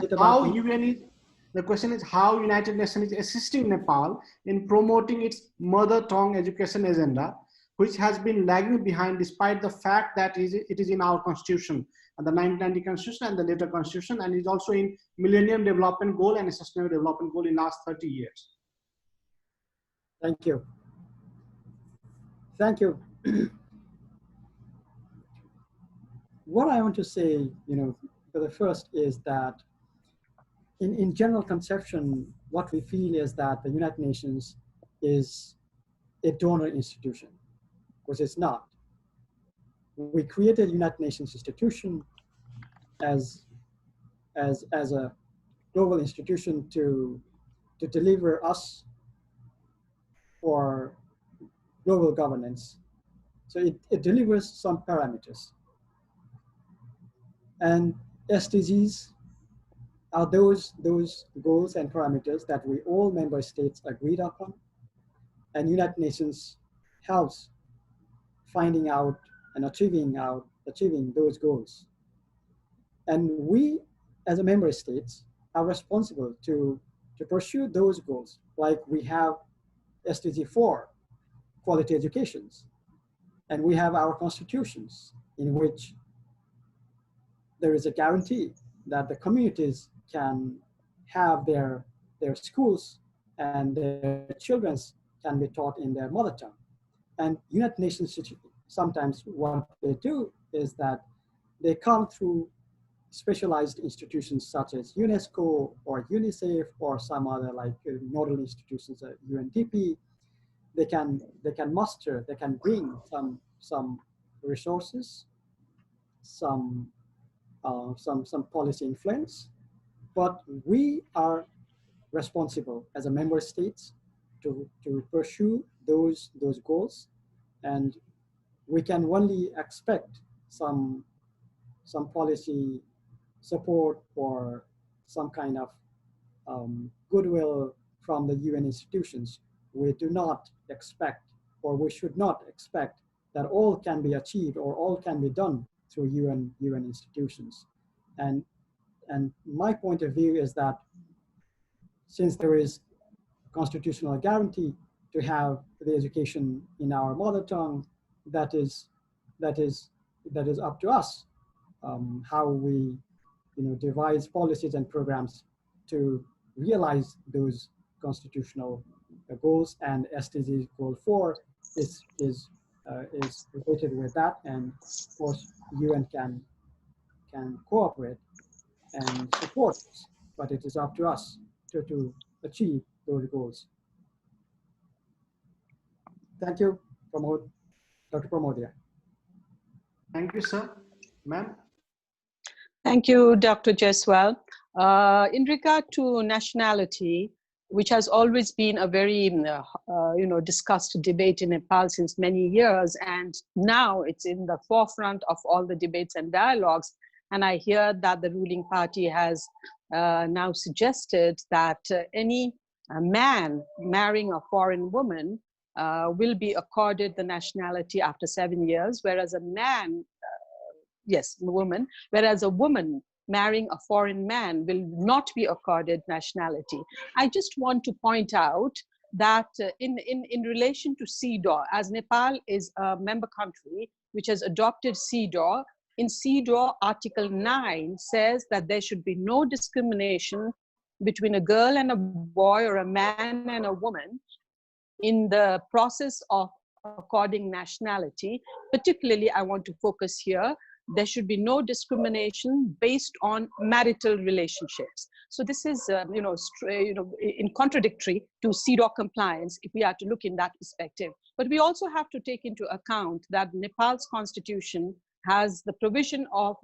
is how United Nations is assisting Nepal in promoting its mother tongue education agenda, which has been lagging behind despite the fact that it is in our constitution, and the 1990 constitution and the later constitution, and is also in Millennium Development Goal and Sustainable Development Goal in last 30 years. Thank you. Thank you. What I want to say, for the first is that in general conception, what we feel is that the United Nations is a donor institution, which it's not. We created United Nations institution as a global institution to deliver us for global governance. So it delivers some parameters. And SDGs are those goals and parameters that we all member states agreed upon. And United Nations helps finding out and achieving those goals. And we, as a member states, are responsible to pursue those goals. Like we have SDG 4, quality educations. And we have our constitutions in which there is a guarantee that the communities can have their schools and their children can be taught in their mother tongue. And United Nations, sometimes what they do is that they come through specialized institutions such as UNESCO or UNICEF or some other like nodal institutions, UNDP. They can muster, they can bring some resources, some policy influence, but we are responsible as a member states to pursue those goals, and we can only expect some policy support or some kind of goodwill from the UN institutions. We do not expect, or we should not expect, that all can be achieved or all can be done through UN institutions. And my point of view is that since there is constitutional guarantee to have the education in our mother tongue, that is up to us how we devise policies and programs to realize those constitutional goals. And SDG Goal 4 is related with that, and of course UN can cooperate and support us, but it is up to us to achieve those goals. Thank you, Dr. Pramod. Thank you, sir. Ma'am. Thank you, Dr. Jaiswal. In regard to nationality, which has always been a very discussed debate in Nepal since many years, and now it's in the forefront of all the debates and dialogues, And I hear that the ruling party has now suggested that any man marrying a foreign woman will be accorded the nationality after 7 years, whereas a man, yes, a woman, whereas a woman marrying a foreign man will not be accorded nationality. I just want to point out that in relation to CEDAW, as Nepal is a member country which has adopted CEDAW, in CEDAW, Article 9 says that there should be no discrimination between a girl and a boy or a man and a woman in the process of according nationality. Particularly, I want to focus here, there should be no discrimination based on marital relationships. So this is, in contradictory to CEDAW compliance, if we are to look in that perspective. But we also have to take into account that Nepal's constitution has the provision of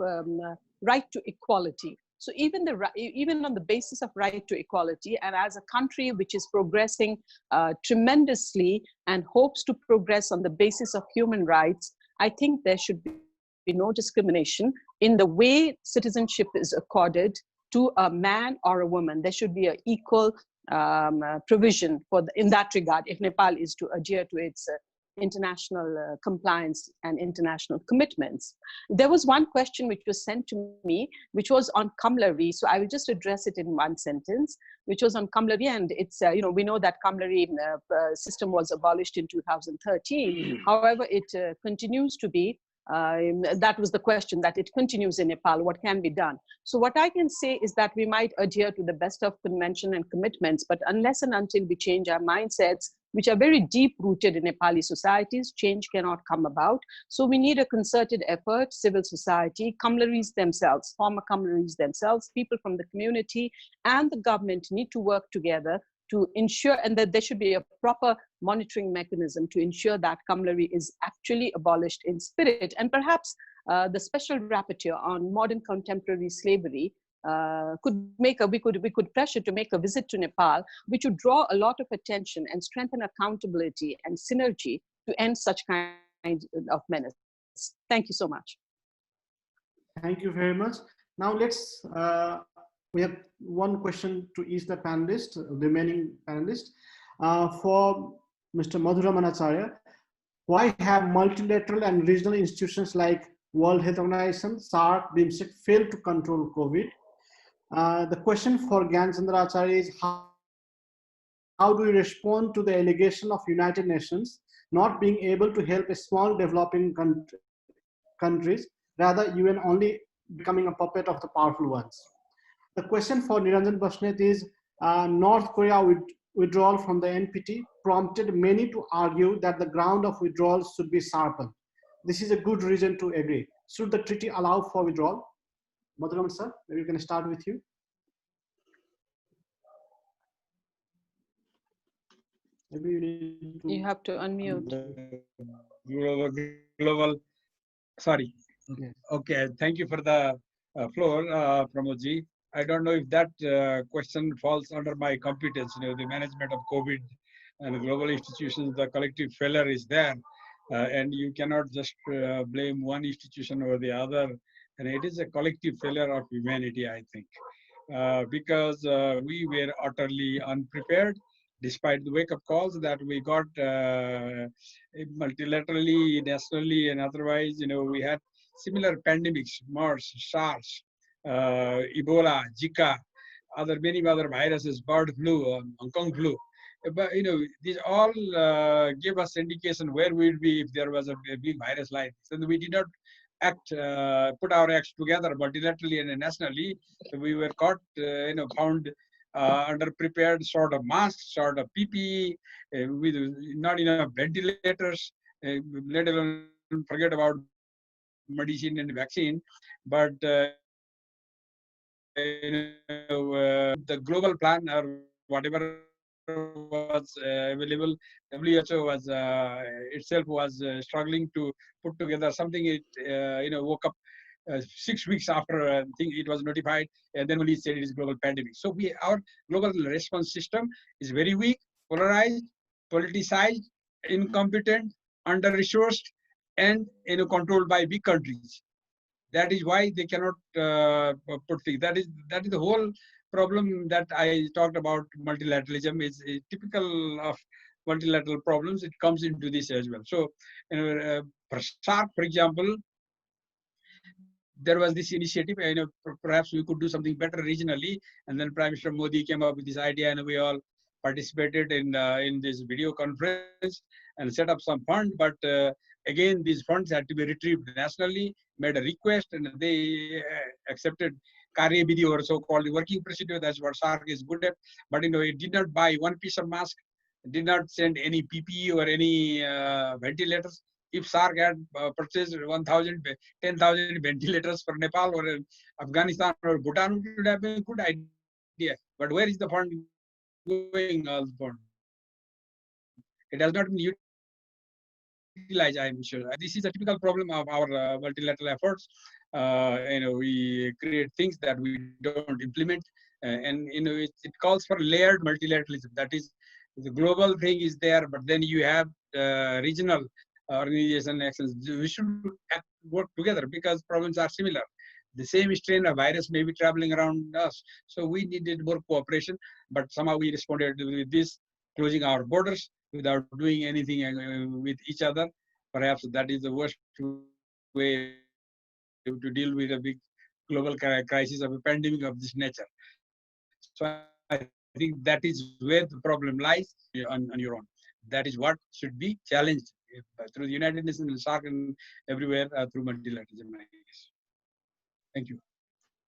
right to equality. So even on the basis of right to equality, and as a country which is progressing tremendously and hopes to progress on the basis of human rights, I think there should be no discrimination in the way citizenship is accorded to a man or a woman. There should be an equal provision in that regard if Nepal is to adhere to its international compliance and international commitments. There was one question which was sent to me, which was on Kamlari. So I will just address it in one sentence, which was on Kamlari. And it's, we know that Kamlari system was abolished in 2013. However, it continues to be, that was the question, that it continues in Nepal, what can be done? So what I can say is that we might adhere to the best of convention and commitments, but unless and until we change our mindsets, which are very deep rooted in Nepali societies, change cannot come about. So we need a concerted effort, civil society, Kamlaris themselves, former Kamlaris themselves, people from the community and the government need to work together to ensure, and that there should be a proper monitoring mechanism to ensure that Kamlari is actually abolished in spirit. And perhaps the special rapporteur on modern contemporary slavery we could pressure to make a visit to Nepal, which would draw a lot of attention and strengthen accountability and synergy to end such kind of menace. Thank you so much. Thank you very much. Now let's, we have one question to each the panelists, remaining panelists. For Mr. Madhu Raman Acharya, why have multilateral and regional institutions like World Health Organization, SARC, BIMSTEC failed to control COVID? The question for Gyan Chandra Acharya is how do we respond to the allegation of United Nations not being able to help a small developing countries, rather UN only becoming a puppet of the powerful ones? The question for Niranjan Basnyat is North Korea withdrawal from the NPT prompted many to argue that the ground of withdrawal should be sharpened. This is a good reason to agree. Should the treaty allow for withdrawal? Madhu Raman sir, maybe we can start with you. Maybe you have to unmute. Global. Sorry. Okay. Okay. Thank you for the floor, Pramodji. I don't know if that question falls under my competence. The management of COVID and the global institutions, the collective failure is there, and you cannot just blame one institution or the other. And it is a collective failure of humanity, I think, because we were utterly unprepared, despite the wake-up calls that we got multilaterally, nationally, and otherwise. We had similar pandemics, MERS, SARS, Ebola, Zika, many other viruses, bird flu, Hong Kong flu. But these all give us indication where we would be if there was a big virus like this. And we did not put our acts together multilaterally and nationally. So we were caught, found underprepared, sort of masks, sort of PPE, with not enough ventilators, let alone forget about medicine and vaccine. But the global plan or whatever was available, WHO was itself was struggling to put together something. It woke up 6 weeks after I think it was notified, and then only said it is global pandemic. So our global response system is very weak, polarized, politicized, incompetent, under-resourced, and controlled by big countries. That is why they cannot put things. That is the whole problem that I talked about. Multilateralism is typical of multilateral problems. It comes into this as well. So, for SARC, for example, there was this initiative. Perhaps we could do something better regionally. And then Prime Minister Modi came up with this idea, and we all participated in this video conference and set up some fund. But again, these funds had to be retrieved nationally. Made a request, and they accepted Karya Vidhi, or so-called working procedure. That's what SARC is good at. But it did not buy one piece of mask, did not send any PPE or any ventilators. If SARC had purchased 10,000 ventilators for Nepal or Afghanistan or Bhutan, it would have been a good idea. But where is the fund going? All the fund? It has not been utilized, I'm sure. This is a typical problem of our multilateral efforts. We create things that we don't implement, and it calls for layered multilateralism. That is, the global thing is there, but then you have regional organization actions. We should work together because problems are similar. The same strain of virus may be traveling around us, so we needed more cooperation. But somehow we responded with this, closing our borders without doing anything with each other. Perhaps that is the worst way to deal with a big global crisis of a pandemic of this nature. So I think that is where the problem lies on your own. That is what should be challenged through the United Nations and SARC and everywhere through multilateralism. Thank you.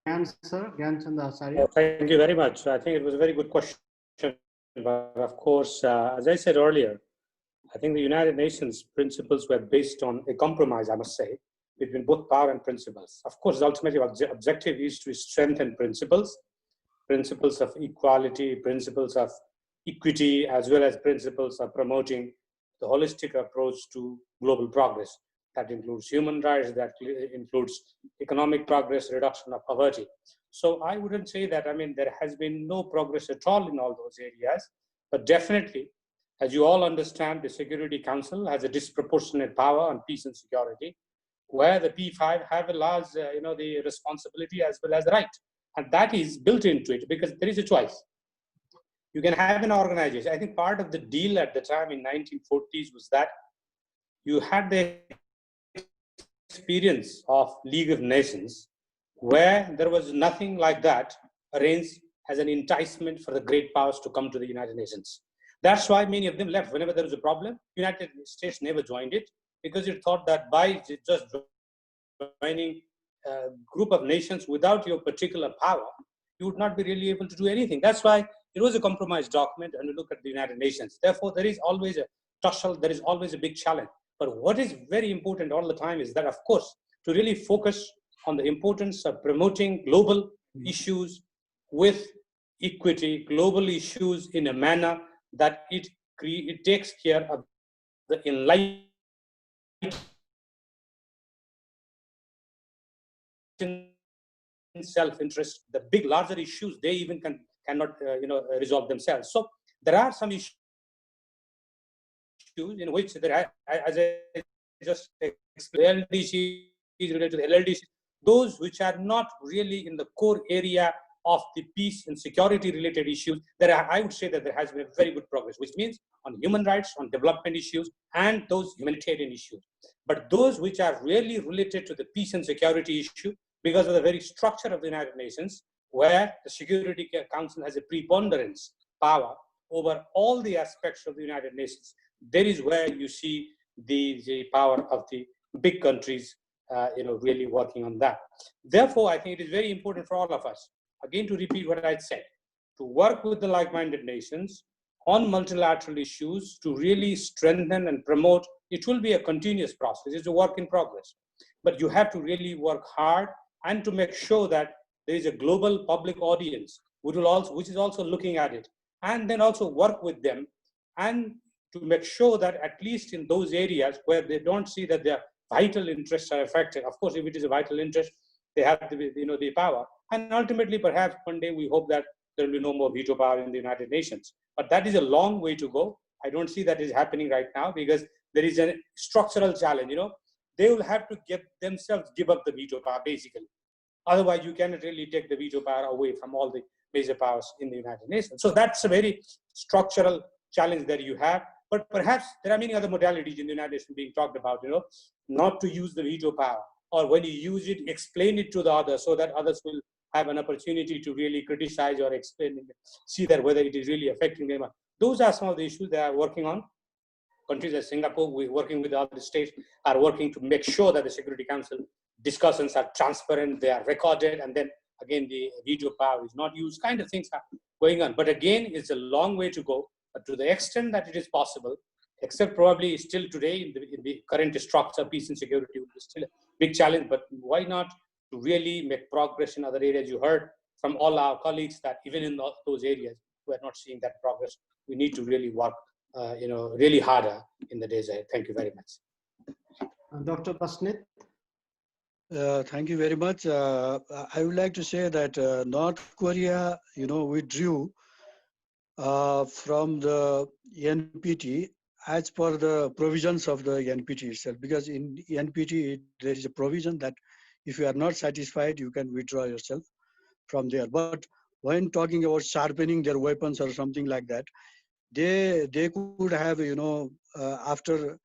Gyan, sir. Gyan Chandra Acharya. Thank you very much. I think it was a very good question. But of course, as I said earlier, I think the United Nations principles were based on a compromise, I must say, between both power and principles. Of course, the ultimate objective is to strengthen principles of equality, principles of equity, as well as principles of promoting the holistic approach to global progress. That includes human rights, that includes economic progress, reduction of poverty. So I wouldn't say that, there has been no progress at all in all those areas, but definitely, as you all understand, the Security Council has a disproportionate power on peace and security, where the P5 have a large, the responsibility as well as the right. And that is built into it because there is a choice. You can have an organization. I think part of the deal at the time in 1940s was that you had the experience of League of Nations, where there was nothing like that arranged as an enticement for the great powers to come to the United Nations. That's why many of them left. Whenever there was a problem, United States never joined it because it thought that by just joining a group of nations without your particular power, you would not be really able to do anything. That's why it was a compromise document, and you look at the United Nations. Therefore, there is always a tussle, there is always a big challenge. But what is very important all the time is that, of course, to really focus on the importance of promoting global issues with equity, global issues in a manner that it takes care of the enlightened self-interest. The big, larger issues, they even cannot resolve themselves. So there are some issues in which there are, as I just explained, LDC related to the LLDC, those which are not really in the core area of the peace and security related issues, I would say that there has been a very good progress, which means on human rights, on development issues, and those humanitarian issues. But those which are really related to the peace and security issue, because of the very structure of the United Nations, where the Security Council has a preponderance power over all the aspects of the United Nations, there is where you see the power of the big countries really working on that. Therefore, I think it is very important for all of us, again to repeat what I said, to work with the like-minded nations on multilateral issues to really strengthen and promote. It will be a continuous process. It's a work in progress. But you have to really work hard and to make sure that there is a global public audience which is also looking at it, and then also work with them and to make sure that at least in those areas where they don't see that their vital interests are affected. Of course, if it is a vital interest, they have the power. And ultimately, perhaps one day we hope that there will be no more veto power in the United Nations. But that is a long way to go. I don't see that is happening right now because there is a structural challenge. they will have to give up the veto power, basically. Otherwise, you cannot really take the veto power away from all the major powers in the United Nations. So that's a very structural challenge that you have. But perhaps there are many other modalities in the United Nations being talked about, not to use the veto power, or when you use it, explain it to the others so that others will have an opportunity to really criticize or explain, see that whether it is really affecting them. Those are some of the issues they are working on. Countries like Singapore, we're working with other states, are working to make sure that the Security Council discussions are transparent, they are recorded, and then again, the veto power is not used, kind of things are going on. But again, it's a long way to go. But to the extent that it is possible, except probably still today in the current structure, peace and security will be still a big challenge, but why not to really make progress in other areas? You heard from all our colleagues that even in those areas, we are not seeing that progress. We need to really work really harder in the days ahead. Thank you very much. Dr. Basnyat. Thank you very much. I would like to say that North Korea, withdrew from the NPT as per the provisions of the NPT itself. Because in NPT, there is a provision that if you are not satisfied, you can withdraw yourself from there. But when talking about sharpening their weapons or something like that, they could have, after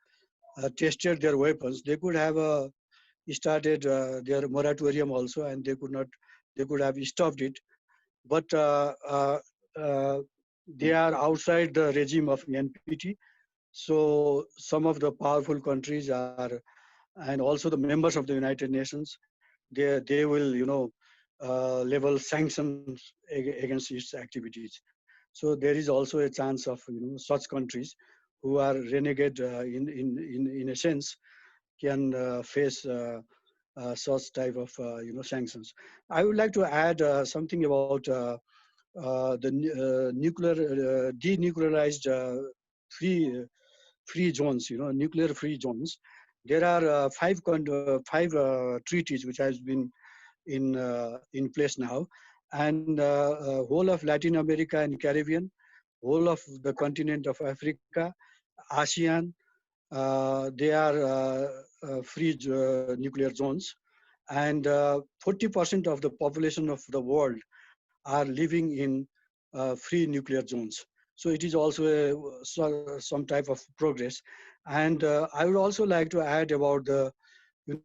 tested their weapons, they could have started their moratorium also, and they could have stopped it. But they are outside the regime of NPT. So some of the powerful countries are, and also the members of the United Nations, they will, level sanctions against its activities. So there is also a chance of, such countries who are renegade in a sense can face such type of, sanctions. I would like to add something about the nuclear denuclearized free zones, nuclear free zones. There are five treaties which has been in place now, and whole of Latin America and Caribbean, whole of the continent of Africa, ASEAN, they are free nuclear zones, and 40% of the population of the world are living in free nuclear zones. So it is also some type of progress. And I would also like to add about the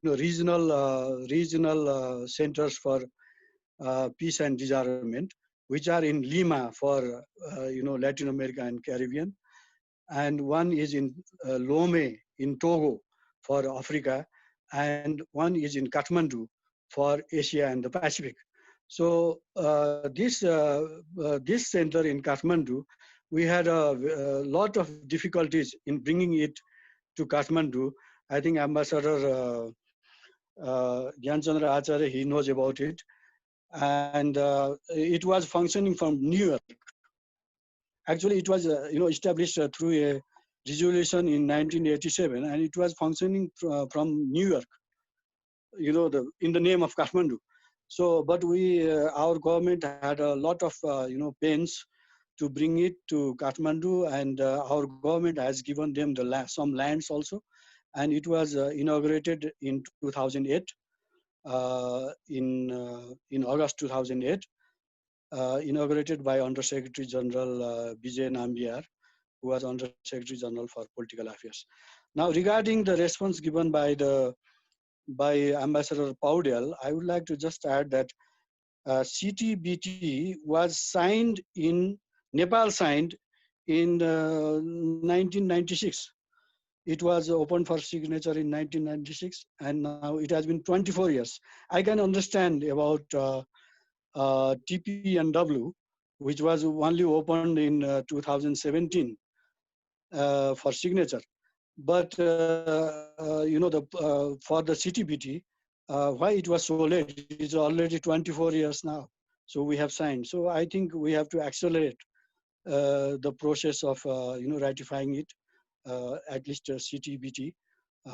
regional centers for peace and disarmament, which are in Lima for Latin America and Caribbean, and one is in Lomé in Togo for Africa, and one is in Kathmandu for Asia and the Pacific. So this center in Kathmandu, we had a lot of difficulties in bringing it to Kathmandu. I think Ambassador Gyan Chandra Acharya, he knows about it. And it was functioning from New York. Actually, it was established through a resolution in 1987, and it was functioning from New York, in the name of Kathmandu. So, but our government had a lot of pains to bring it to Kathmandu, and our government has given them some lands also, and it was inaugurated in 2008, in August 2008. Inaugurated by Under Secretary General Vijay Nambiar, who was Under Secretary General for Political Affairs. Now, regarding the response given by Ambassador Paudyal, I would like to just add that CTBT was signed in Nepal, signed in 1996. It was opened for signature in 1996, and now it has been 24 years. I can understand about TPNW, which was only opened in 2017 for signature. But for the CTBT, why it was so late? It's already 24 years now. So we have signed. So I think we have to accelerate the process of ratifying it, at least CTBT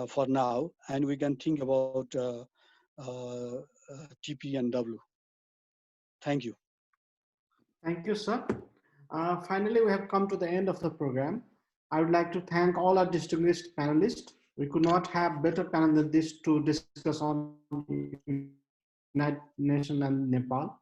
for now, and we can think about TPNW. Thank you. Thank you, sir. Finally, we have come to the end of the program. I would like to thank all our distinguished panelists We could not have better panel than this to discuss on United Nations and Nepal.